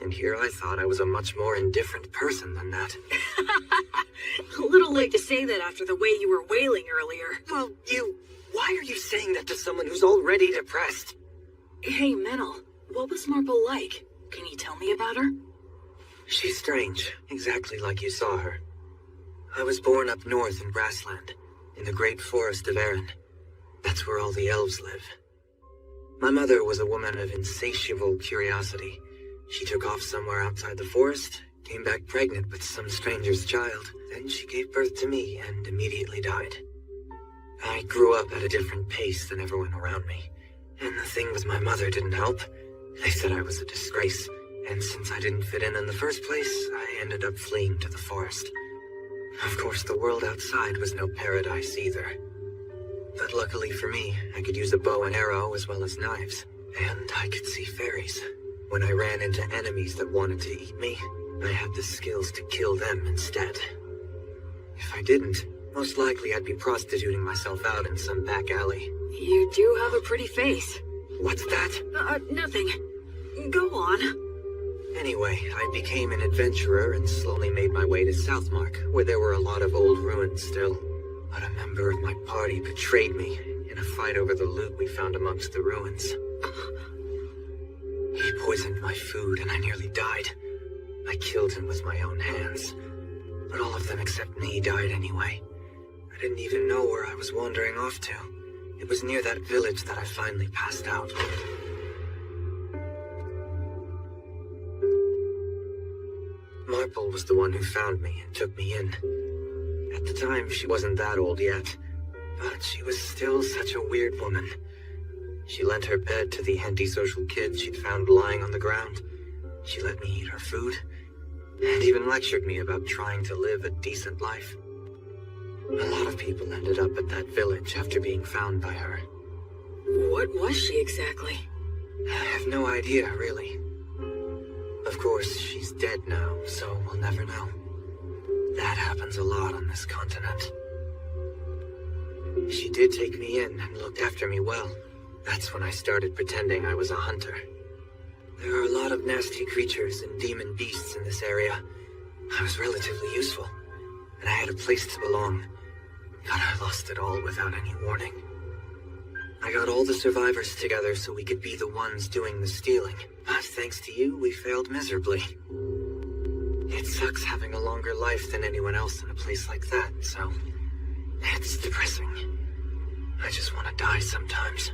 And here I thought I was a much more indifferent person than that. A little late to say that after the way you were wailing earlier. Well, why are you saying that to someone who's already depressed? Hey, Menel, what was Marble like? Can you tell me about her? She's strange, exactly like you saw her. I was born up north in Brassland, in the great forest of Erin. That's where all the elves live. My mother was a woman of insatiable curiosity. She took off somewhere outside the forest, came back pregnant with some stranger's child. Then she gave birth to me and immediately died. I grew up at a different pace than everyone around me. And the thing with my mother didn't help. They said I was a disgrace, and since I didn't fit in the first place, I ended up fleeing to the forest. Of course, the world outside was no paradise either. But luckily for me, I could use a bow and arrow as well as knives. And I could see fairies. When I ran into enemies that wanted to eat me, I had the skills to kill them instead. If I didn't, most likely I'd be prostituting myself out in some back alley. You do have a pretty face. What's that? Nothing. Go on. Anyway, I became an adventurer and slowly made my way to Southmark, where there were a lot of old ruins still. But a member of my party betrayed me in a fight over the loot we found amongst the ruins. He poisoned my food and I nearly died. I killed him with my own hands. But all of them except me died anyway. I didn't even know where I was wandering off to. It was near that village that I finally passed out. Marple was the one who found me and took me in. At the time, she wasn't that old yet, but she was still such a weird woman. She lent her bed to the antisocial kids she'd found lying on the ground. She let me eat her food, and even lectured me about trying to live a decent life. A lot of people ended up at that village after being found by her. What was she exactly? I have no idea, really. Of course, she's dead now, so we'll never know. That happens a lot on this continent. She did take me in and looked after me well. That's when I started pretending I was a hunter. There are a lot of nasty creatures and demon beasts in this area. I was relatively useful, and I had a place to belong. But I lost it all without any warning. I got all the survivors together so we could be the ones doing the stealing. But thanks to you, we failed miserably. It sucks having a longer life than anyone else in a place like that, so it's depressing. I just want to die sometimes.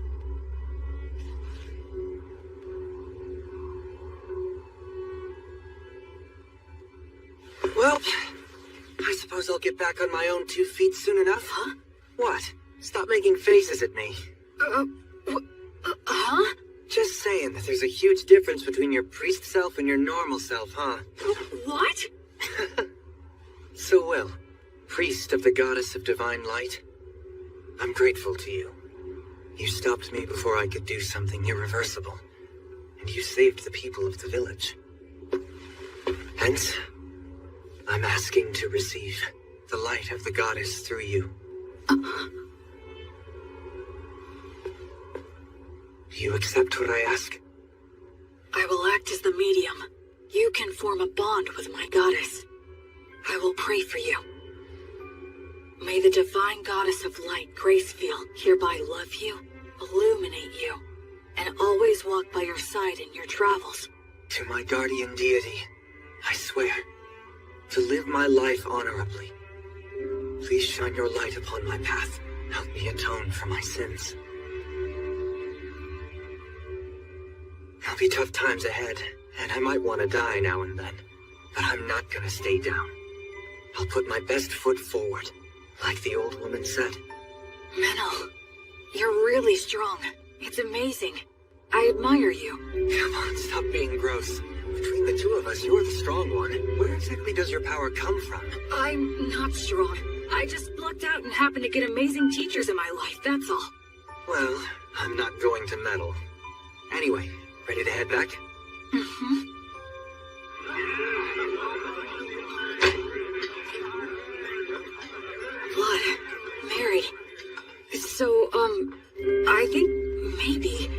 Well, I suppose I'll get back on my own 2 feet soon enough, huh? What? Stop making faces at me. Huh? Just saying that there's a huge difference between your priest self and your normal self, huh? What? So, Will, priest of the goddess of divine light, I'm grateful to you. You stopped me before I could do something irreversible. and you saved the people of the village. Hence, I'm asking to receive the light of the goddess through you. Do you accept what I ask? I will act as the medium. You can form a bond with my goddess. I will pray for you. May the divine goddess of light, Gracefield, hereby love you, illuminate you, and always walk by your side in your travels. To my guardian deity, I swear to live my life honorably. Please shine your light upon my path. Help me atone for my sins. There'll be tough times ahead, and I might want to die now and then. But I'm not gonna stay down. I'll put my best foot forward, like the old woman said. Menel, you're really strong. It's amazing. I admire you. Come on, stop being gross. Between the two of us, you're the strong one. Where exactly does your power come from? I'm not strong. I just lucked out and happened to get amazing teachers in my life, that's all. Well, I'm not going to meddle. Anyway, ready to head back? Mm-hmm. Blood. Married. So, I think maybe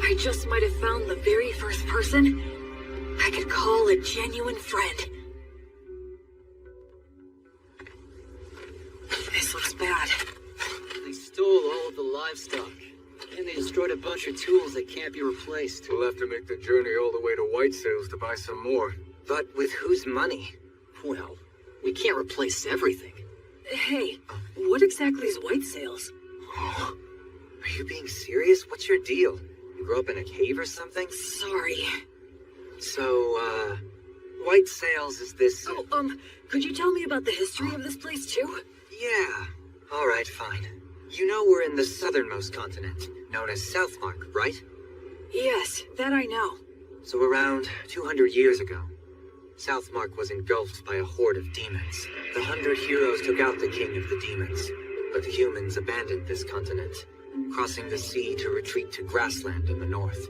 I just might have found the very first person I could call a genuine friend. This looks bad. They stole all of the livestock, and they destroyed a bunch of tools that can't be replaced. We'll have to make the journey all the way to White Sails to buy some more. But with whose money? Well, we can't replace everything. Hey, what exactly is White Sails? Oh, are you being serious? What's your deal? You grew up in a cave or something? Sorry. So, White Sails is this... Oh, could you tell me about the history of this place, too? Yeah. All right, fine. You know we're in the southernmost continent, known as Southmark, right? Yes, that I know. So around 200 years ago, Southmark was engulfed by a horde of demons. The 100 heroes took out the king of the demons, but the humans abandoned this continent, crossing the sea to retreat to grassland in the north.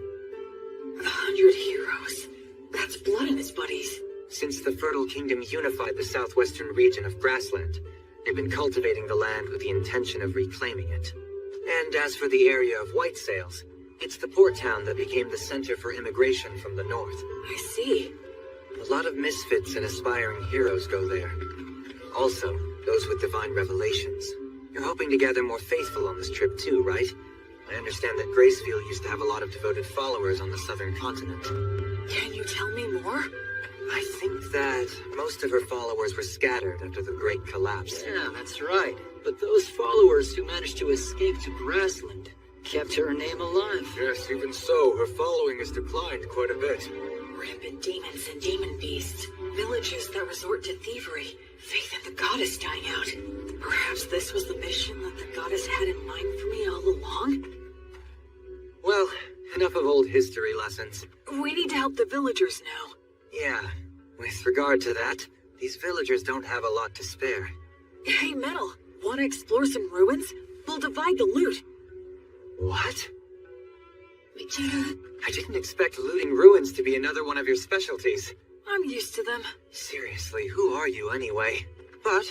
The 100 heroes. That's Blood and his buddies. Since the Fertile Kingdom unified the southwestern region of grassland, they've been cultivating the land with the intention of reclaiming it. And as for the area of White Sails, it's the port town that became the center for immigration from the north. I see. A lot of misfits and aspiring heroes go there. Also, those with divine revelations. You're hoping to gather more faithful on this trip too, right? I understand that Gracefield used to have a lot of devoted followers on the southern continent. Can you tell me more? I think that most of her followers were scattered after the Great Collapse. Yeah, that's right. But those followers who managed to escape to grassland kept her name alive. Yes, even so, her following has declined quite a bit. Rampant demons and demon beasts. Villages that resort to thievery. Faith in the goddess dying out. Perhaps this was the mission that the goddess had in mind for me all along? Well, enough of old history lessons. We need to help the villagers now. Yeah, with regard to that, these villagers don't have a lot to spare. Hey, Metal, want to explore some ruins? We'll divide the loot. What? I didn't expect looting ruins to be another one of your specialties. I'm used to them. Seriously, who are you anyway? But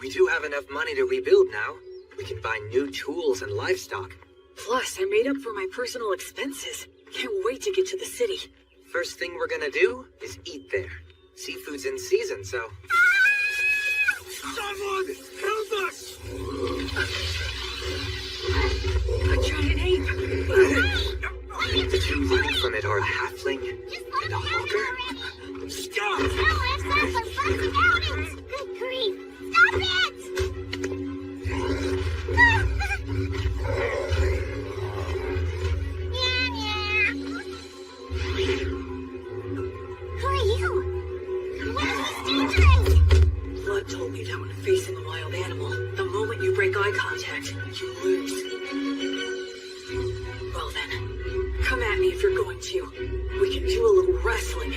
we do have enough money to rebuild now. We can buy new tools and livestock. Plus, I made up for my personal expenses. Can't wait to get to the city. First thing we're gonna do is eat there. Seafood's in season, so... Someone help us! A giant ape! The two running from it are a halfling and a hawker? Stop! Good grief! Stop it! Who are you? What is this dangerous? Blood told me that when facing a wild animal, the moment you break eye contact, you lose. Well then, come at me if you're going to. We can do a little wrestling.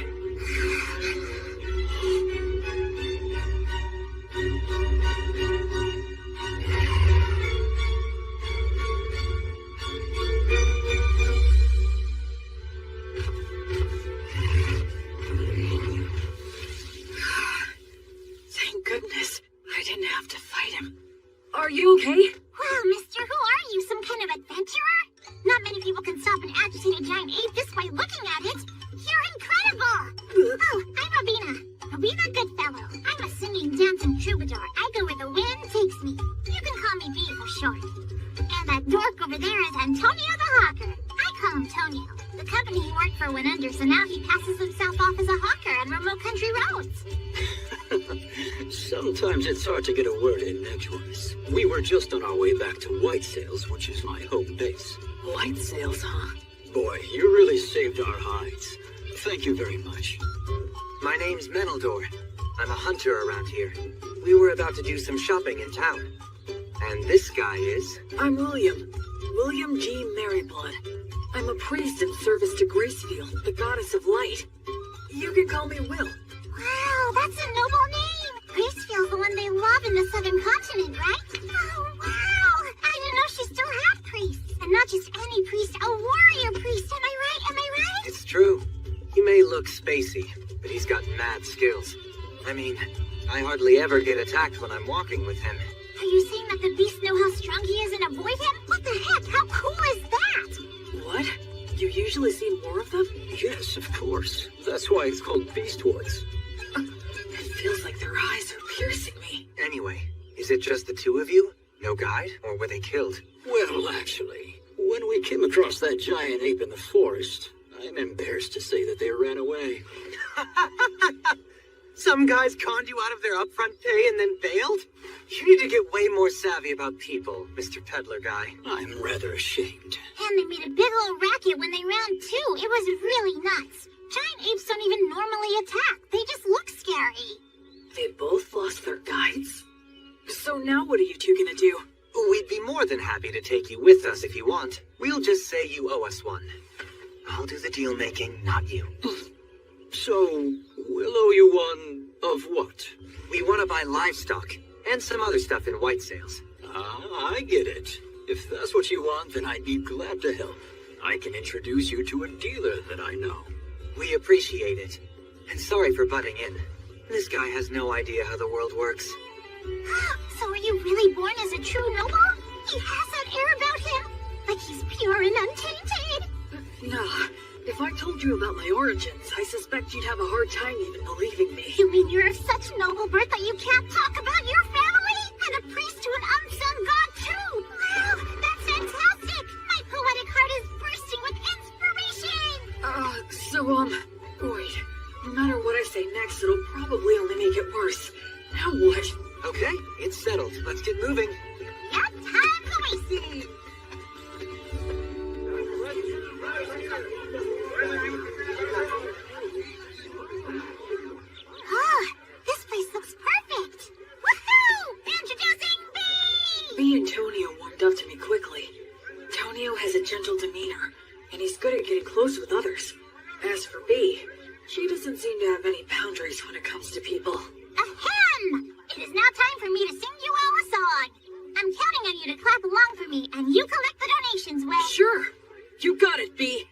imitate a giant ape this way looking at it. You're incredible! Oh, I'm Robina. Robina Goodfellow. I'm a singing, dancing troubadour. I go where the wind takes me. You can call me B for short. And that dork over there is Antonio the Hawker. I call him Tonio. The company he worked for went under, so now he passes himself off as a hawker on remote country roads. Sometimes it's hard to get a word in edgewise. We were just on our way back to White Sails, which is my home base. White Sails, huh? Boy, you really saved our hides. Thank you very much. My name's Meneldor. I'm a hunter around here. We were about to do some shopping in town. And this guy is... I'm William. William G. Merryblood. I'm a priest in service to Gracefield, the goddess of light. You can call me Will. Wow, that's a noble name. Gracefield's the one they love in the southern continent, right? Oh, wow. I didn't know she still had priests. And not just any priest, a warrior priest. Am I right? Am I right? It's true. He may look spacey, but he's got mad skills. I mean, I hardly ever get attacked when I'm walking with him. Are you saying that the beasts know how strong he is and avoid him? What the heck? How cool is that? What? You usually see more of them? Yes, of course. That's why it's called Beast Woods. It feels like their eyes are piercing me. Anyway, is it just the two of you? No guide? Or were they killed? Well, actually, when we came across that giant ape in the forest, I'm embarrassed to say that they ran away. Some guys conned you out of their upfront pay and then bailed? You need to get way more savvy about people, Mr. Peddler guy. I'm rather ashamed. And they made a big old racket when they ran too. It was really nuts. Giant apes don't even normally attack. They just look scary. They both lost their guides? So now what are you two gonna do? We'd be more than happy to take you with us if you want. We'll just say you owe us one. I'll do the deal making, not you. So, we'll owe you one of what? We want to buy livestock and some other stuff in White Sails. Ah, I get it. If that's what you want, then I'd be glad to help. I can introduce you to a dealer that I know. We appreciate it. And sorry for butting in. This guy has no idea how the world works. So are you really born as a true noble? He has that air about him? Like he's pure and untainted? Nah. If I told you about my origins, I suspect you'd have a hard time even believing me. You mean you're of such noble birth that you can't talk about your family? And a priest to an unsung god too? Wow, that's fantastic! My poetic heart is bursting with inspiration! Wait. No matter what I say next, it'll probably only make it worse. Now what? Okay, it's settled. Let's get moving. Yep, time for racing! This place looks perfect! Woohoo! Introducing B! B and Tonio warmed up to me quickly. Tonio has a gentle demeanor, and he's good at getting close with others. As for B, she doesn't seem to have any boundaries when it comes to people. Ahem! It is now time for me to sing you all a song. I'm counting on you to clap along for me, and you collect the donations when... Sure! You got it, B!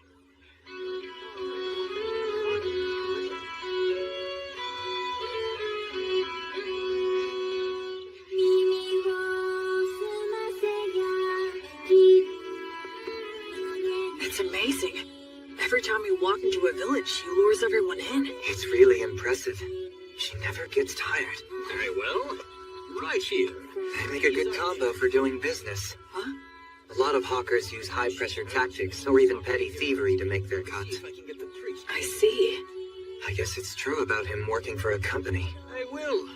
It's amazing. Every time we walk into a village, she lures everyone in. It's really impressive. She never gets tired. Very well. Right here. They make a good combo for doing business. Huh? A lot of hawkers use high-pressure tactics or even petty thievery to make their cut. I see. I guess it's true about him working for a company. I will.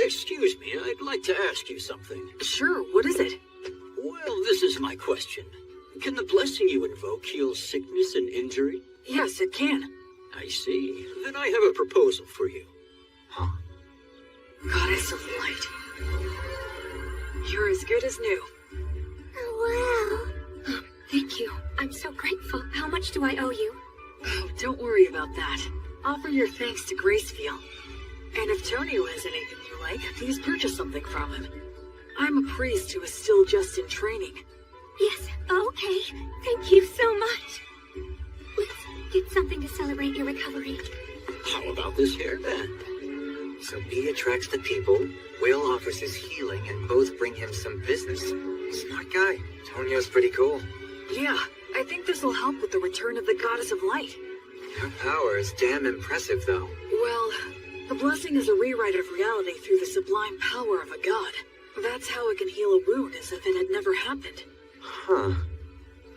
Excuse me, I'd like to ask you something. Sure, what is it? Well, this is my question. Can the blessing you invoke heal sickness and injury? Yes, it can. I see. Then I have a proposal for you. Huh? Goddess of Light. You're as good as new. Oh, wow. Thank you. I'm so grateful. How much do I owe you? Oh, don't worry about that. Offer your thanks to Gracefield. And if Tonio has anything you like, please purchase something from him. I'm a priest who is still just in training. Yes, okay. Thank you so much. Let's get something to celebrate your recovery. How about this hairband? So B attracts the people, Will offers his healing, and both bring him some business. Smart guy. Tonio's pretty cool. Yeah, I think this will help with the return of the Goddess of Light. Her power is damn impressive, though. Well, the blessing is a rewrite of reality through the sublime power of a god. That's how it can heal a wound as if it had never happened. Huh.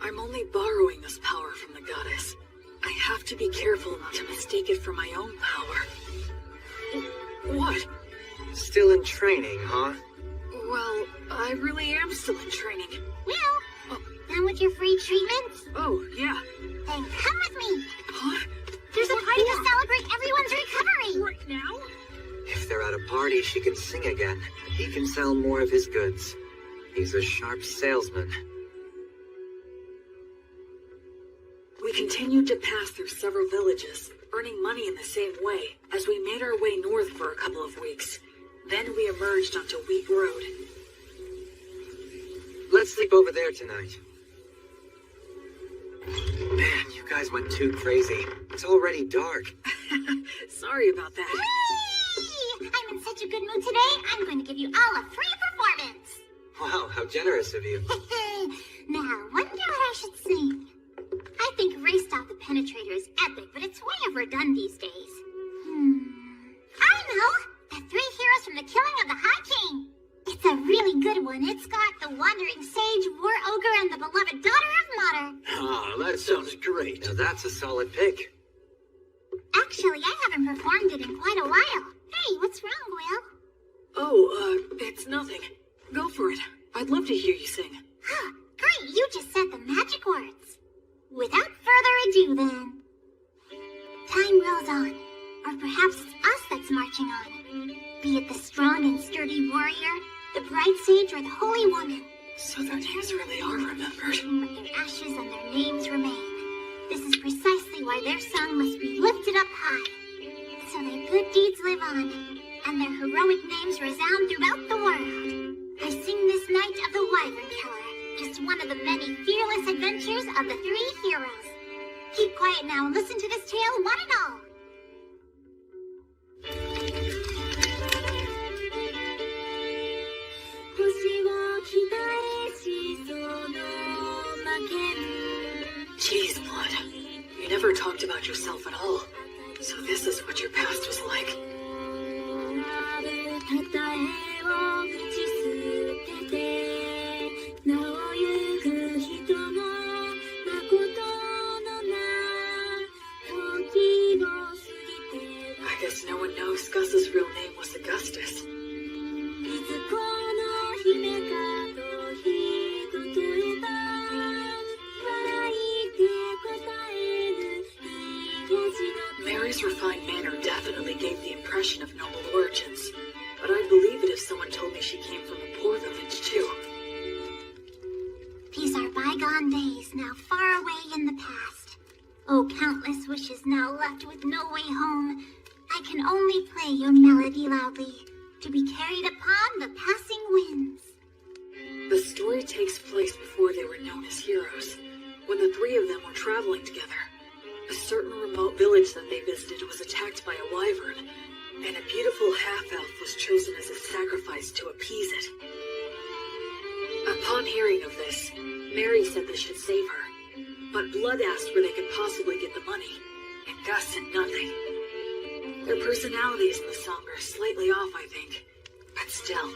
I'm only borrowing this power from the goddess. I have to be careful not to mistake it for my own power. What? Still in training, huh? Well, I really am still in training. Will, done with your free treatments? Oh, yeah. Then come with me. Huh? There's a party to celebrate everyone's recovery. Right now? If they're at a party, she can sing again. He can sell more of his goods. He's a sharp salesman. We continued to pass through several villages, earning money in the same way, as we made our way north for a couple of weeks. Then we emerged onto Wheat Road. Let's sleep over there tonight. Man, you guys went too crazy. It's already dark. Sorry about that. Whee! I'm in such a good mood today, I'm going to give you all a free performance. Wow, how generous of you. Now, wonder what I should sing. I think Race Stop the Penetrator is epic, but it's way overdone these days. I know! The three heroes from the killing of the High King. It's a really good one. It's got the Wandering Sage, War Ogre, and the beloved Daughter of Mater. Ah, that sounds great. Now that's a solid pick. Actually, I haven't performed it in quite a while. Hey, what's wrong, Will? Oh, it's nothing. Go for it. I'd love to hear you sing. Great, you just said the magic words. Without further ado, then. Time rolls on. Or perhaps it's us that's marching on. Be it the strong and sturdy warrior, the bright sage, or the holy woman. So their names really are remembered. But their ashes and their names remain. This is precisely why their song must be lifted up high. So their good deeds live on, and their heroic names resound throughout the world. I sing this night of the Wyvern Killer, just one of the many fearless adventures of the three heroes. Keep quiet now and listen to this tale, one and all. Jeez, Blood. You never talked about yourself at all. So this is what your past was like. I guess no one knows Gus's real name was Augustus. Mary's refined manner definitely gave the impression of noble origins, but I'd believe it if someone told me she came from a poor village, too. These are bygone days, now far away in the past. Oh, countless wishes now left with no way home. I can only play your melody loudly, to be carried upon the passing winds. The story takes place before they were known as heroes, when the three of them were traveling together. A certain remote village that they visited was attacked by a wyvern, and a beautiful half-elf was chosen as a sacrifice to appease it. Upon hearing of this, Mary said they should save her, but Blood asked where they could possibly get the money, and Gus said nothing. Their personalities in the song are slightly off, I think, but still,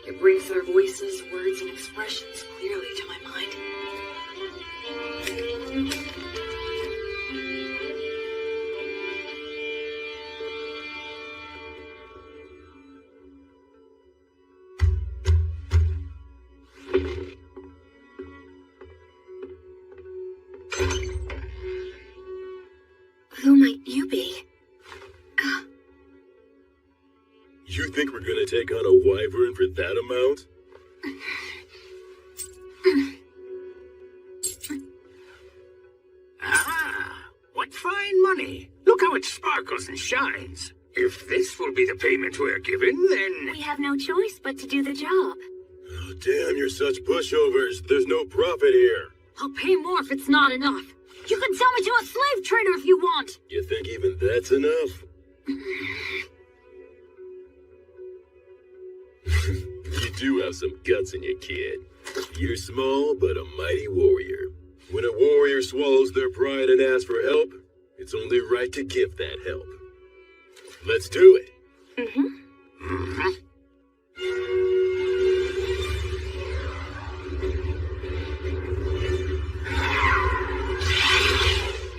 it brings their voices, words, and expressions clearly to my mind. Who might you be? You think we're gonna take on a wyvern for that amount? Ah, what fine money. Look how it sparkles and shines. If this will be the payment we're given, then... We have no choice but to do the job. Oh, damn, you're such pushovers. There's no profit here. I'll pay more if it's not enough. You can sell me to a slave trader if you want. You think even that's enough? You do have some guts in you, kid. You're small, but a mighty warrior. When a warrior swallows their pride and asks for help, it's only right to give that help. Let's do it.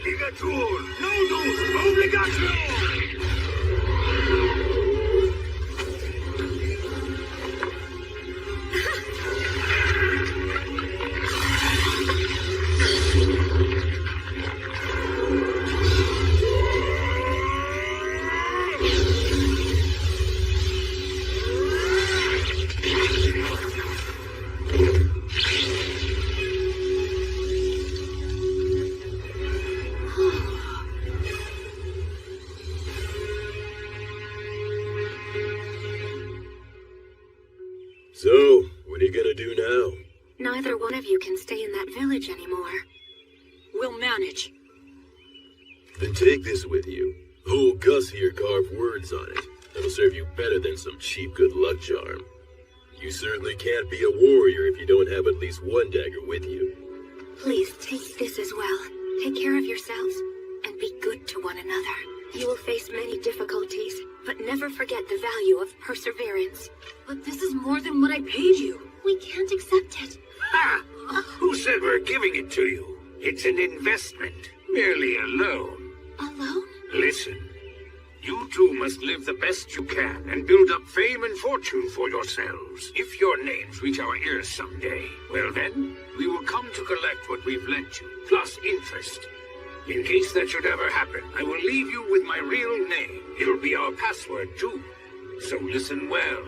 Ligatur, nodus, obligatio! So, what are you gonna do now? Neither one of you can stay in that village anymore. We'll manage. Then take this with you. Old Gus here carved words on it. That'll serve you better than some cheap good luck charm. You certainly can't be a warrior if you don't have at least one dagger with you. Please take this as well. Take care of yourselves and be good to one another. You will face many difficulties, but never forget the value of perseverance. But this is more than what I paid you. We can't accept it. Ha! Who said we're giving it to you? It's an investment, merely a loan. A loan? Listen, you two must live the best you can and build up fame and fortune for yourselves. If your names reach our ears someday, well then, we will come to collect what we've lent you, plus interest. In case that should ever happen, I will leave you with my real name. It'll be our password, too. So listen well.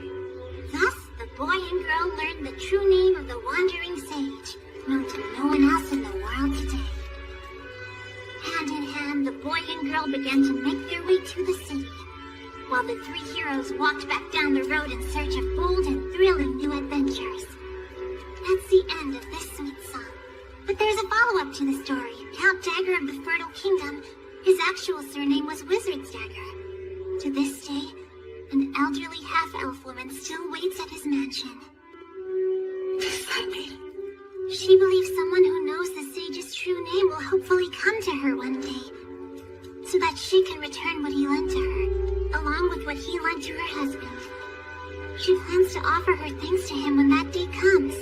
Thus, the boy and girl learned the true name of the wandering sage, known to no one else in the world today. Hand in hand, the boy and girl began to make their way to the city, while the three heroes walked back down the road in search of bold and thrilling new adventures. That's the end of this sweet song. But there's a follow-up to the story. Count Dagger of the Fertile Kingdom, his actual surname was Wizard's Dagger. To this day, an elderly half-elf woman still waits at his mansion. What does that mean? She believes someone who knows the sage's true name will hopefully come to her one day, so that she can return what he lent to her, along with what he lent to her husband. She plans to offer her thanks to him when that day comes.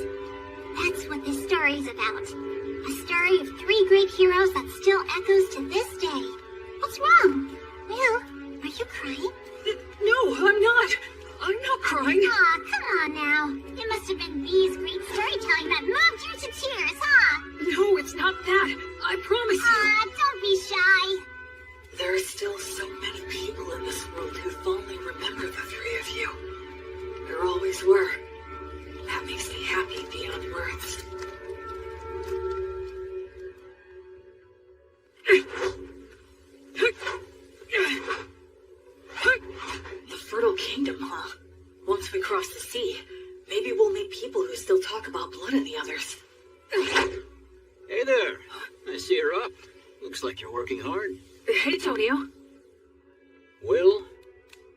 That's what this story's about. A story of three great heroes that still echoes to this day. What's wrong? Will, are you crying? No, I'm not. I'm not crying. Aw, come on now. It must have been V's great storytelling that moved you to tears, huh? No, it's not that. I promise you. Aw, don't be shy. There are still so many people in this world who fondly remember the three of you. There always were. That makes me happy beyond words. The Fertile Kingdom, huh? Once we cross the sea, maybe we'll meet people who still talk about blood and the others. Hey there. I see you're up. Looks like you're working hard. Hey, Tonio. Will,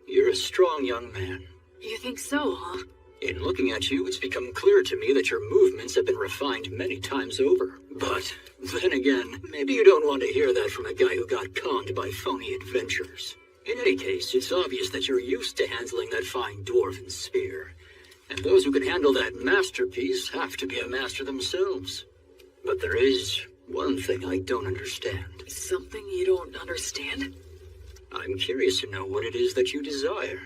you're a strong young man. You think so, huh? In looking at you, it's become clear to me that your movements have been refined many times over. But then again, maybe you don't want to hear that from a guy who got conned by phony adventurers. In any case, it's obvious that you're used to handling that fine dwarven spear. And those who can handle that masterpiece have to be a master themselves. But there is one thing I don't understand. Something you don't understand? I'm curious to know what it is that you desire.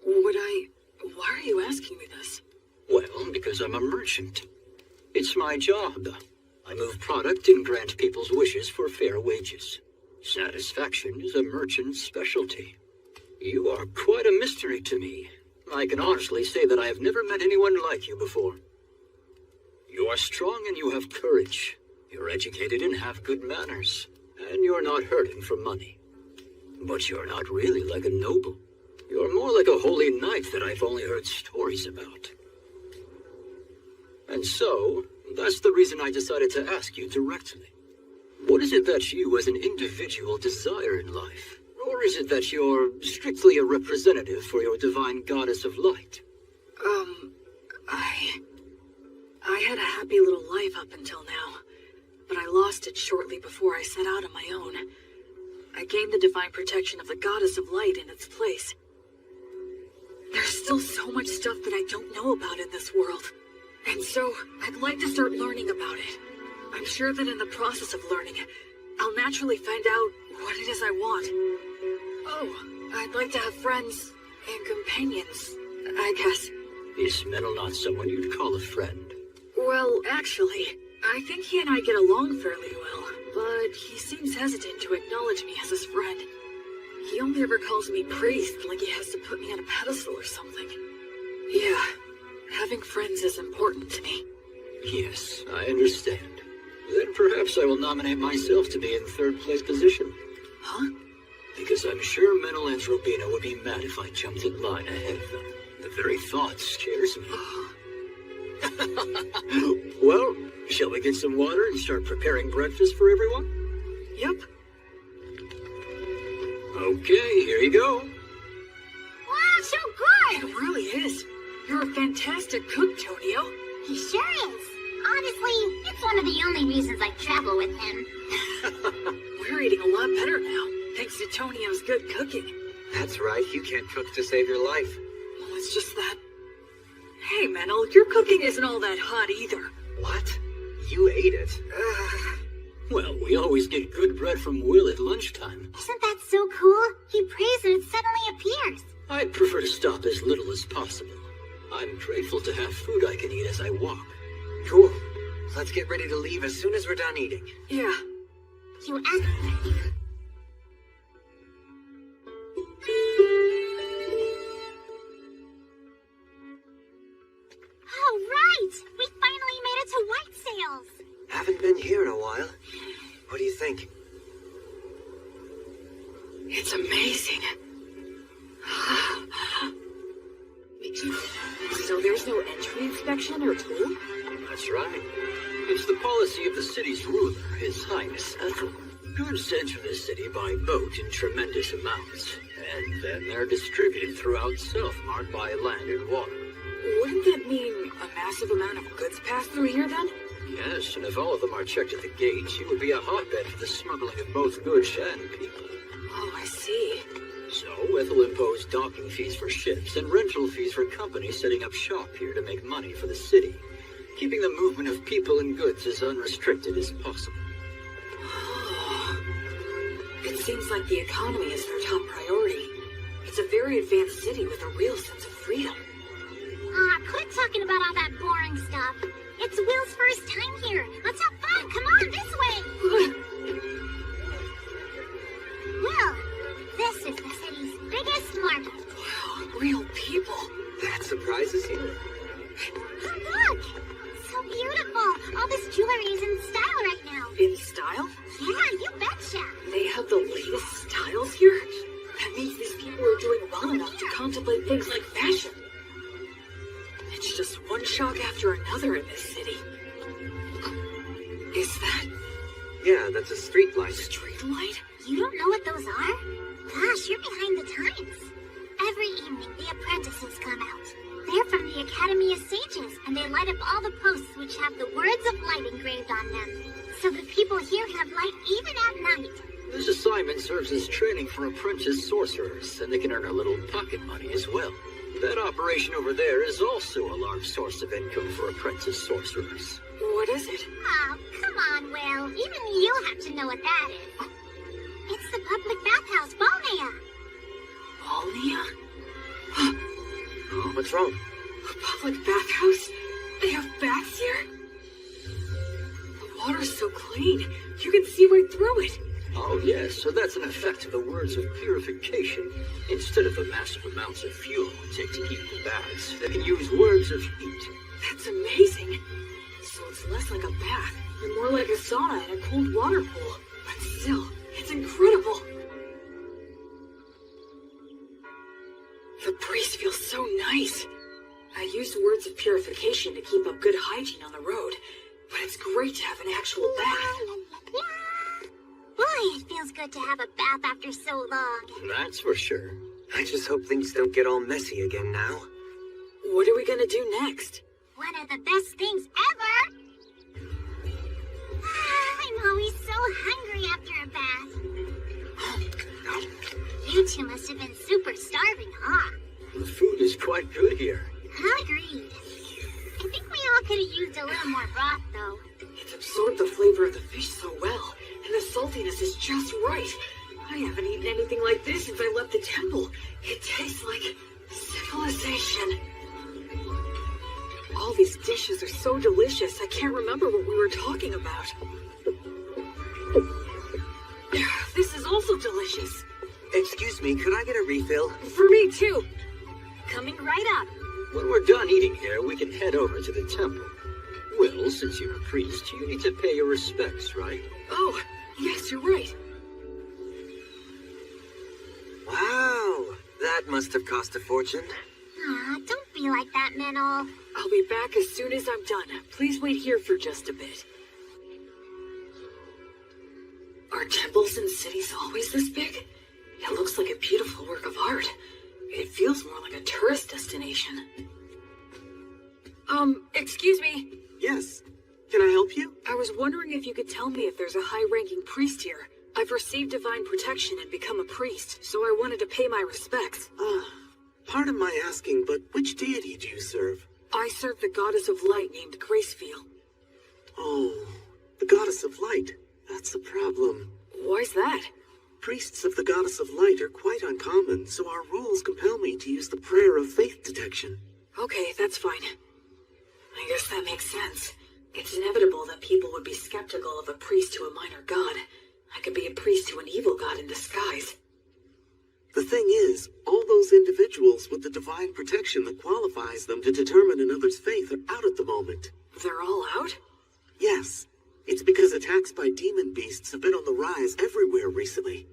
Why are you asking me this? Well, because I'm a merchant. It's my job. I move product and grant people's wishes for fair wages. Satisfaction is a merchant's specialty. You are quite a mystery to me. I can honestly say that I have never met anyone like you before. You are strong and you have courage. You're educated and have good manners. And you're not hurting for money. But you're not really like a noble. You're more like a holy knight that I've only heard stories about. And so, that's the reason I decided to ask you directly. What is it that you as an individual desire in life? Or is it that you're strictly a representative for your divine goddess of light? I had a happy little life up until now, but I lost it shortly before I set out on my own. I gained the divine protection of the goddess of light in its place. There's still so much stuff that I don't know about in this world. And so, I'd like to start learning about it. I'm sure that in the process of learning, I'll naturally find out what it is I want. Oh, I'd like to have friends and companions, I guess. Is Metal not someone you'd call a friend? Well, actually, I think he and I get along fairly well, but he seems hesitant to acknowledge me as his friend. He only ever calls me priest, like he has to put me on a pedestal or something. Yeah, having friends is important to me. Yes, I understand. Then perhaps I will nominate myself to be in third place position. Huh? Because I'm sure Metal and Robina would be mad if I jumped in line ahead of them. The very thought scares me. Well, shall we get some water and start preparing breakfast for everyone? Yep. Okay, here you go. Wow, so good! It really is. You're a fantastic cook, Tonio. He sure is. Honestly, it's one of the only reasons I travel with him. We're eating a lot better now, thanks to Tonio's good cooking. That's right, you can't cook to save your life. Well, it's just that... Hey, Menel, your cooking isn't all that hot either. What? You ate it? Well, we always get good bread from Will at lunchtime. Isn't that so cool? He prays and it suddenly appears. I'd prefer to stop as little as possible. I'm grateful to have food I can eat as I walk. Cool. Let's get ready to leave as soon as we're done eating. Yeah. You asked... All right! We finally made it to White Sails! Haven't been here in a while. What do you think? It's amazing. So there's no entry inspection or toll? That's right. It's the policy of the city's ruler, His Highness Ethel. Goods enter the city by boat in tremendous amounts, and then they're distributed throughout Self-Mart by land and water. Wouldn't that mean a massive amount of goods pass through here then? Yes, and if all of them are checked at the gates, it would be a hotbed for the smuggling of both goods and people. Oh, I see. So, Ethel imposed docking fees for ships and rental fees for companies setting up shop here to make money for the city, keeping the movement of people and goods as unrestricted as possible. It seems like the economy is their top priority. It's a very advanced city with a real sense of freedom. Quit talking about all that boring stuff. It's Will's first time here. Let's have fun. Come on, this way. Will, this is the city's biggest market. Wow, real people. That surprises you? Look, so beautiful. All this jewelry is in style right now. In style? Yeah, you betcha. They have the latest styles here? That means these people are doing well enough to contemplate things like fashion. It's just one shock after another in this city. Is that... Yeah, that's a street light. Street light? You don't know what those are? Gosh, you're behind the times. Every evening, the apprentices come out. They're from the Academy of Sages, and they light up all the posts which have the words of light engraved on them. So the people here have light even at night. This assignment serves as training for apprentice sorcerers, and they can earn a little pocket money as well. That operation over there is also a large source of income for apprentice sorcerers. What is it? Oh, come on, Will. Even you have to know what that is. It's the public bathhouse, Balnea. Balnea? Oh, what's wrong? A public bathhouse? They have baths here? The water's so clean, you can see right through it. Oh yes, so that's an effect of the words of purification. Instead of the massive amounts of fuel it takes to heat the baths, they can use words of heat. That's amazing. So it's less like a bath and more like a sauna in a cold water pool. But still, it's incredible. The breeze feels so nice. I used words of purification to keep up good hygiene on the road, but it's great to have an actual bath. Boy, it feels good to have a bath after so long. That's for sure. I just hope things don't get all messy again now. What are we gonna do next? One of the best things ever! I'm bet you must have been super starving, huh? The food is quite good here. Agreed. I think we all could have used a little more broth, though. It's absorbed the flavor of the fish so well, and the saltiness is just right. I haven't eaten anything like this since I left the temple. It tastes like civilization. All these dishes are so delicious, I can't remember what we were talking about. This is also delicious. Excuse me, could I get a refill? For me, too. Coming right up. When we're done eating here, we can head over to the temple. Well, since you're a priest, you need to pay your respects, right? Oh, yes, you're right. Wow, that must have cost a fortune. Aw, don't be like that, Menel. I'll be back as soon as I'm done. Please wait here for just a bit. Are temples in cities always this big? It looks like a beautiful work of art. It feels more like a tourist destination. Excuse me. Yes. Can I help you? I was wondering if you could tell me if there's a high-ranking priest here. I've received divine protection and become a priest, so I wanted to pay my respects. Pardon my asking, but which deity do you serve? I serve the goddess of light named Gracefield. Oh, the goddess of light. That's the problem. Why's that? Priests of the goddess of light are quite uncommon, so our rules compel me to use the prayer of faith detection. Okay, that's fine. I guess that makes sense. It's inevitable that people would be skeptical of a priest to a minor god. I could be a priest to an evil god in disguise. The thing is, all those individuals with the divine protection that qualifies them to determine another's faith are out at the moment. They're all out? Yes. It's because attacks by demon beasts have been on the rise everywhere recently.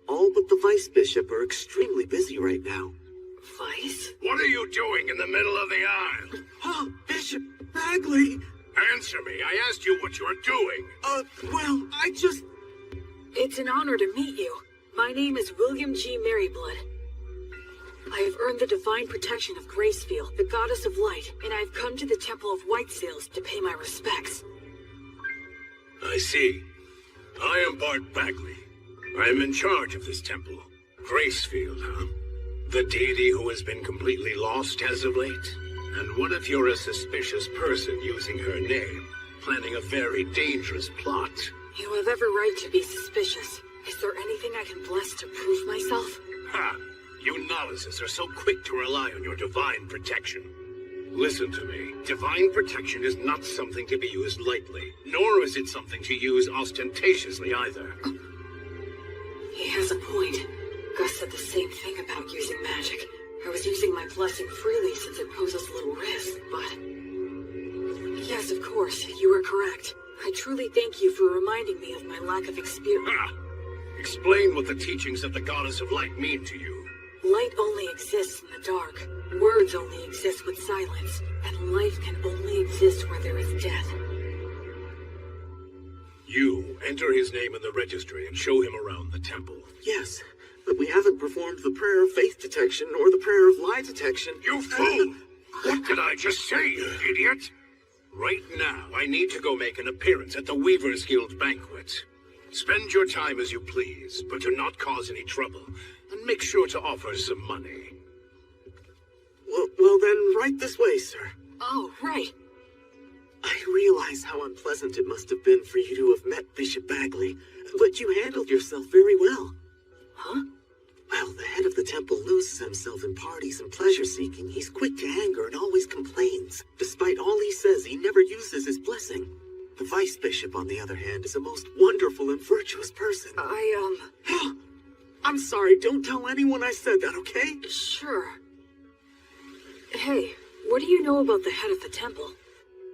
All but the vice bishop are extremely busy right now. Vice? What are you doing in the middle of the aisle? Oh, Bishop Bagley! Answer me. I asked you what you're doing. Well, I just... It's an honor to meet you. My name is William G. Merryblood. I have earned the divine protection of Gracefield, the goddess of light, and I have come to the Temple of White Sails to pay my respects. I see. I am Bart Bagley. I am in charge of this temple. Gracefield, huh? The deity who has been completely lost as of late? And what if you're a suspicious person using her name, planning a very dangerous plot? You have every right to be suspicious. Is there anything I can bless to prove myself? Ha! You novices are so quick to rely on your divine protection. Listen to me. Divine protection is not something to be used lightly, nor is it something to use ostentatiously either. He has a point. Gus said the same thing about using magic. I was using my blessing freely since it poses little risk, but... Yes, of course, you are correct. I truly thank you for reminding me of my lack of experience. Ha! Explain what the teachings of the Goddess of Light mean to you. Light only exists in the dark. Words only exist with silence. And life can only exist where there is death. You enter his name in the registry and show him around the temple. Yes, but we haven't performed the prayer of faith detection or the prayer of lie detection. You fool! What did I just say, you idiot? Right now, I need to go make an appearance at the Weavers Guild banquet. Spend your time as you please, but do not cause any trouble. And make sure to offer some money. Well then, right this way, sir. Oh, right. I realize how unpleasant it must have been for you to have met Bishop Bagley, but you handled yourself very well. Huh? Well, the head of the temple loses himself in parties and pleasure-seeking. He's quick to anger and always complains. Despite all he says, he never uses his blessing. The vice bishop, on the other hand, is a most wonderful and virtuous person. I'm sorry, don't tell anyone I said that, okay? Sure. Hey, what do you know about the head of the temple?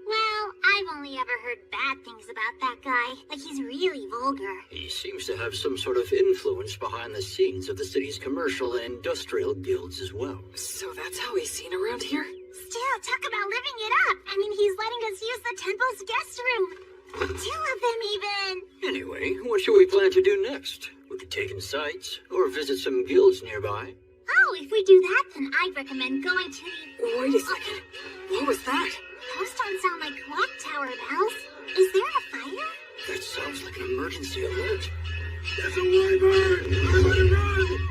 Well, I've only ever heard bad things about that guy. Like, he's really vulgar. He seems to have some sort of influence behind the scenes of the city's commercial and industrial guilds as well. So that's how he's seen around here? Still, talk about living it up. I mean, he's letting us use the temple's guest room. 2 of them, even. Anyway, what should we plan to do next? We could take in sights, or visit some guilds nearby. Oh, if we do that, then I'd recommend going to the... Wait a second. What was that? Those don't sound like clock tower bells. Is there a fire? That sounds like an emergency alert. There's a wyvern! Everybody run!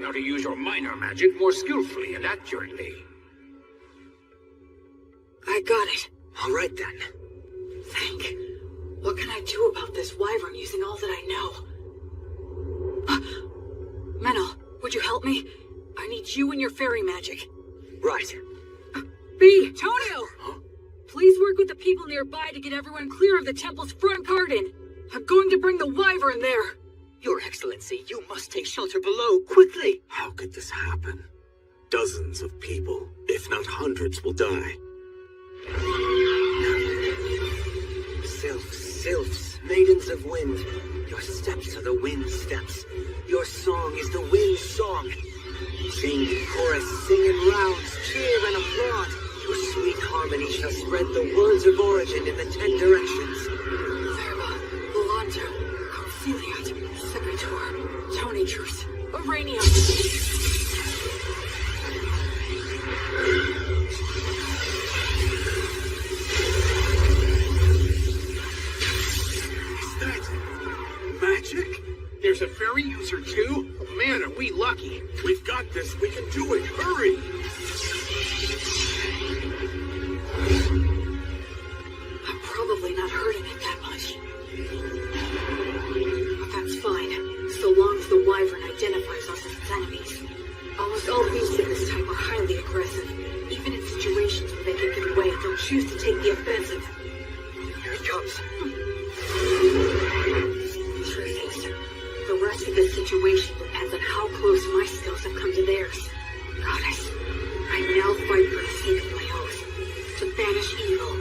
How to use your minor magic more skillfully and accurately. I got it. All right then. Think. What can I do about this wyvern using all that I know? Menel, would you help me? I need you and your fairy magic. Right. B, Tonio! Huh? Please work with the people nearby to get everyone clear of the temple's front garden. I'm going to bring the wyvern there. Your Excellency, you must take shelter below, quickly! How could this happen? Dozens of people, if not hundreds, will die. Sylphs, maidens of wind. Your steps are the wind's steps. Your song is the wind's song. Sing in chorus, sing in rounds, cheer and applaud. Your sweet harmony shall spread the words of origin in the 10 directions. Verba, Volanto, Conciliat, Sequitur, Tony Truce, Uranium. Is that magic? There's a fairy user too? Oh, man, are we lucky. We've got this. We can do it. Hurry! I'm probably not hurting it that much. But that's fine, so long as the wyvern identifies us as its enemies. Almost all beasts of this type are highly aggressive. Even in situations where they can get away, they'll choose to take the offensive. Here it comes. Truth is, the rest of this situation depends on how close my skills have come to theirs. Goddess, I now fight for the sake of my oath. To banish evil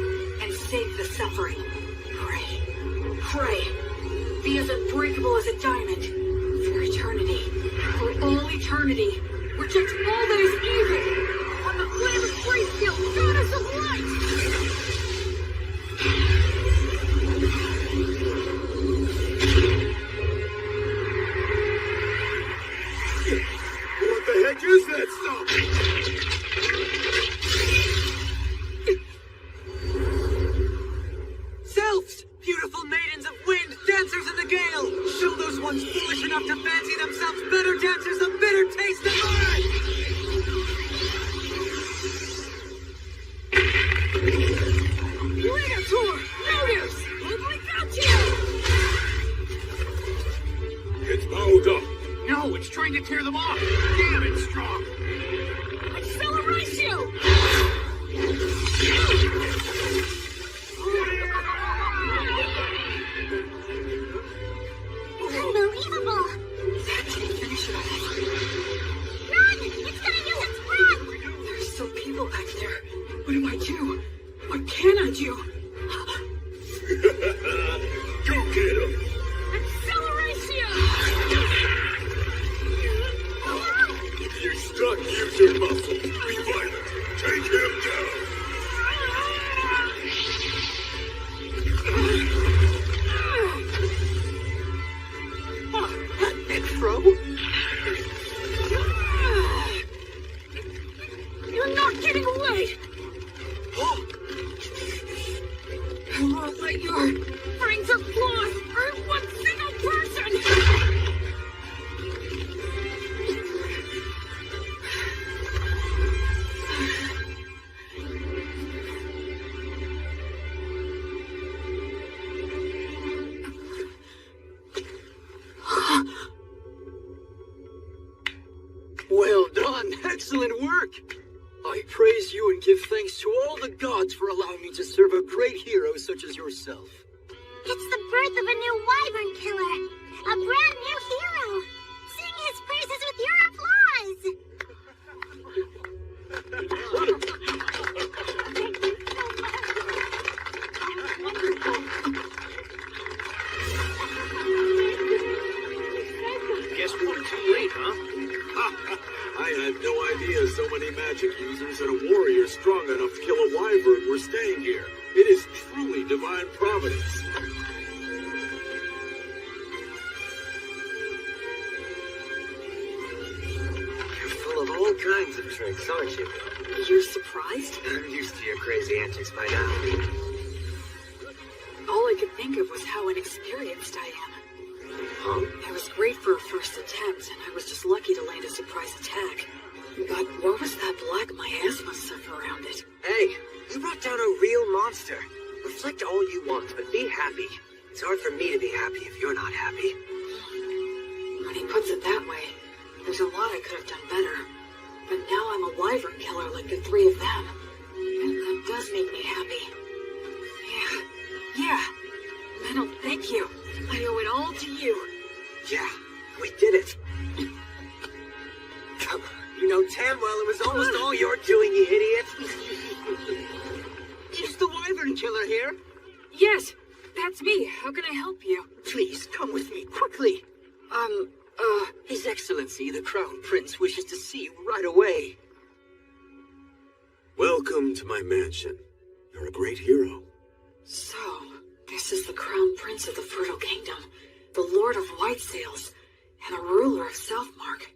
and save the suffering. Pray. Be as unbreakable as a diamond. For eternity. For all eternity. Reject all that is evil. On the flame of Grayscale, goddess of light! What the heck is that stuff? Selves! Beautiful maidens of wind, dancers in the gale! Show those ones foolish enough to fancy themselves better dancers a bitter taste of mine! Leader! Notice! Lovely got you! It's bowed up. No, it's trying to tear them off. Damn, it's strong. Acceleratio! Unbelievable! That didn't finish it off. Run! It's gonna use its breath! There's still people back there. What do I do? What can I do? Go get him. Acceleratio! If you're stuck, use your muscles. Be violent. Well done. Excellent work. I praise you and give thanks to all the gods for allowing me to serve a great hero such as yourself. It's the birth of a new wyvern killer. A brand new hero. Sing his praises with your applause. Guess we're too late, huh? I had no idea so many magic users and a warrior strong enough to kill a wyvern were staying here. It is truly divine providence. You're full of all kinds of tricks, aren't you? You're surprised? I'm used to your crazy antics by now. All I could think of was how inexperienced I am. Huh? I was great for a first attempt, and I was just lucky to land a surprise attack. But what was that black miasma stuff around it? Hey, you brought down a real monster. Reflect all you want, but be happy. It's hard for me to be happy if you're not happy. When he puts it that way, there's a lot I could have done better. But now I'm a wyvern killer like the three of them. And that does make me happy. Yeah. Metal, thank you. I owe it all to you. Yeah, we did it. You know damn well it was almost all your doing, you idiot. Is the wyvern killer here? Yes, that's me. How can I help you? Please, come with me, quickly. His Excellency, the Crown Prince, wishes to see you right away. Welcome to my mansion. You're a great hero. So, this is the Crown Prince of the Fertile Kingdom, the Lord of White Sails, and a ruler of Southmark.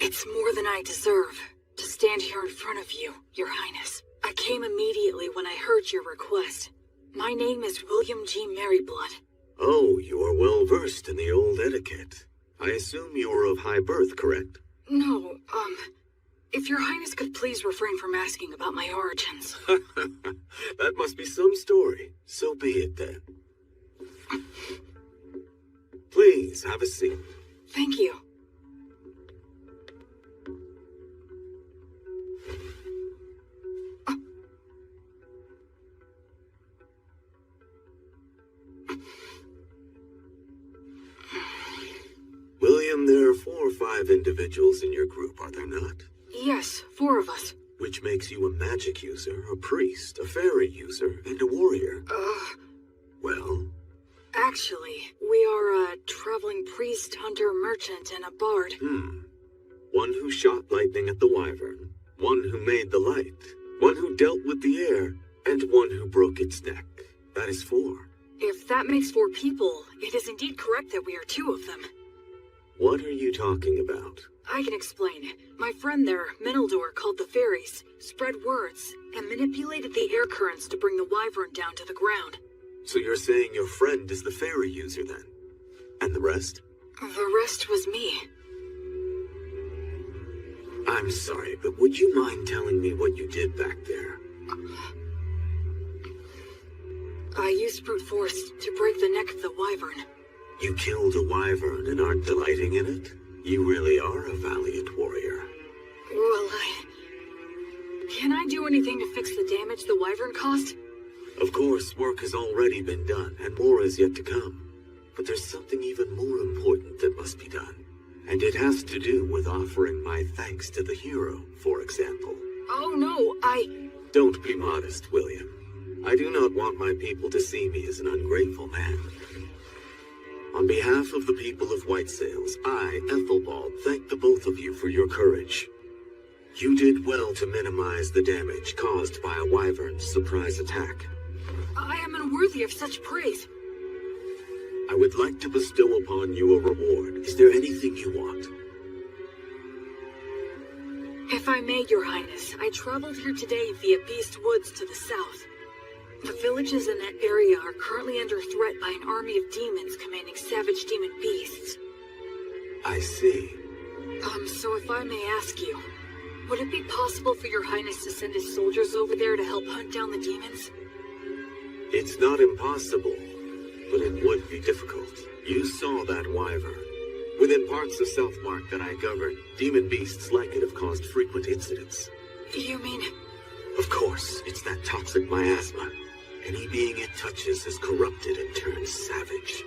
It's more than I deserve to stand here in front of you, Your Highness. I came immediately when I heard your request. My name is William G. Merryblood. Oh, you are well versed in the old etiquette. I assume you are of high birth, correct? No, if Your Highness could please refrain from asking about my origins. That must be some story. So be it then. Please, have a seat. Thank you. William, there are 4 or 5 individuals in your group, are there not? Yes, 4 of us. Which makes you a magic user, a priest, a fairy user, and a warrior. Well? Actually, we are a traveling priest, hunter, merchant, and a bard. One who shot lightning at the wyvern, one who made the light, one who dealt with the air, and one who broke its neck. That is 4. If that makes 4 people, it is indeed correct that we are 2 of them. What are you talking about? I can explain. My friend there, Minaldor, called the fairies, spread words, and manipulated the air currents to bring the wyvern down to the ground. So you're saying your friend is the fairy user then? And the rest? The rest was me. I'm sorry, but would you mind telling me what you did back there? I used brute force to break the neck of the wyvern. You killed a wyvern and aren't delighting in it? You really are a valiant warrior. Well, can I do anything to fix the damage the wyvern caused? Of course, work has already been done, and more is yet to come. But there's something even more important that must be done. And it has to do with offering my thanks to the hero, for example. Oh no, Don't be modest, William. I do not want my people to see me as an ungrateful man. On behalf of the people of White Sails, I, Ethelbald, thank the both of you for your courage. You did well to minimize the damage caused by a wyvern's surprise attack. I am unworthy of such praise. I would like to bestow upon you a reward. Is there anything you want? If I may, Your Highness, I traveled here today via Beast Woods to the south. The villages in that area are currently under threat by an army of demons commanding savage demon beasts. I see. So if I may ask you, would it be possible for Your Highness to send his soldiers over there to help hunt down the demons? It's not impossible, but it would be difficult. You saw that wyvern. Within parts of Southmark that I govern, demon beasts like it have caused frequent incidents. You mean... Of course, it's that toxic miasma. Any being it touches is corrupted and turns savage.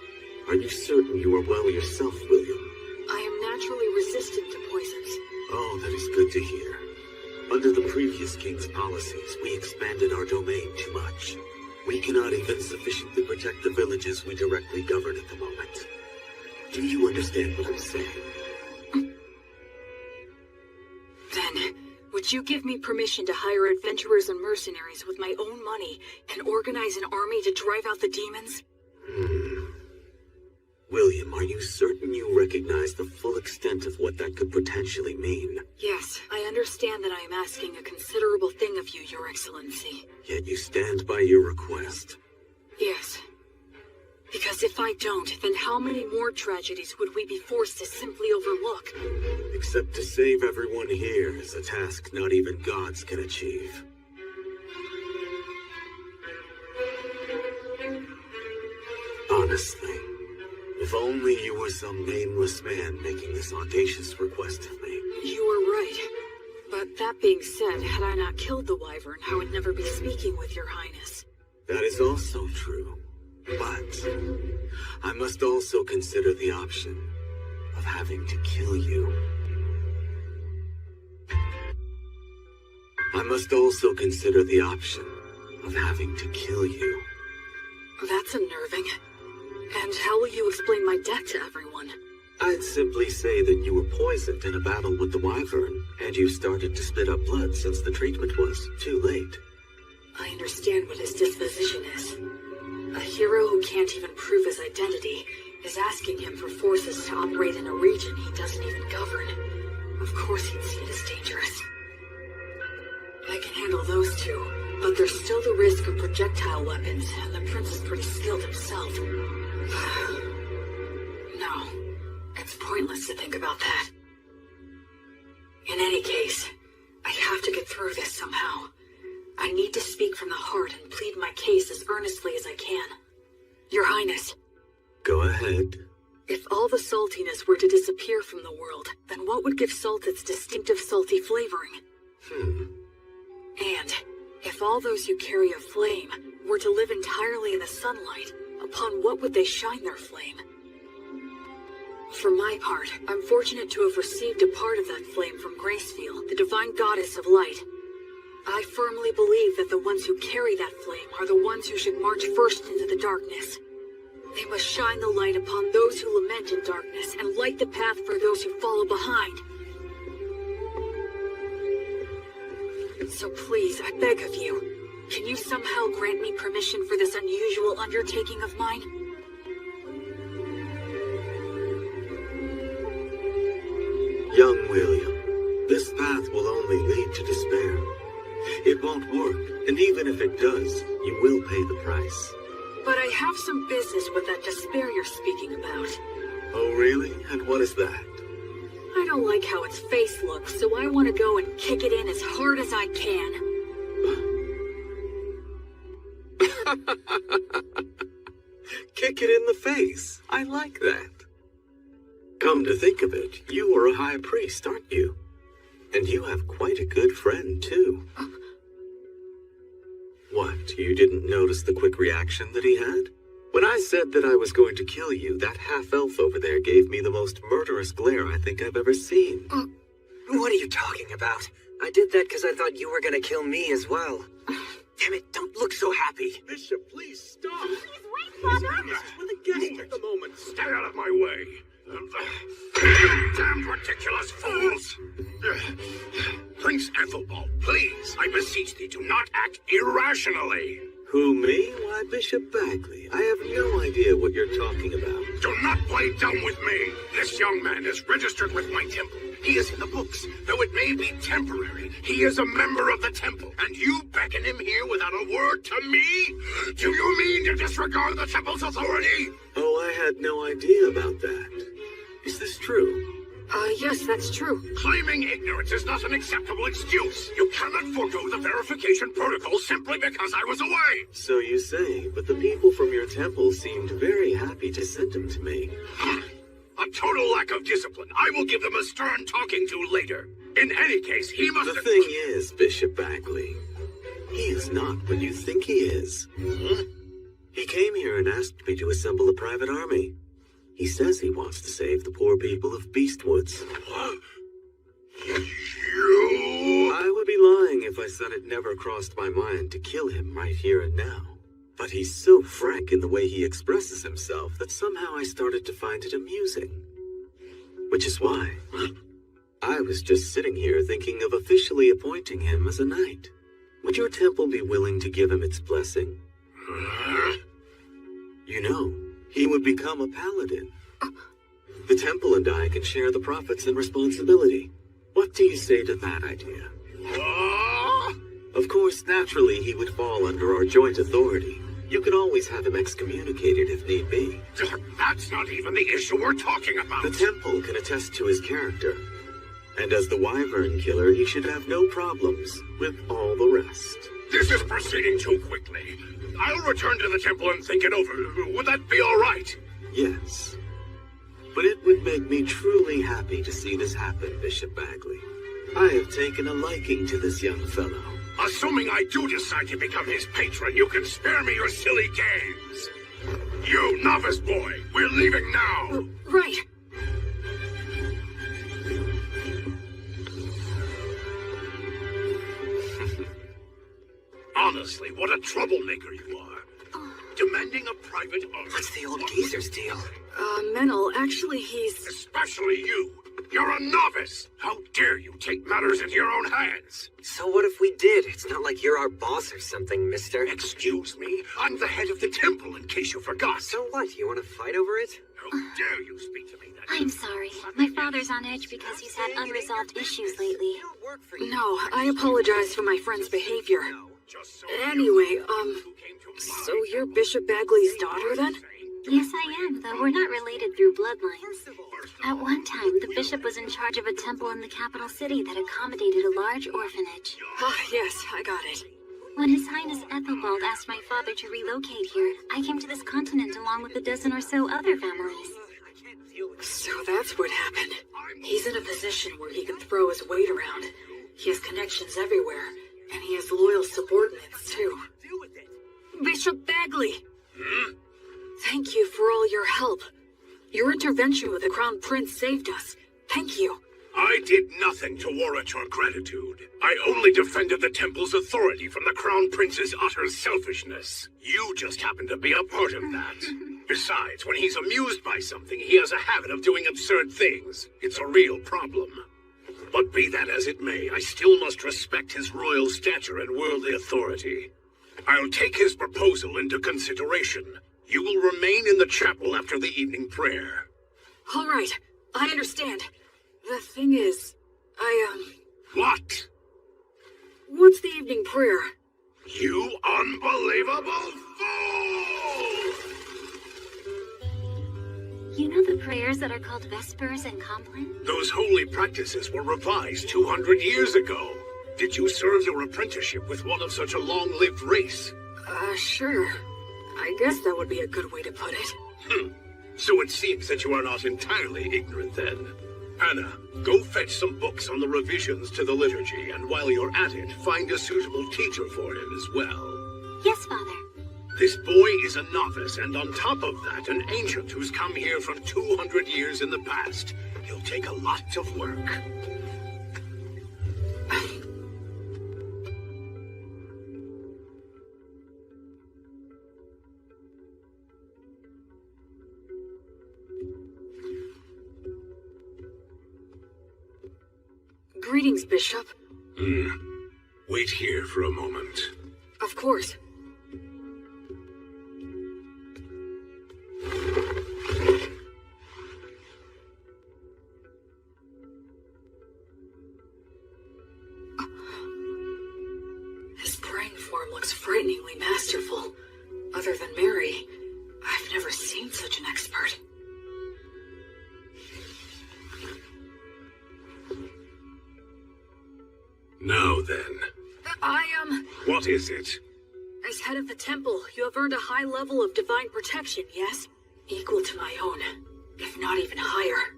Are you certain you are well yourself, William? I am naturally resistant to poisons. Oh, that is good to hear. Under the previous king's policies, we expanded our domain too much. We cannot even sufficiently protect the villages we directly govern at the moment. Do you understand what I'm saying? Then, would you give me permission to hire adventurers and mercenaries with my own money and organize an army to drive out the demons? William, are you certain you recognize the full extent of what that could potentially mean? Yes, I understand that I am asking a considerable thing of you, Your Excellency. Yet you stand by your request. Yes. Because if I don't, then how many more tragedies would we be forced to simply overlook? Except to save everyone here is a task not even gods can achieve. Honestly, if only you were some nameless man making this audacious request of me. You are right. But that being said, had I not killed the wyvern, I would never be speaking with your highness. That is also true. But I must also consider the option of having to kill you. I must also consider the option of having to kill you. That's unnerving. And how will you explain my death to everyone? I'd simply say that you were poisoned in a battle with the wyvern, and you started to spit up blood since the treatment was too late. I understand what his disposition is. A hero who can't even prove his identity is asking him for forces to operate in a region he doesn't even govern. Of course he'd see it as dangerous. I can handle those two, but there's still the risk of projectile weapons, and the prince is pretty skilled himself. No, it's pointless to think about that. In any case, I have to get through this somehow. I need to speak from the heart and plead my case as earnestly as I can. Your Highness. Go ahead. If all the saltiness were to disappear from the world, then what would give salt its distinctive salty flavoring? And if all those who carry a flame were to live entirely in the sunlight, upon what would they shine their flame? For my part, I'm fortunate to have received a part of that flame from Gracefield, the divine goddess of light. I firmly believe that the ones who carry that flame are the ones who should march first into the darkness. They must shine the light upon those who lament in darkness and light the path for those who follow behind. So please, I beg of you, can you somehow grant me permission for this unusual undertaking of mine? Young William, this path will only lead to despair. It won't work, and even if it does, you will pay the price. But I have some business with that despair you're speaking about. Oh, really? And what is that? I don't like how its face looks, so I want to go and kick it in as hard as I can. Kick it in the face. I like that. Come to think of it, you are a high priest, aren't you? And you have quite a good friend, too. What, you didn't notice the quick reaction that he had? When I said that I was going to kill you, that half-elf over there gave me the most murderous glare I think I've ever seen. What are you talking about? I did that because I thought you were gonna kill me as well. Damn it, don't look so happy. Bishop, please stop. Please wait, Father. This is for the guests at the moment. Stay out of my way. Damn ridiculous fools! Prince Ethelbald, please, I beseech thee, do not act irrationally. Who, me? Why, Bishop Bagley. I have no idea what you're talking about. Do not play dumb with me. This young man is registered with my temple. He is in the books. Though it may be temporary, he is a member of the temple. And you beckon him here without a word to me? Do you mean to disregard the temple's authority? Oh, I had no idea about that. Is this true? Yes, that's true. Claiming ignorance is not an acceptable excuse. You cannot forego the verification protocol simply because I was away. So you say, but the people from your temple seemed very happy to send him to me. A total lack of discipline. I will give them a stern talking to later. In any case, he must... The thing is, Bishop Bagley, he is not what you think he is. Huh? He came here and asked me to assemble a private army. He says he wants to save the poor people of Beastwoods. You... I would be lying if I said it never crossed my mind to kill him right here and now. But he's so frank in the way he expresses himself that somehow I started to find it amusing. Which is why I was just sitting here thinking of officially appointing him as a knight. Would your temple be willing to give him its blessing? You know, he would become a paladin. The temple and I can share the profits and responsibility. What do you say to that idea? Of course, naturally, he would fall under our joint authority. You could always have him excommunicated if need be. That's not even the issue we're talking about. The temple can attest to his character. And as the Wyvern Killer, he should have no problems with all the rest. This is proceeding too quickly. I'll return to the temple and think it over. Would that be all right? Yes. But it would make me truly happy to see this happen, Bishop Bagley. I have taken a liking to this young fellow. Assuming I do decide to become his patron, you can spare me your silly games. You novice boy, we're leaving now. Right. Honestly, what a troublemaker you are. Demanding a private army. What's the old geezer's deal? Menel, actually he's... Especially you. You're a novice. How dare you take matters into your own hands? So what if we did? It's not like you're our boss or something, mister. Excuse me? I'm the head of the temple, in case you forgot. So what? You want to fight over it? How dare you speak to me that way? I'm sorry. My father's on edge because he's had unresolved issues lately. No, I apologize for my friend's behavior. Anyway, so you're Bishop Bagley's daughter, then? Yes, I am, though we're not related through bloodlines. At one time, the bishop was in charge of a temple in the capital city that accommodated a large orphanage. Ah, yes, I got it. When His Highness Ethelbald asked my father to relocate here, I came to this continent along with a dozen or so other families. So that's what happened. He's in a position where he can throw his weight around. He has connections everywhere, and he has loyal subordinates, too. Bishop Bagley! Thank you for all your help. Your intervention with the Crown Prince saved us. Thank you. I did nothing to warrant your gratitude. I only defended the temple's authority from the Crown Prince's utter selfishness. You just happen to be a part of that. Besides, when he's amused by something, he has a habit of doing absurd things. It's a real problem. But be that as it may, I still must respect his royal stature and worldly authority. I'll take his proposal into consideration. You will remain in the chapel after the evening prayer. All right, I understand. The thing is, What? What's the evening prayer? You unbelievable fool! You know the prayers that are called Vespers and Compline? Those holy practices were revised 200 years ago. Did you serve your apprenticeship with one of such a long-lived race? Sure. I guess that would be a good way to put it. So it seems that you are not entirely ignorant then. Anna, go fetch some books on the revisions to the liturgy, and while you're at it, find a suitable teacher for him as well. Yes, Father. This boy is a novice, and on top of that, an ancient who's come here from 200 years in the past. He'll take a lot of work. Greetings, Bishop. Wait here for a moment. Of course. His praying form looks frighteningly masterful. Other than Mary, I've never seen such an expert. Now then. What is it? As head of the temple, you have earned a high level of divine protection, yes? Equal to my own. if not even higher.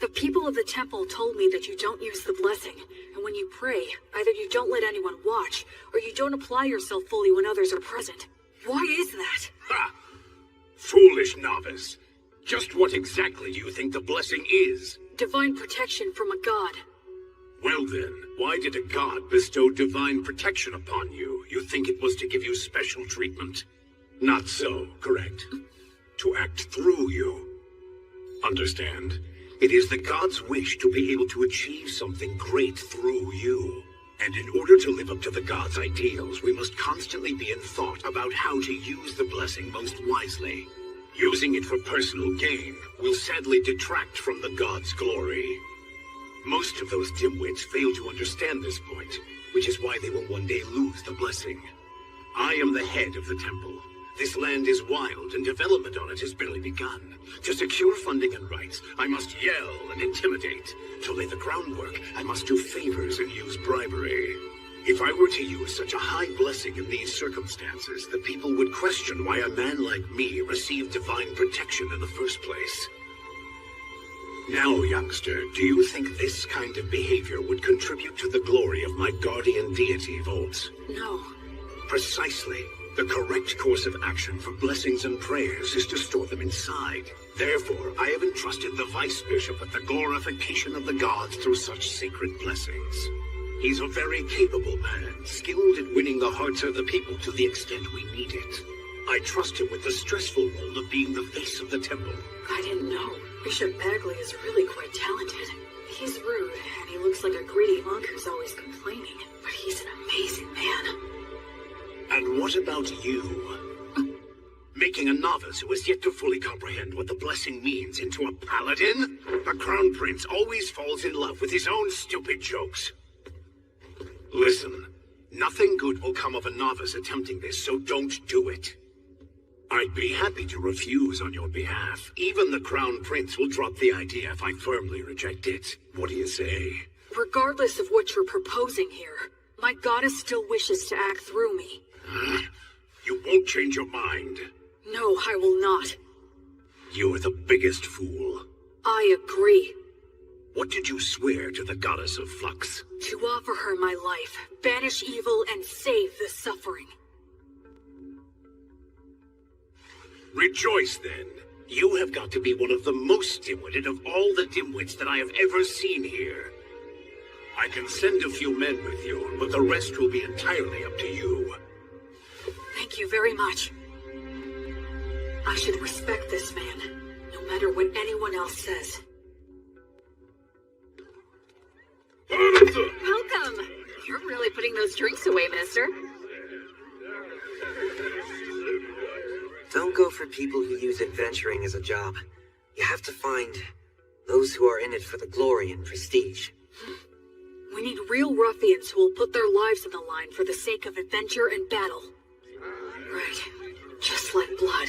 The people of the temple told me that you don't use the blessing, and when you pray, either you don't let anyone watch, or you don't apply yourself fully when others are present. Why is that? Ha! Foolish novice. Just what exactly do you think the blessing is? Divine protection from a god. Well then, why did a god bestow divine protection upon you? You think it was to give you special treatment? Not so, correct? To act through you. Understand? It is the god's wish to be able to achieve something great through you. And in order to live up to the god's ideals, we must constantly be in thought about how to use the blessing most wisely. Using it for personal gain will sadly detract from the god's glory. Most of those dimwits fail to understand this point, which is why they will one day lose the blessing. I am the head of the temple. This land is wild, and development on it has barely begun. To secure funding and rights, I must yell and intimidate. To lay the groundwork, I must do favors and use bribery. If I were to use such a high blessing in these circumstances, the people would question why a man like me received divine protection in the first place. Now, youngster, do you think this kind of behavior would contribute to the glory of my guardian deity, Volt? No. Precisely. The correct course of action for blessings and prayers is to store them inside. Therefore, I have entrusted the Vice Bishop with the glorification of the gods through such sacred blessings. He's a very capable man, skilled at winning the hearts of the people to the extent we need it. I trust him with the stressful role of being the face of the temple. I didn't know. Bishop Bagley is really quite talented. He's rude, and he looks like a greedy monk who's always complaining. But he's an amazing man. And what about you? Making a novice who has yet to fully comprehend what the blessing means into a paladin? The Crown Prince always falls in love with his own stupid jokes. Listen, nothing good will come of a novice attempting this, so don't do it. I'd be happy to refuse on your behalf. Even the Crown Prince will drop the idea if I firmly reject it. What do you say? Regardless of what you're proposing here, my goddess still wishes to act through me. You won't change your mind. No, I will not. You're the biggest fool. I agree. What did you swear to the goddess of flux? To offer her my life, banish evil, and save the suffering. Rejoice, then. You have got to be one of the most dim-witted of all the dimwits that I have ever seen here. I can send a few men with you, but the rest will be entirely up to you. Thank you very much. I should respect this man, no matter what anyone else says. Welcome! You're really putting those drinks away, mister. Don't go for people who use adventuring as a job. You have to find those who are in it for the glory and prestige. We need real ruffians who will put their lives on the line for the sake of adventure and battle. Right. Just like blood.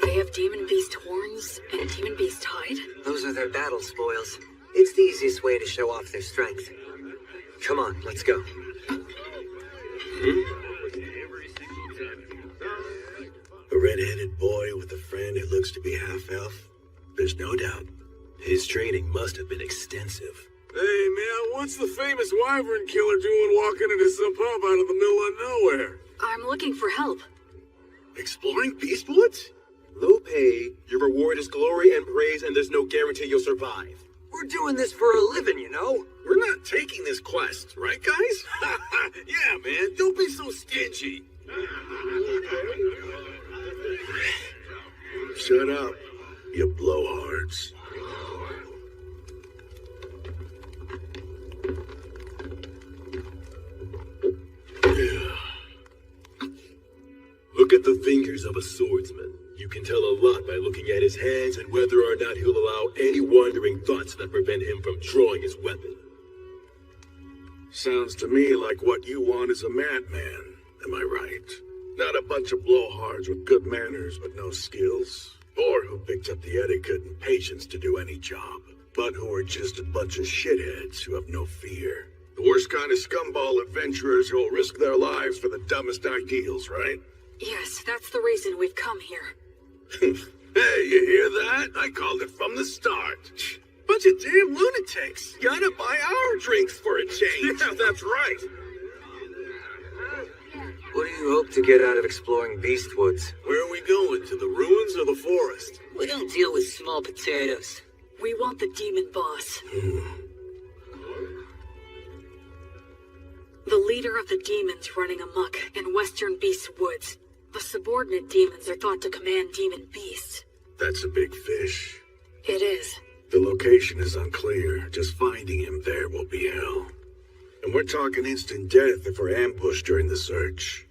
They have demon beast horns and demon beast hide? Those are their battle spoils. It's the easiest way to show off their strength. Come on, let's go. A red-headed boy with a friend who looks to be half-elf? There's no doubt. His training must have been extensive. Hey, man, what's the famous wyvern killer doing walking into some pub out of the middle of nowhere? I'm looking for help. Exploring Beast Woods? Low pay, your reward is glory and praise, and there's no guarantee you'll survive. We're doing this for a living, you know? We're not taking this quest, right, guys? Yeah, man, don't be so stingy. Shut up, you blowhards. Look at the fingers of a swordsman. You can tell a lot by looking at his hands and whether or not he'll allow any wandering thoughts that prevent him from drawing his weapon. Sounds to me like what you want is a madman. Am I right? Not a bunch of blowhards with good manners but no skills, or who picked up the etiquette and patience to do any job, but who are just a bunch of shitheads who have no fear. The worst kind of scumball adventurers who'll risk their lives for the dumbest ideals, right? Yes, that's the reason we've come here. Hey, you hear that? I called it from the start. Bunch of damn lunatics. Gotta buy our drinks for a change. Yeah, that's right. What do you hope to get out of exploring Beastwoods? Where are we going? To the ruins or the forest? We don't deal with small potatoes. We want the demon boss. The leader of the demons running amok in Western Beast Woods. The subordinate demons are thought to command demon beasts. That's a big fish. It is. The location is unclear. Just finding him there will be hell. And we're talking instant death if we're ambushed during the search.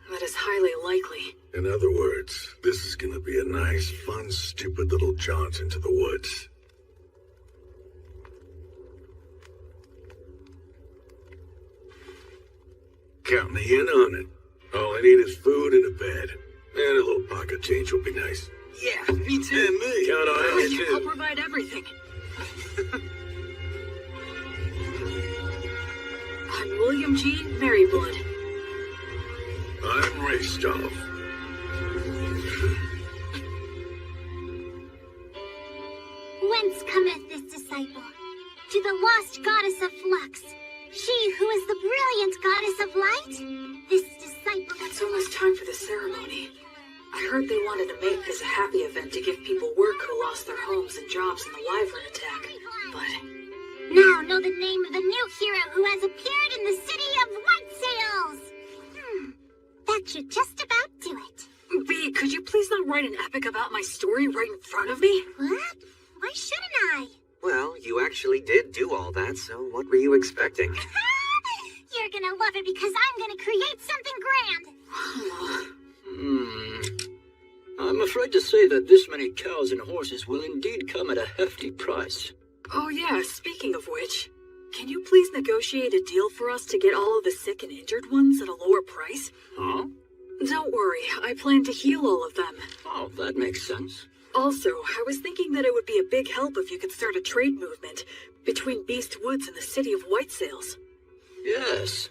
That is highly likely. In other words, this is gonna be a nice, fun, stupid little jaunt into the woods. Count me in on it. All I need is food and a bed. And a little pocket change will be nice. Yeah, me too. And me. Count on it, I'll too. provide everything. I'm William G. Merryblood. I'm Raystov. Whence cometh this disciple? To the lost goddess of flux. She who is the brilliant goddess of light? This disciple... It's almost time for the ceremony. I heard they wanted to make this a happy event to give people work who lost their homes and jobs in the Wyvern attack. But... Now know the name of the new hero who has appeared in the city of White Sails! That should just about do it. B, could you please not write an epic about my story right in front of me? What? Why shouldn't I? Well, you actually did do all that, so what were you expecting? You're gonna love it because I'm gonna create something grand! I'm afraid to say that this many cows and horses will indeed come at a hefty price. Oh yeah, speaking of which, can you please negotiate a deal for us to get all of the sick and injured ones at a lower price? Huh? Don't worry, I plan to heal all of them. Oh, that makes sense. Also, I was thinking that it would be a big help if you could start a trade movement between Beast Woods and the city of White Sails. Yes.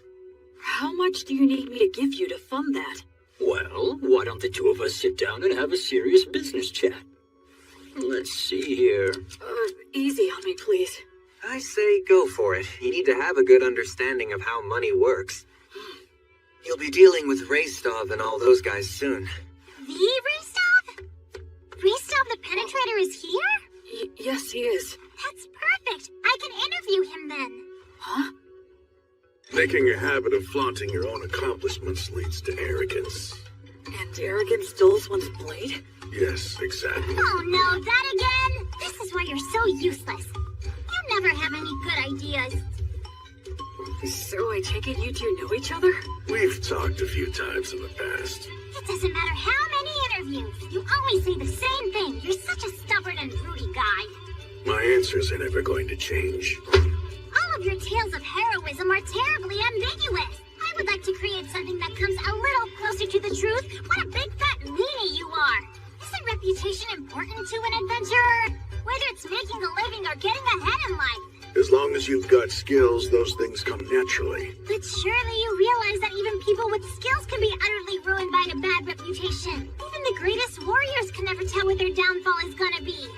How much do you need me to give you to fund that? Well, why don't the two of us sit down and have a serious business chat? Let's see here. Easy on me, please. I say go for it. You need to have a good understanding of how money works. You'll be dealing with Raystov and all those guys soon. The Raystov? Raystov the Penetrator is here? Yes, he is. That's perfect. I can interview him then. Huh? Making a habit of flaunting your own accomplishments leads to arrogance. And arrogance dulls one's blade? Yes, exactly. Oh no, that again? This is why you're so useless. You never have any good ideas. So I take it you two know each other? We've talked a few times in the past. It doesn't matter how many interviews. You always say the same thing. You're such a stubborn and broody guy. My answers are never going to change. All of your tales of heroism are terribly ambiguous. I would like to create something that comes a little closer to the truth. What a big fat meanie you are. Isn't reputation important to an adventurer? Whether it's making a living or getting ahead in life. As long as you've got skills, those things come naturally. But surely you realize that even people with skills can be utterly ruined by a bad reputation. Even the greatest warriors can never tell what their downfall is gonna be.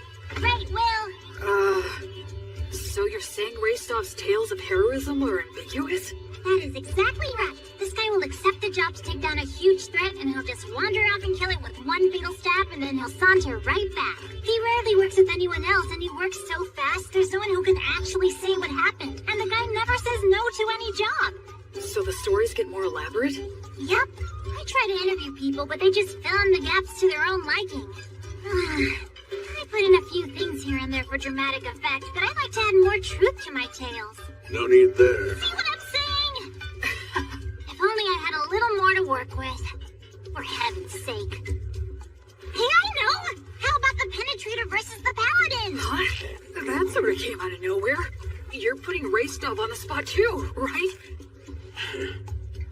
Right, Will? So you're saying Raystov's tales of heroism are ambiguous? That is exactly right. This guy will accept the job to take down a huge threat, and he'll just wander off and kill it with one fatal stab, and then he'll saunter right back. He rarely works with anyone else, and he works so fast, there's no one who can actually say what happened. And the guy never says no to any job. So the stories get more elaborate? Yep. I try to interview people, but they just fill in the gaps to their own liking. I put in a few things here and there for dramatic effect, but I like to add more truth to my tales. No need there. See what I'm saying? If only I had a little more to work with. For heaven's sake. Hey, I know! How about the Penetrator versus the Paladins? Huh? That sort of came out of nowhere. You're putting Raystov on the spot too, right?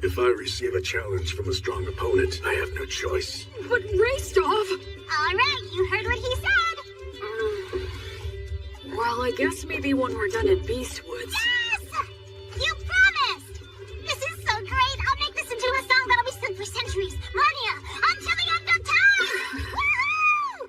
If I receive a challenge from a strong opponent, I have no choice. But Raystov! Alright, you heard what he said. Well, I guess maybe when we're done at Beastwoods. Yes! You promised! This is so great! I'll make this into a song that'll be sung for centuries. Marnia, until the end of time! Woohoo!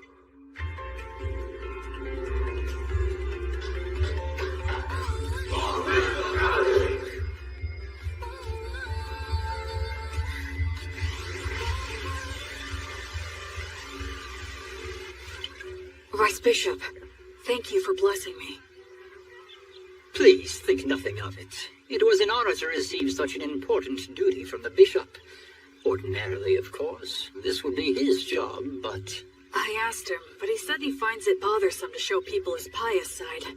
Vice Bishop, thank you for blessing me. Please think nothing of it. It was an honor to receive such an important duty from the bishop. Ordinarily, of course, this would be his job, but... I asked him, but he said he finds it bothersome to show people his pious side.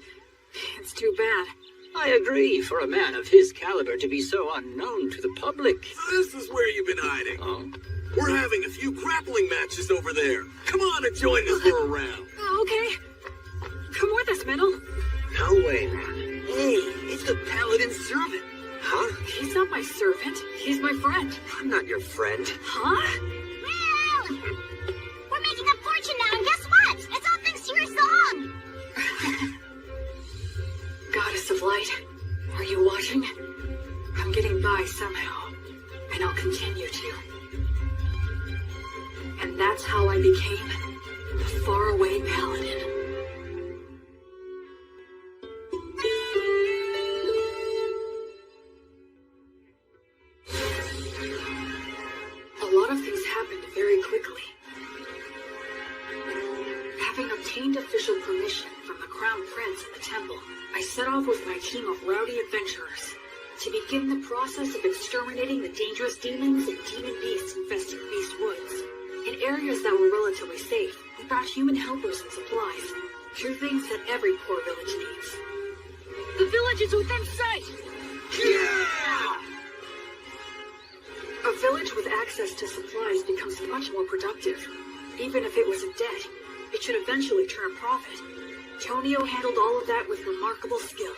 It's too bad. I agree, for a man of his caliber to be so unknown to the public. So this is where you've been hiding. Oh? We're having a few grappling matches over there. Come on and join us for a round. Okay. Come with us, Middle. No way, man. Hey, it's the paladin's servant. Huh? He's not my servant. He's my friend. I'm not your friend. Huh? Well, we're making a fortune now, and guess what? It's all thanks to your song. Goddess of Light, are you watching? I'm getting by somehow, and I'll continue to. And that's how I became the faraway paladin. A lot of things happened very quickly. Having obtained official permission from the Crown Prince and the temple, I set off with my team of rowdy adventurers to begin the process of exterminating the dangerous demons and demon beasts infesting Beast Woods. In areas that were relatively safe, we brought human helpers and supplies, two things that every poor village needs. The village is within sight! Yeah! A village with access to supplies becomes much more productive. Even if it was in debt, it should eventually turn a profit. Tonio handled all of that with remarkable skill.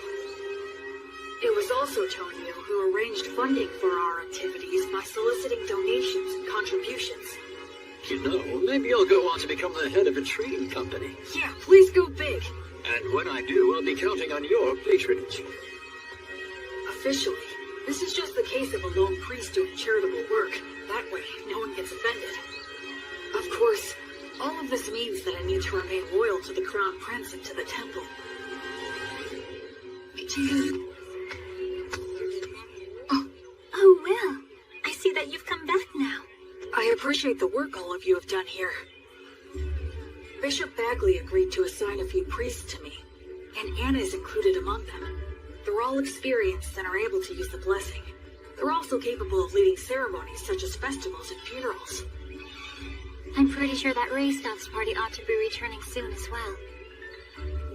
It was also Tonio who arranged funding for our activities by soliciting donations and contributions. You know, maybe I'll go on to become the head of a trading company. Yeah, please go big. And when I do, I'll be counting on your patronage. Officially, this is just the case of a lone priest doing charitable work. That way, no one gets offended. Of course, all of this means that I need to remain loyal to the Crown Prince and to the temple. Oh, Will. I see that you've come back now. I appreciate the work all of you have done here. Bishop Bagley agreed to assign a few priests to me, and Anna is included among them. They're all experienced and are able to use the blessing. They're also capable of leading ceremonies such as festivals and funerals. I'm pretty sure that Raystoff's party ought to be returning soon as well.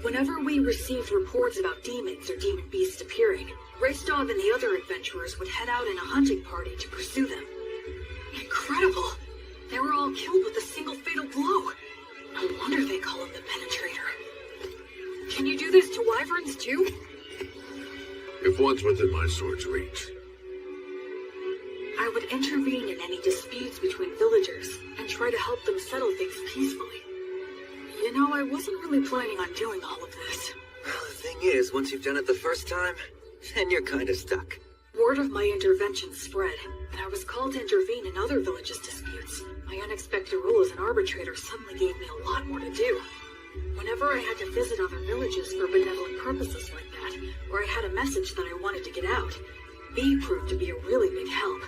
Whenever we received reports about demons or demon beasts appearing, Raystov and the other adventurers would head out in a hunting party to pursue them. Incredible! They were all killed with a single fatal blow. No wonder they call him the Penetrator. Can you do this to wyverns too? If one's within my sword's reach. I would intervene in any disputes between villagers and try to help them settle things peacefully. You know, I wasn't really planning on doing all of this. Well, the thing is, once you've done it the first time, then you're kinda stuck. Word of my intervention spread, and I was called to intervene in other villages' disputes. My unexpected role as an arbitrator suddenly gave me a lot more to do. Whenever I had to visit other villages for benevolent purposes like that, or I had a message that I wanted to get out, B proved to be a really big help.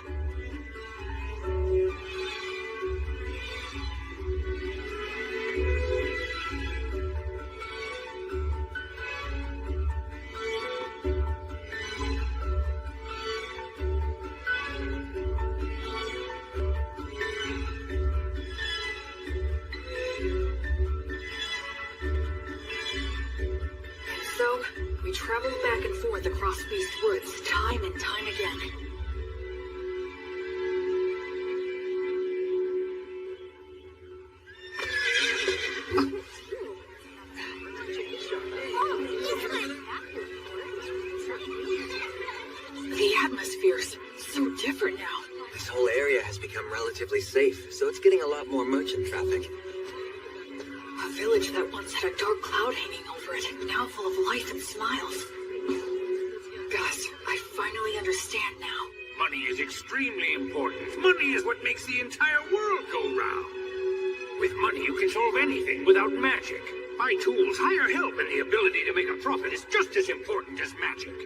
So, we traveled back and forth across Beast Woods time and time again. The atmosphere's so different now. This whole area has become relatively safe, so it's getting a lot more merchant traffic. A village that once had a dark cloud hanging over it, now full of life and smiles. Gus, I finally understand now. Money is extremely important. Money is what makes the entire world go round. With money, you can solve anything without magic. Buy tools, hire help, and the ability to make a profit is just as important as magic.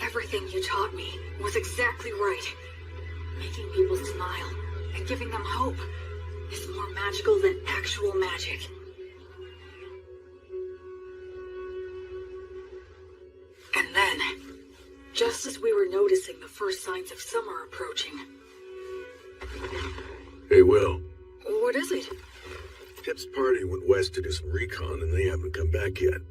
Everything you taught me was exactly right. Making people smile and giving them hope is more magical than actual magic. just as we were noticing the first signs of summer approaching. Hey, Will. What is it? Pip's party went west to do some recon, and they haven't come back yet.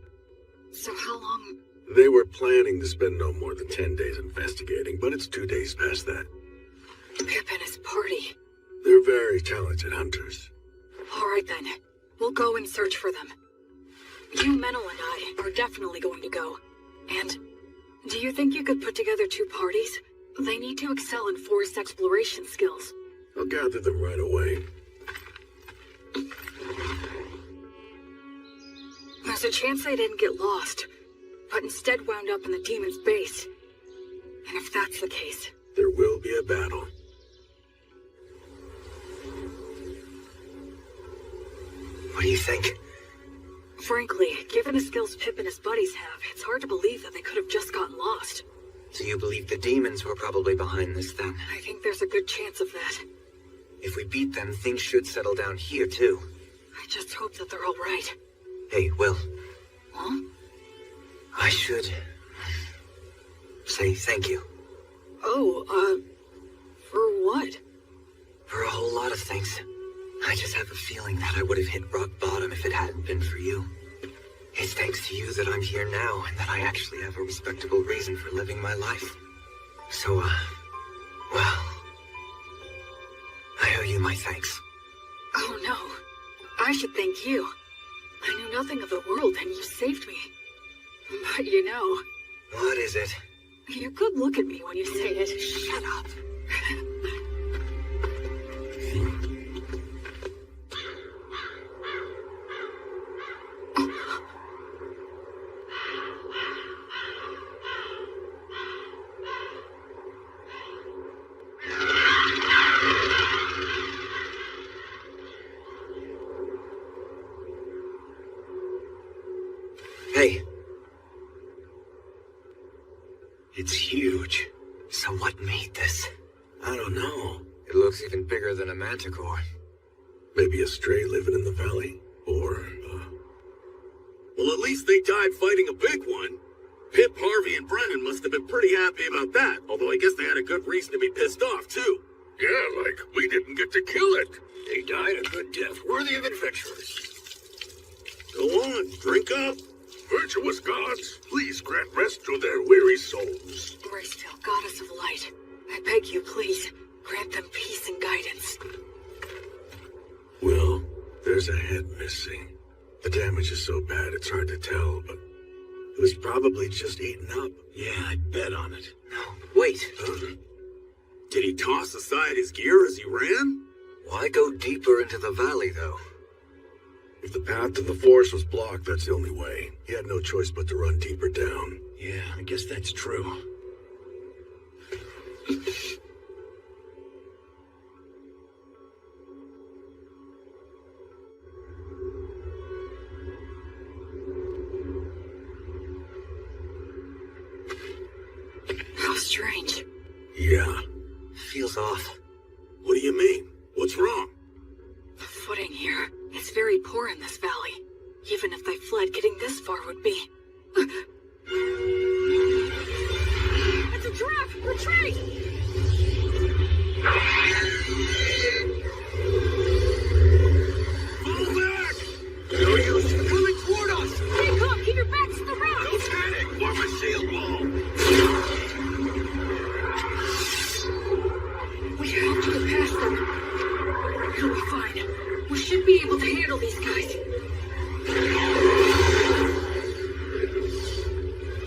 So how long? They were planning to spend no more than 10 days investigating, but it's 2 days past that. Pip and his party. They're very talented hunters. All right then. We'll go and search for them. You, Menel, and I are definitely going to go. And do you think you could put together 2 parties? They need to excel in forest exploration skills. I'll gather them right away. There's a chance they didn't get lost, but instead wound up in the demon's base. And if that's the case, there will be a battle. What do you think? Frankly, given the skills Pip and his buddies have, it's hard to believe that they could have just gotten lost. So you believe the demons were probably behind this then? I think there's a good chance of that. If we beat them, things should settle down here too. I just hope that they're all right. Hey, Will. Huh? I should say thank you. Oh, for what? For a whole lot of things. I just have a feeling that I would have hit rock bottom if it hadn't been for you. It's thanks to you that I'm here now and that I actually have a respectable reason for living my life. So, well, I owe you my thanks. Oh no, I should thank you. I knew nothing of the world and you saved me. But you know... What is it? You could look at me when you say it. Shut up. Hey. It's huge. So what made this? I don't know. It looks even bigger than a manticore. Maybe a stray living in the valley. Or, Well, at least they died fighting a big one. Pip, Harvey, and Brennan must have been pretty happy about that. Although I guess they had a good reason to be pissed off, too. Yeah, like we didn't get to kill it. They died a good death, worthy of adventurers. Go on, drink up. Virtuous gods, please grant rest to their weary souls. Graceful goddess of light, I beg you, please, grant them peace and guidance. Will, there's a head missing. The damage is so bad it's hard to tell, but it was probably just eaten up. Yeah, I'd bet on it. No, wait. Did he toss aside his gear as he ran? Why go deeper into the valley, though? If the path to the forest was blocked, that's the only way. He had no choice but to run deeper down. Yeah, I guess that's true. How strange. Yeah. Feels off. What do you mean? What's wrong? The footing here. It's very poor in this valley. Even if they fled, getting this far would be... It's a trap! Retreat! Fall back! No use! Coming toward us! Stay calm! Keep your backs to the rocks! Don't panic! Form a shield wall! We have to get past them. It'll be fine. We should be able to handle these guys.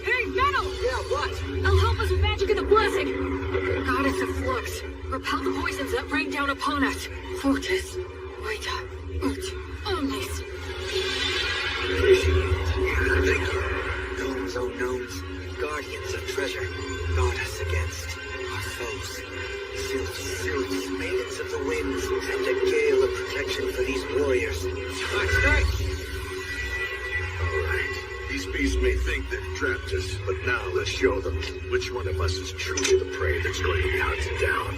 Hey, Metal! Yeah, what? I'll help us with magic of the blessing! Goddess of flux, repel the poisons that rain down upon us. Fortis, Vita, Ut, Omnis. Thank you. Gnomes, oh gnomes, guardians of treasure, guard us against our foes. Sylphs, maidens of the winds, send a gale of protection for these warriors. Nice. Alright. These beasts may think they've trapped us, but now let's show them which one of us is truly the prey that's going to be hunted down.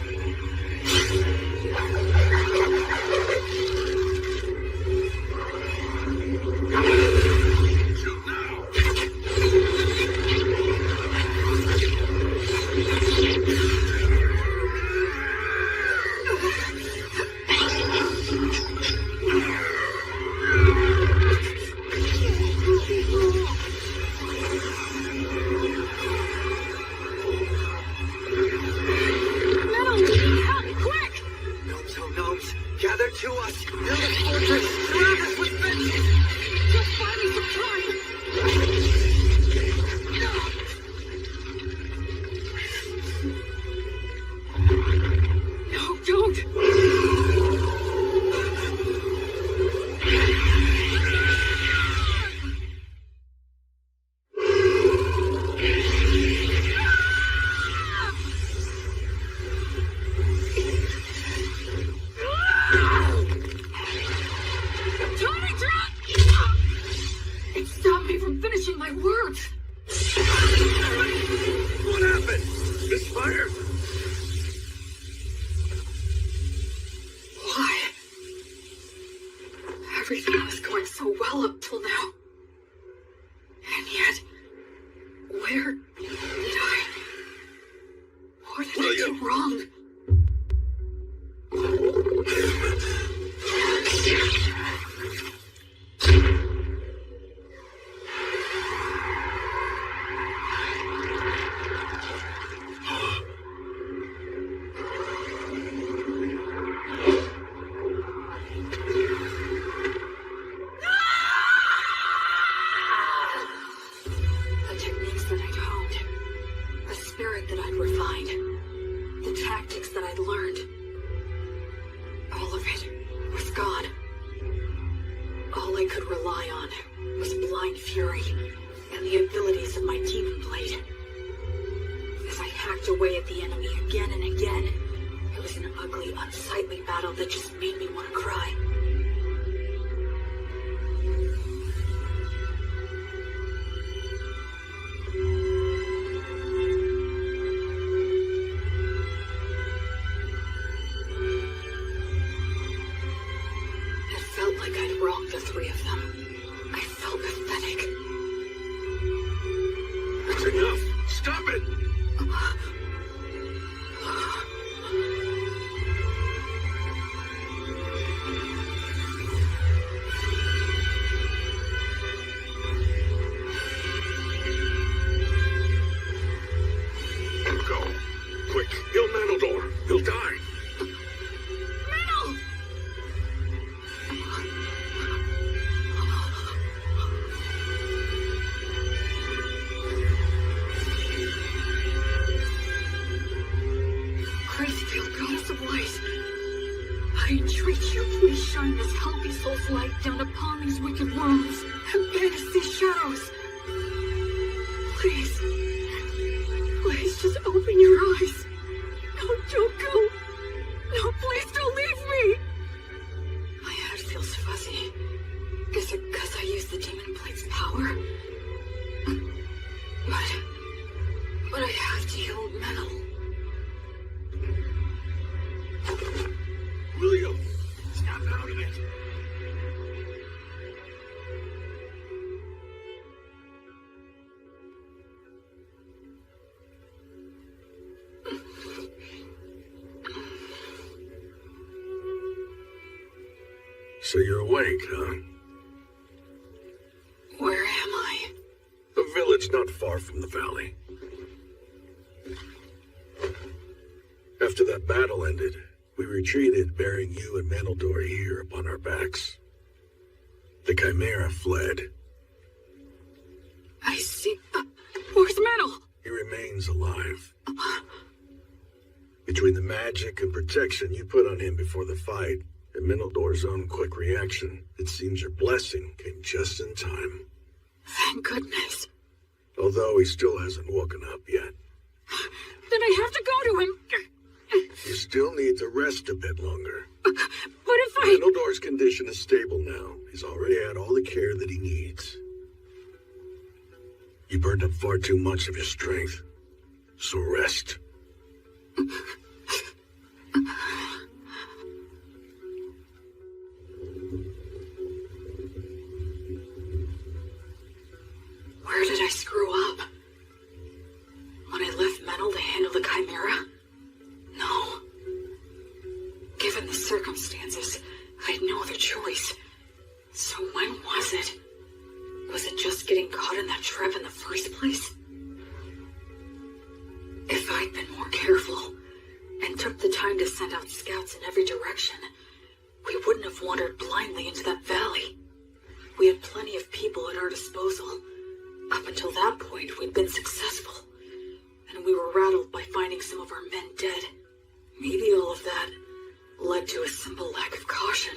Shoot now! it! This fire! Why? Everything was going so well up till now. And yet, where did I... What did I do wrong? So you're awake, huh? Where am I? A village not far from the valley. After that battle ended, we retreated, bearing you and Manaldor here upon our backs. The Chimera fled. I see. Where's Manal? He remains alive. Between the magic and protection you put on him before the fight, and Manaldor's own quick reaction, it seems your blessing came just in time. Thank goodness. Although he still hasn't woken up yet. Then I have to go to him. You still need to rest a bit longer. But if I... Manaldor's condition is stable now. He's already had all the care that he needs. You burned up far too much of your strength. So rest. Where did I screw up? When I left Manal to handle the Chimera? No. Given the circumstances, I had no other choice. So when was it? Was it just getting caught in that trap in the first place? If I'd been more careful, and took the time to send out scouts in every direction, we wouldn't have wandered blindly into that valley. We had plenty of people at our disposal. Up until that point, we'd been successful. And we were rattled by finding some of our men dead. Maybe all of that led to a simple lack of caution.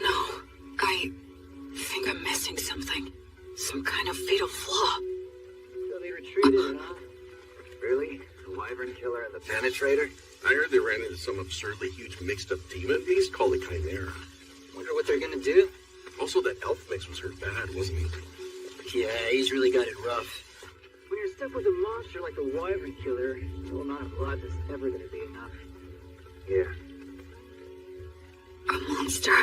No, I think I'm missing something. Some kind of fatal flaw. So they retreated, huh? Really? The wyvern killer and the penetrator? I heard they ran into some absurdly huge mixed-up demon beast called a Chimera. Wonder what they're gonna do? Also, that elf mix was hurt bad, wasn't he? Yeah, he's really got it rough. When you're stuck with a monster like the Wyvern Killer, no amount of blood is ever gonna be enough. Yeah. A monster?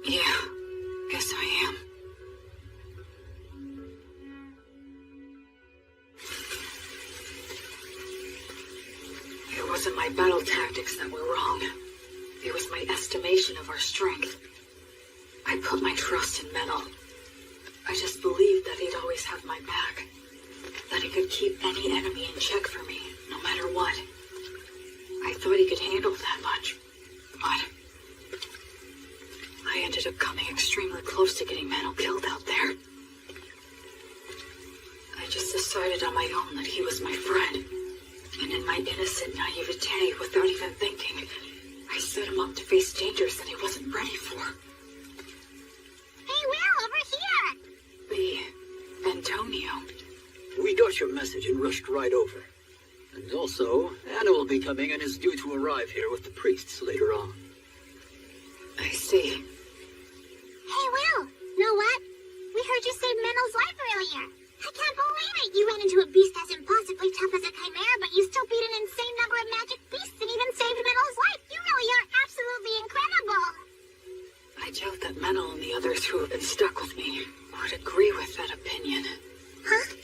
Yeah. Yes, I am. It wasn't my battle tactics that were wrong. It was my estimation of our strength. I put my trust in Menel. I just believed that he'd always have my back. That he could keep any enemy in check for me, no matter what. I thought he could handle that much. But I ended up coming extremely close to getting Menel killed out there. I just decided on my own that he was my friend. And in my innocent naivete, without even thinking, I set him up to face dangers that he wasn't ready for. Hey, Will, over here! Antonio. We got your message and rushed right over. And also, Anna will be coming and is due to arrive here with the priests later on. I see. Hey, Will, know what? We heard you saved Menel's life earlier. I can't believe it! You ran into a beast as impossibly tough as a chimera, but you still beat an insane number of magic beasts and even saved Menel's life! You really are absolutely incredible! I doubt that Menel and the others who have been stuck with me would agree with that opinion. Huh?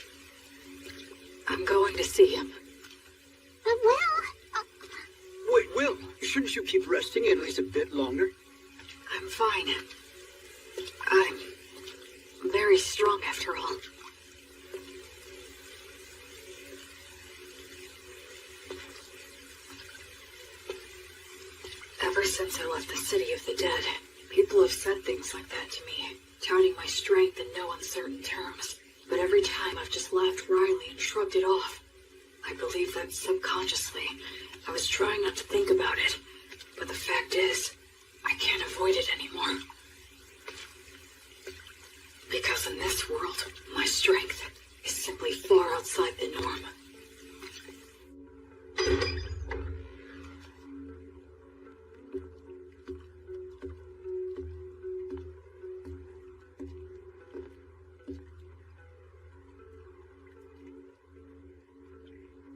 I'm going to see him. But Will... Wait, Will, shouldn't you keep resting at least a bit longer? I'm fine. I'm very strong after all. Ever since I left the City of the Dead, people have said things like that to me, touting my strength in no uncertain terms. But every time I've just laughed wryly and shrugged it off. I believe that subconsciously, I was trying not to think about it. But the fact is, I can't avoid it anymore. Because in this world, my strength is simply far outside the norm.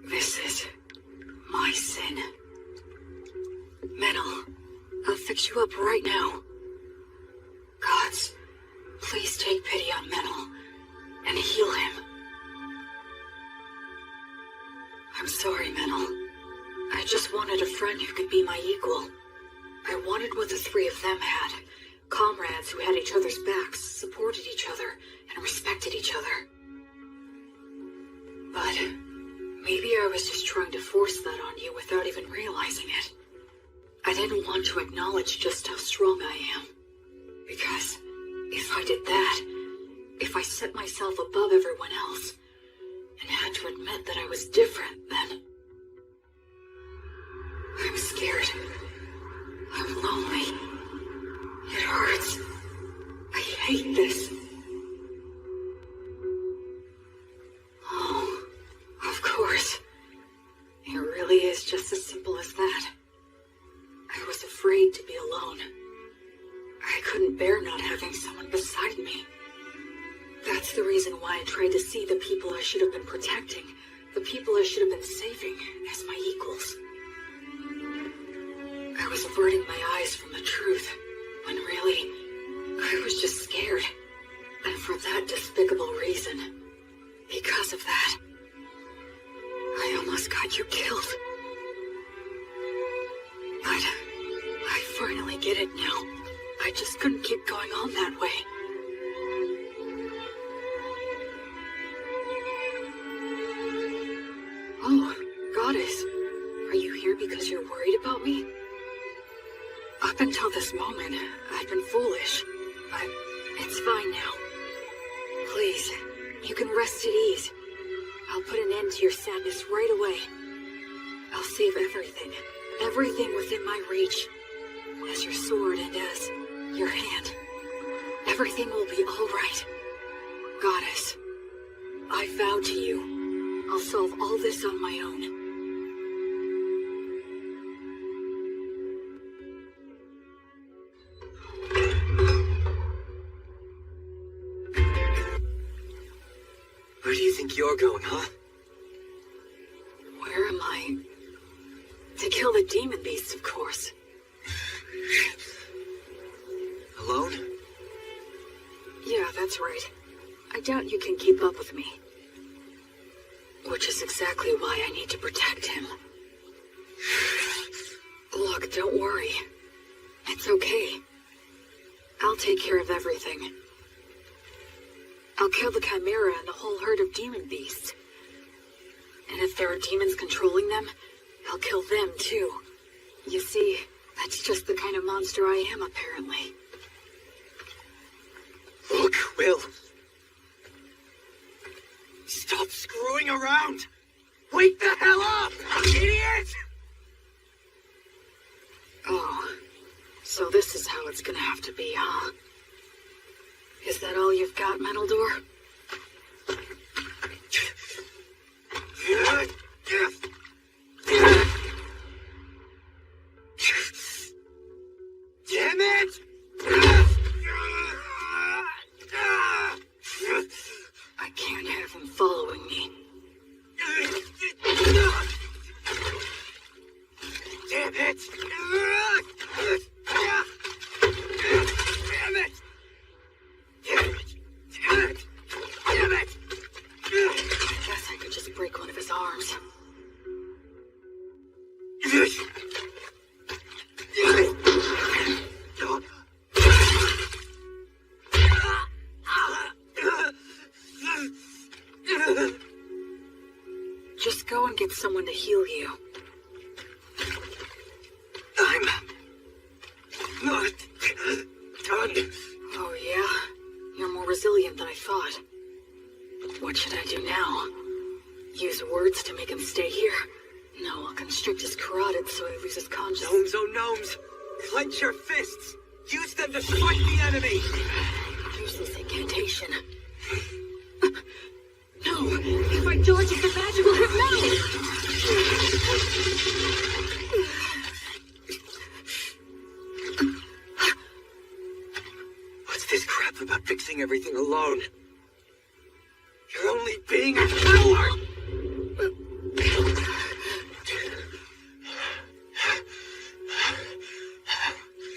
This is my sin. Menel, I'll fix you up right now. Gods, please take pity on Menel and heal him. I'm sorry, Menel. I just wanted a friend who could be my equal. I wanted what the three of them had. Comrades who had each other's backs, supported each other, and respected each other. But maybe I was just trying to force that on you without even realizing it. I didn't want to acknowledge just how strong I am. Because if I did that, if I set myself above everyone else, and had to admit that I was different, then I'm scared. I'm lonely. It hurts. I hate this. Oh, of course. It really is just as simple as that. I was afraid to be alone. I couldn't bear not having someone beside me. That's the reason why I tried to see the people I should have been protecting, the people I should have been saving, as my equals. I was averting my eyes from the truth, when really, I was just scared. And for that despicable reason, because of that, I almost got you killed. But I finally get it now. I just couldn't keep going on that way. Oh, Goddess, are you here because you're worried about me? Up until this moment, I've been foolish, but it's fine now. Please, you can rest at ease. I'll put an end to your sadness right away. I'll save everything within my reach, as your sword and as your hand. Everything will be all right. Goddess, I vow to you, I'll solve all this on my own. Where do you think you're going, huh? Where am I? To kill the demon beasts, of course. Alone? Yeah, that's right. I doubt you can keep up with me. Which is exactly why I need to protect him. Look, don't worry. It's okay. I'll take care of everything. I'll kill the Chimera and the whole herd of demon beasts. And if there are demons controlling them, I'll kill them too. You see, that's just the kind of monster I am, apparently. Look, Will. Stop screwing around! Wake the hell up, idiot! Oh, so this is how it's gonna have to be, huh? Is that all you've got, Metal Door? Damn it! I can't have him following me. Damn it! Damn it! Damn it! I guess I could just break one of his arms. Just go and get someone to heal you. I'm not done. Oh, yeah? You're more resilient than I thought. What should I do now? Use words to make him stay here? No, I'll constrict his carotid so he loses consciousness. Gnomes, oh gnomes! Clench your fists! Use them to strike the enemy! Use this incantation. No! If I dodge it, the magic will hit metal! What's this crap about fixing everything alone? You're only being a coward!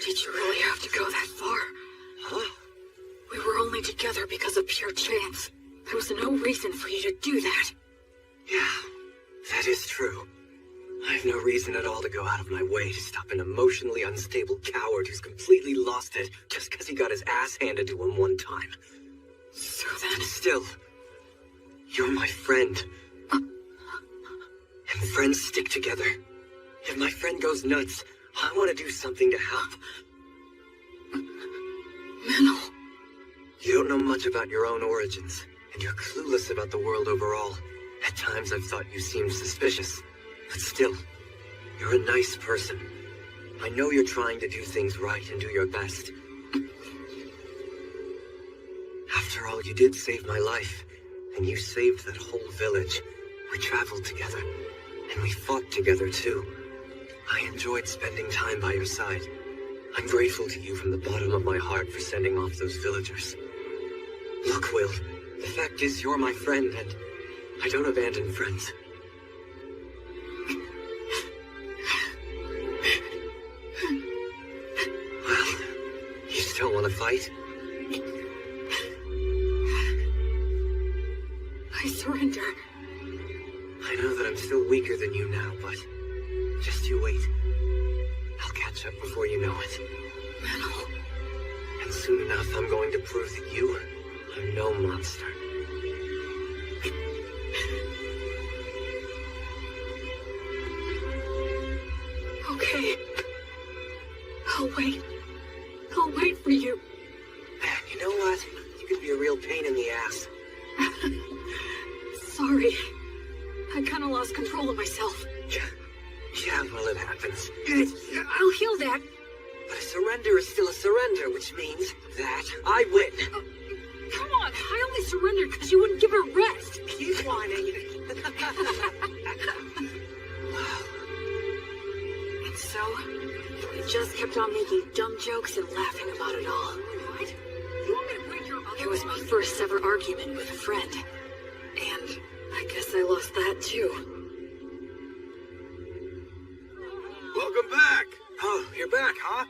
Did you really have to go that far? Huh? We were only together because of pure chance. There was no reason for you to do that. Yeah, that is true. I have no reason at all to go out of my way to stop an emotionally unstable coward who's completely lost it just because he got his ass handed to him one time. So then... Still, you're my friend. And friends stick together. If my friend goes nuts, I want to do something to help. Menno. You don't know much about your own origins, and you're clueless about the world overall. At times I've thought you seemed suspicious. But still, you're a nice person. I know you're trying to do things right and do your best. After all, you did save my life, and you saved that whole village. We traveled together, and we fought together too. I enjoyed spending time by your side. I'm grateful to you from the bottom of my heart for sending off those villagers. Look, Will, the fact is you're my friend, and I don't abandon friends. Well, you still want to fight? I surrender. I know that I'm still weaker than you now, but just you wait. I'll catch up before you know it. Menno. And soon enough, I'm going to prove that you are no monster. Okay. I'll wait. I'll wait for you. You know what? You could be a real pain in the ass. Sorry. I kind of lost control of myself. Yeah, well, it happens. I'll heal that. But a surrender is still a surrender, which means that I win. Come on, I only surrendered because you wouldn't give her rest. Keep whining. And so, we just kept on making dumb jokes and laughing about it all. What? You want me to break your arm? It was my first ever argument with a friend. And I guess I lost that too. Welcome back! Oh, you're back, huh?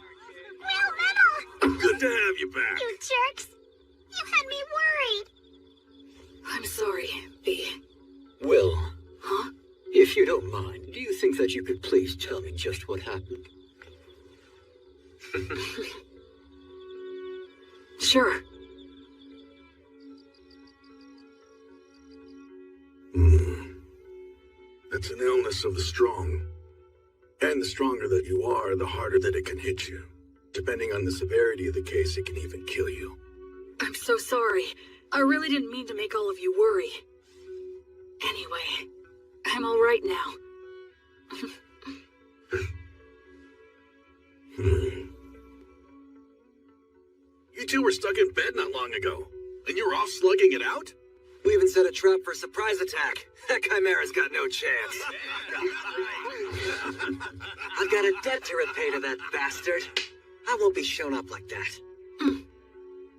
Will Metal! Good to have you back. You jerks! You had me worried! I'm sorry, B. Will. Huh? If you don't mind, do you think that you could please tell me just what happened? Sure. That's an illness of the strong. And the stronger that you are, the harder that it can hit you. Depending on the severity of the case, it can even kill you. I'm so sorry. I really didn't mean to make all of you worry. Anyway, I'm all right now. You two were stuck in bed not long ago, and you were off slugging it out? We even set a trap for a surprise attack. That Chimera's got no chance. I've got a debt to repay to that bastard. I won't be shown up like that.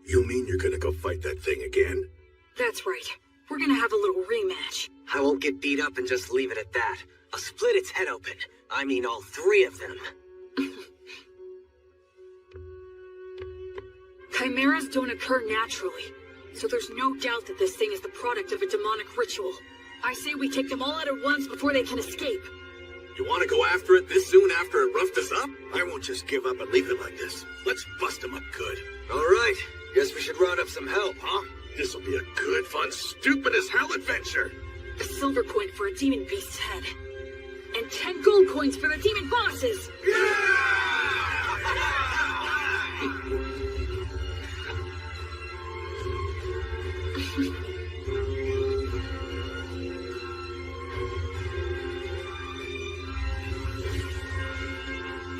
You mean you're gonna go fight that thing again? That's right. We're gonna have a little rematch. I won't get beat up and just leave it at that. I'll split its head open. I mean all three of them. Chimeras don't occur naturally, so there's no doubt that this thing is the product of a demonic ritual. I say we take them all out at once before they can escape. You want to go after it this soon after it roughed us up? I won't just give up and leave it like this. Let's bust them up good. All right. Guess we should round up some help, huh? This'll be a good, fun, stupid as hell adventure. A silver coin for a demon beast's head. And 10 gold coins for the demon bosses!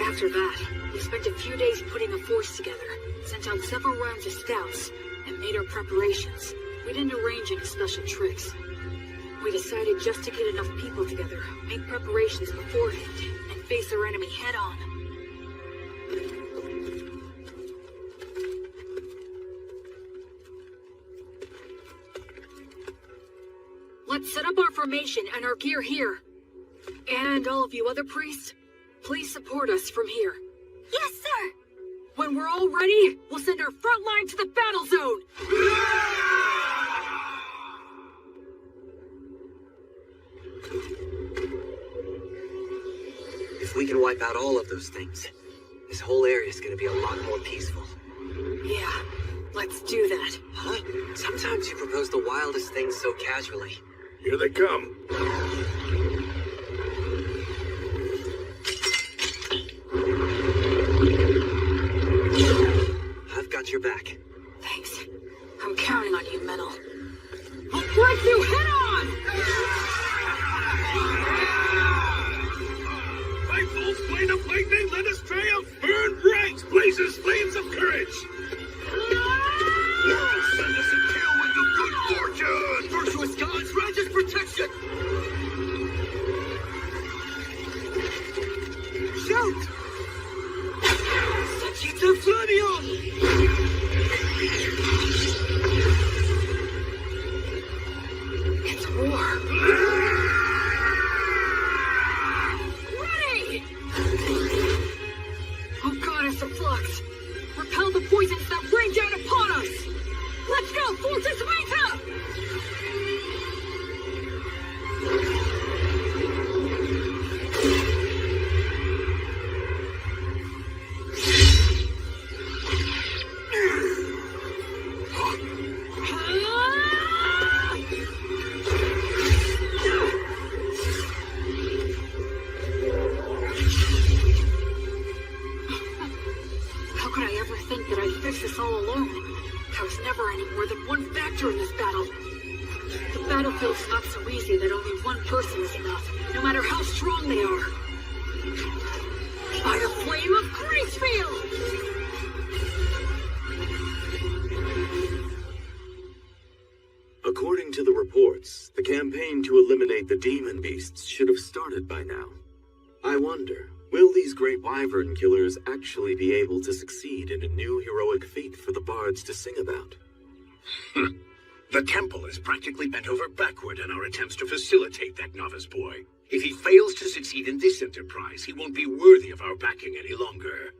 After that, we spent a few days putting a force together, sent out several rounds of scouts, and made our preparations. We didn't arrange any special tricks. We decided just to get enough people together, make preparations beforehand, and face our enemy head on. Let's set up our formation and our gear here. And all of you other priests, please support us from here. Yes, sir! When we're all ready, we'll send our front line to the battle zone! If we can wipe out all of those things, this whole area is going to be a lot more peaceful. Yeah, let's do that. Huh? Sometimes you propose the wildest things so casually. Here they come. I've got your back. Thanks. I'm counting on you, Metal. I'll break you head on! By full flame of lightning, let us triumph! Burn bright! Blazes flames of courage! World send us a tailwind of good fortune! Virtuous gods, righteous protection! Shoot! Sachita Flavion! It's war. Ready! Oh, goddess of flux! Repel the poisons that rain down upon us! Let's go, Fortress Meta! How could I ever think that I'd fix this all alone? I was never any more than one factor in this battle. The battlefield's not so easy that only one person is enough, no matter how strong they are. By the flame of Gracefield! According to the reports, the campaign to eliminate the demon beasts should have started by now. I wonder, will these great wyvern killers actually be able to succeed in a new heroic feat for the bards to sing about? The temple is practically bent over backward in our attempts to facilitate that novice boy. If he fails to succeed in this enterprise, he won't be worthy of our backing any longer.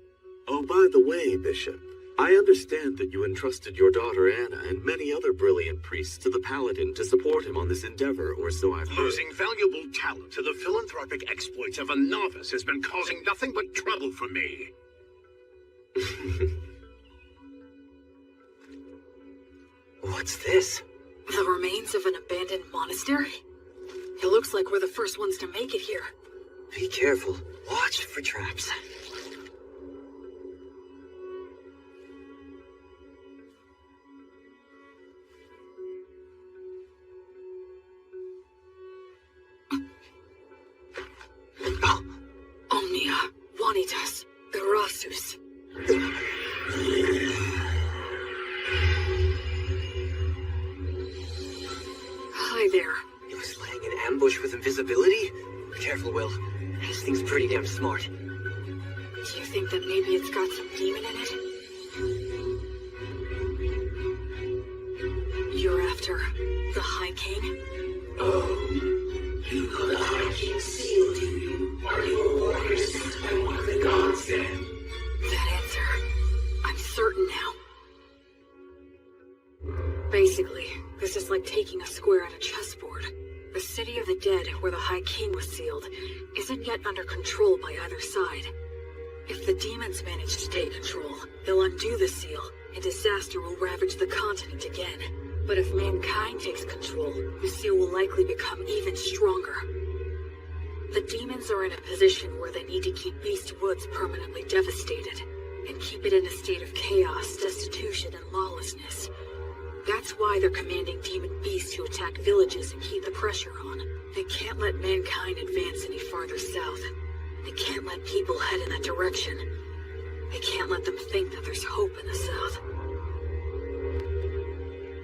Oh, by the way, Bishop, I understand that you entrusted your daughter Anna and many other brilliant priests to the Paladin to support him on this endeavor, or so I've heard. Losing valuable talent to the philanthropic exploits of a novice has been causing nothing but trouble for me. What's this? The remains of an abandoned monastery? It looks like we're the first ones to make it here. Be careful. Watch for traps. Omnia, Vanitas, Erasus. Hi there. He was laying an ambush with invisibility? Careful, Will. This thing's pretty damn smart. Do you think that maybe it's got some demon in it? You're after the High King? Oh, you know the High King sealed you. Are you a warrior sent by one of the gods then? That answer, I'm certain now. Basically, this is like taking a square on a chessboard. The city of the dead, where the High King was sealed, isn't yet under control by either side. If the demons manage to take control, they'll undo the seal, and disaster will ravage the continent again. But if mankind takes control, the seal will likely become even stronger. The demons are in a position where they need to keep Beast Woods permanently devastated, and keep it in a state of chaos, destitution, and lawlessness. That's why they're commanding demon beasts to attack villages and keep the pressure on. They can't let mankind advance any farther south. They can't let people head in that direction. They can't let them think that there's hope in the south.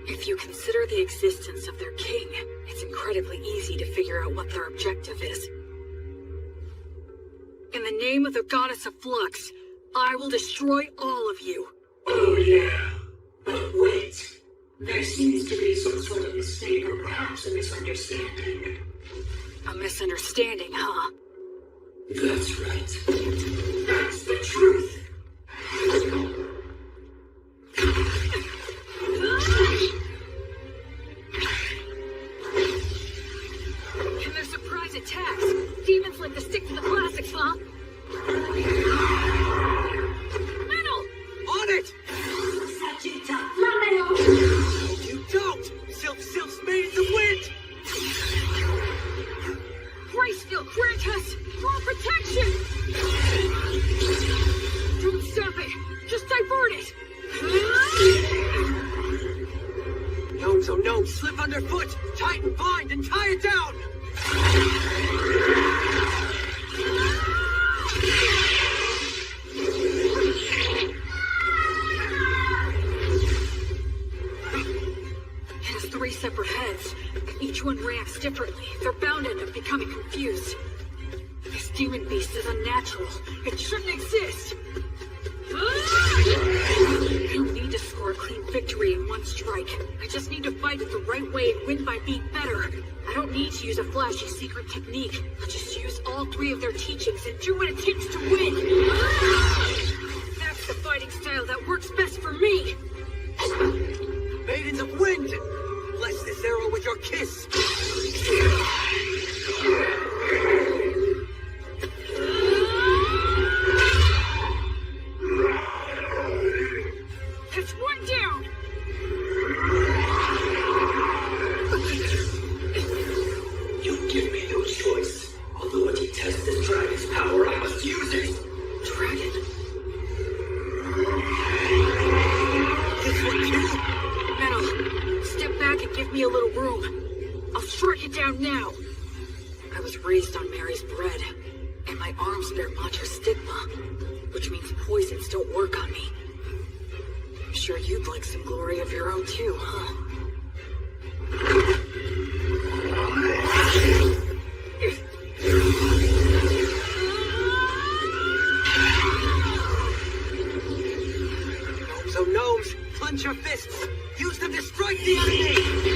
If you consider the existence of their king, it's incredibly easy to figure out what their objective is. In the name of the goddess of flux, I will destroy all of you. Oh yeah, but wait. There seems to be some sort of mistake or perhaps a misunderstanding. A misunderstanding, huh? That's right. That's the truth. In their surprise attacks, demons like to stick to the classics, huh? Metal! On it! You don't! Sylph's made in the wind! Grayscale, grant us more protection! Don't stop it! Just divert it! Gnomes, oh gnomes, slip underfoot! Tighten, bind, and tie it down! It has 3 separate heads. Each one reacts differently. They're bound to end up becoming confused. This demon beast is unnatural. It shouldn't exist. I don't need to score a clean victory in one strike. I just need to fight it the right way and win by being better. I don't need to use a flashy secret technique. I'll just use all 3 of their teachings and do what it takes to win. That's the fighting style that works best for me. Maidens of Wind! Bless this arrow with your kiss! That's one down! You give me no choice. Although to test this dragon's power, I must use it. Dragon? This one too? Metal, step back and give me a little room. I'll strike it down now. I was raised on Mary's bread, and my arms bear Mater stigma, which means poisons don't work on me. I'm sure you'd like some glory of your own too, huh? Gnomes, oh gnomes, clench your fists! Use them to strike the enemy!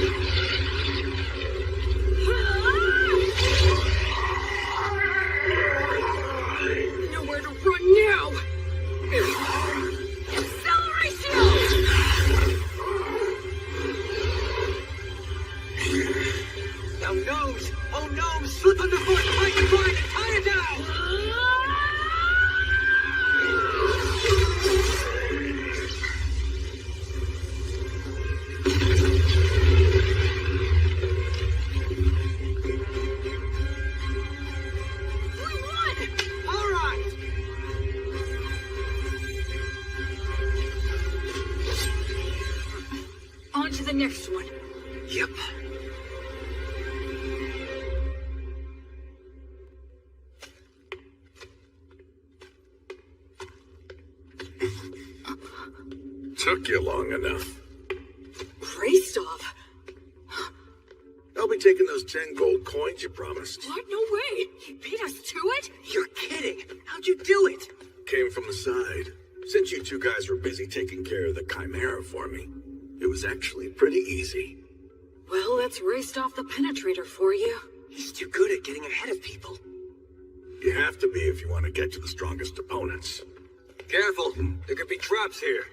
Oh, nose! Oh, no! Slip underfoot! Find the bride and tie it down! On to the next one. Yep. Took you long enough. Greystov. I'll be taking those 10 gold coins you promised. What? No way. He beat us to it? You're kidding. How'd you do it? Came from the side. Since you two guys were busy taking care of the Chimera for me, it was actually pretty easy. Well, that's Greystov the Penetrator for you. He's too good at getting ahead of people. You have to be if you want to get to the strongest opponents. Careful, there could be traps here.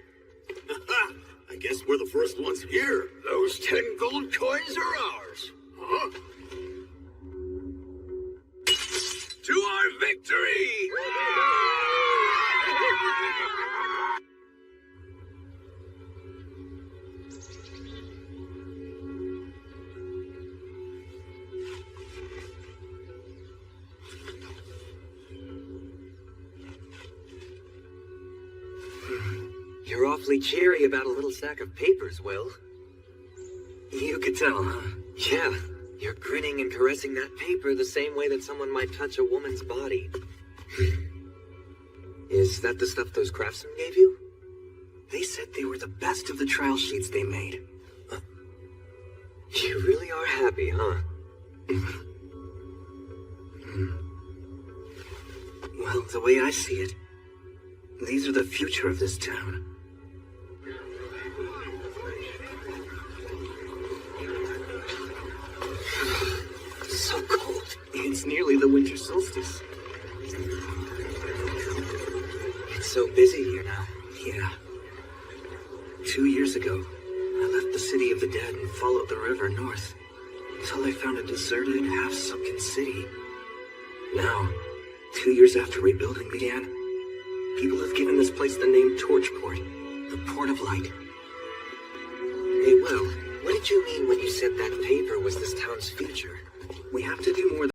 I guess we're the first ones here. Those 10 gold coins are ours. Huh? To our victory! You're awfully cheery about a little sack of papers, Will. You could tell, huh? Yeah, you're grinning and caressing that paper the same way that someone might touch a woman's body. Is that the stuff those craftsmen gave you? They said they were the best of the trial sheets they made. You really are happy, huh? Well, the way I see it, these are the future of this town. So cold. It's nearly the winter solstice. It's so busy here now. Yeah. 2 years ago, I left the city of the dead and followed the river north until I found a deserted, half-sunken city. Now, 2 years after rebuilding began, people have given this place the name Torchport, the Port of Light. Hey, Will, what did you mean when you said that paper was this town's future? We have to do more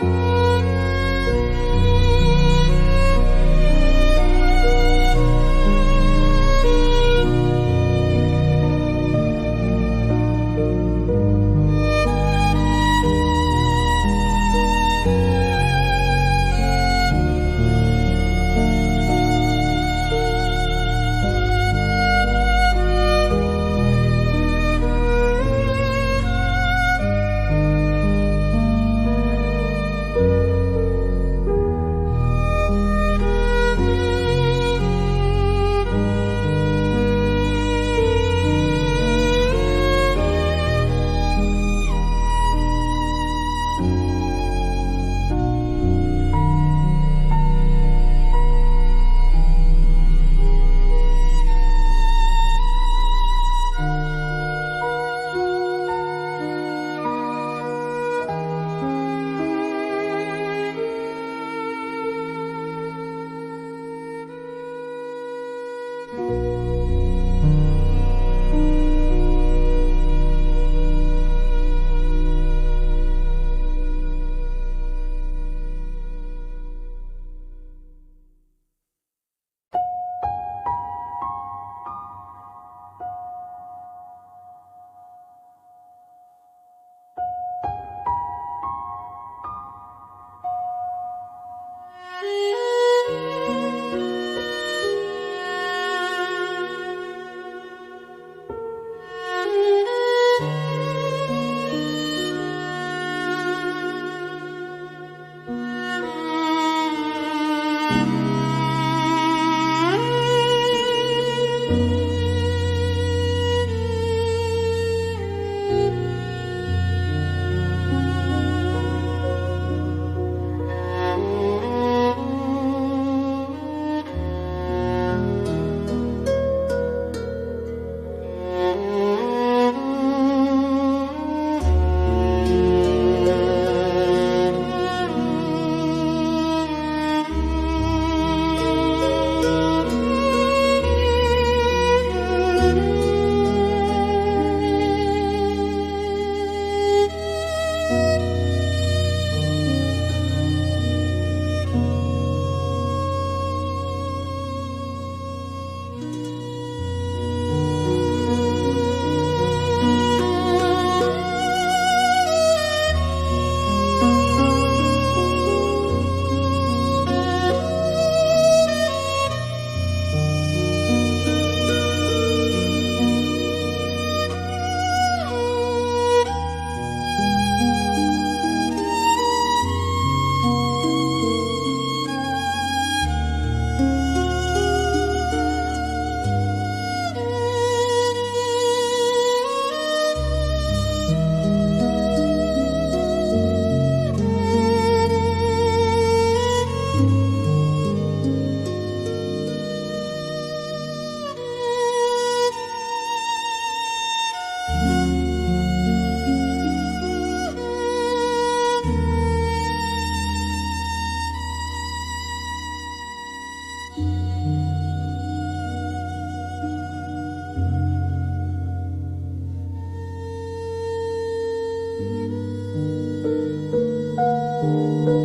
you you.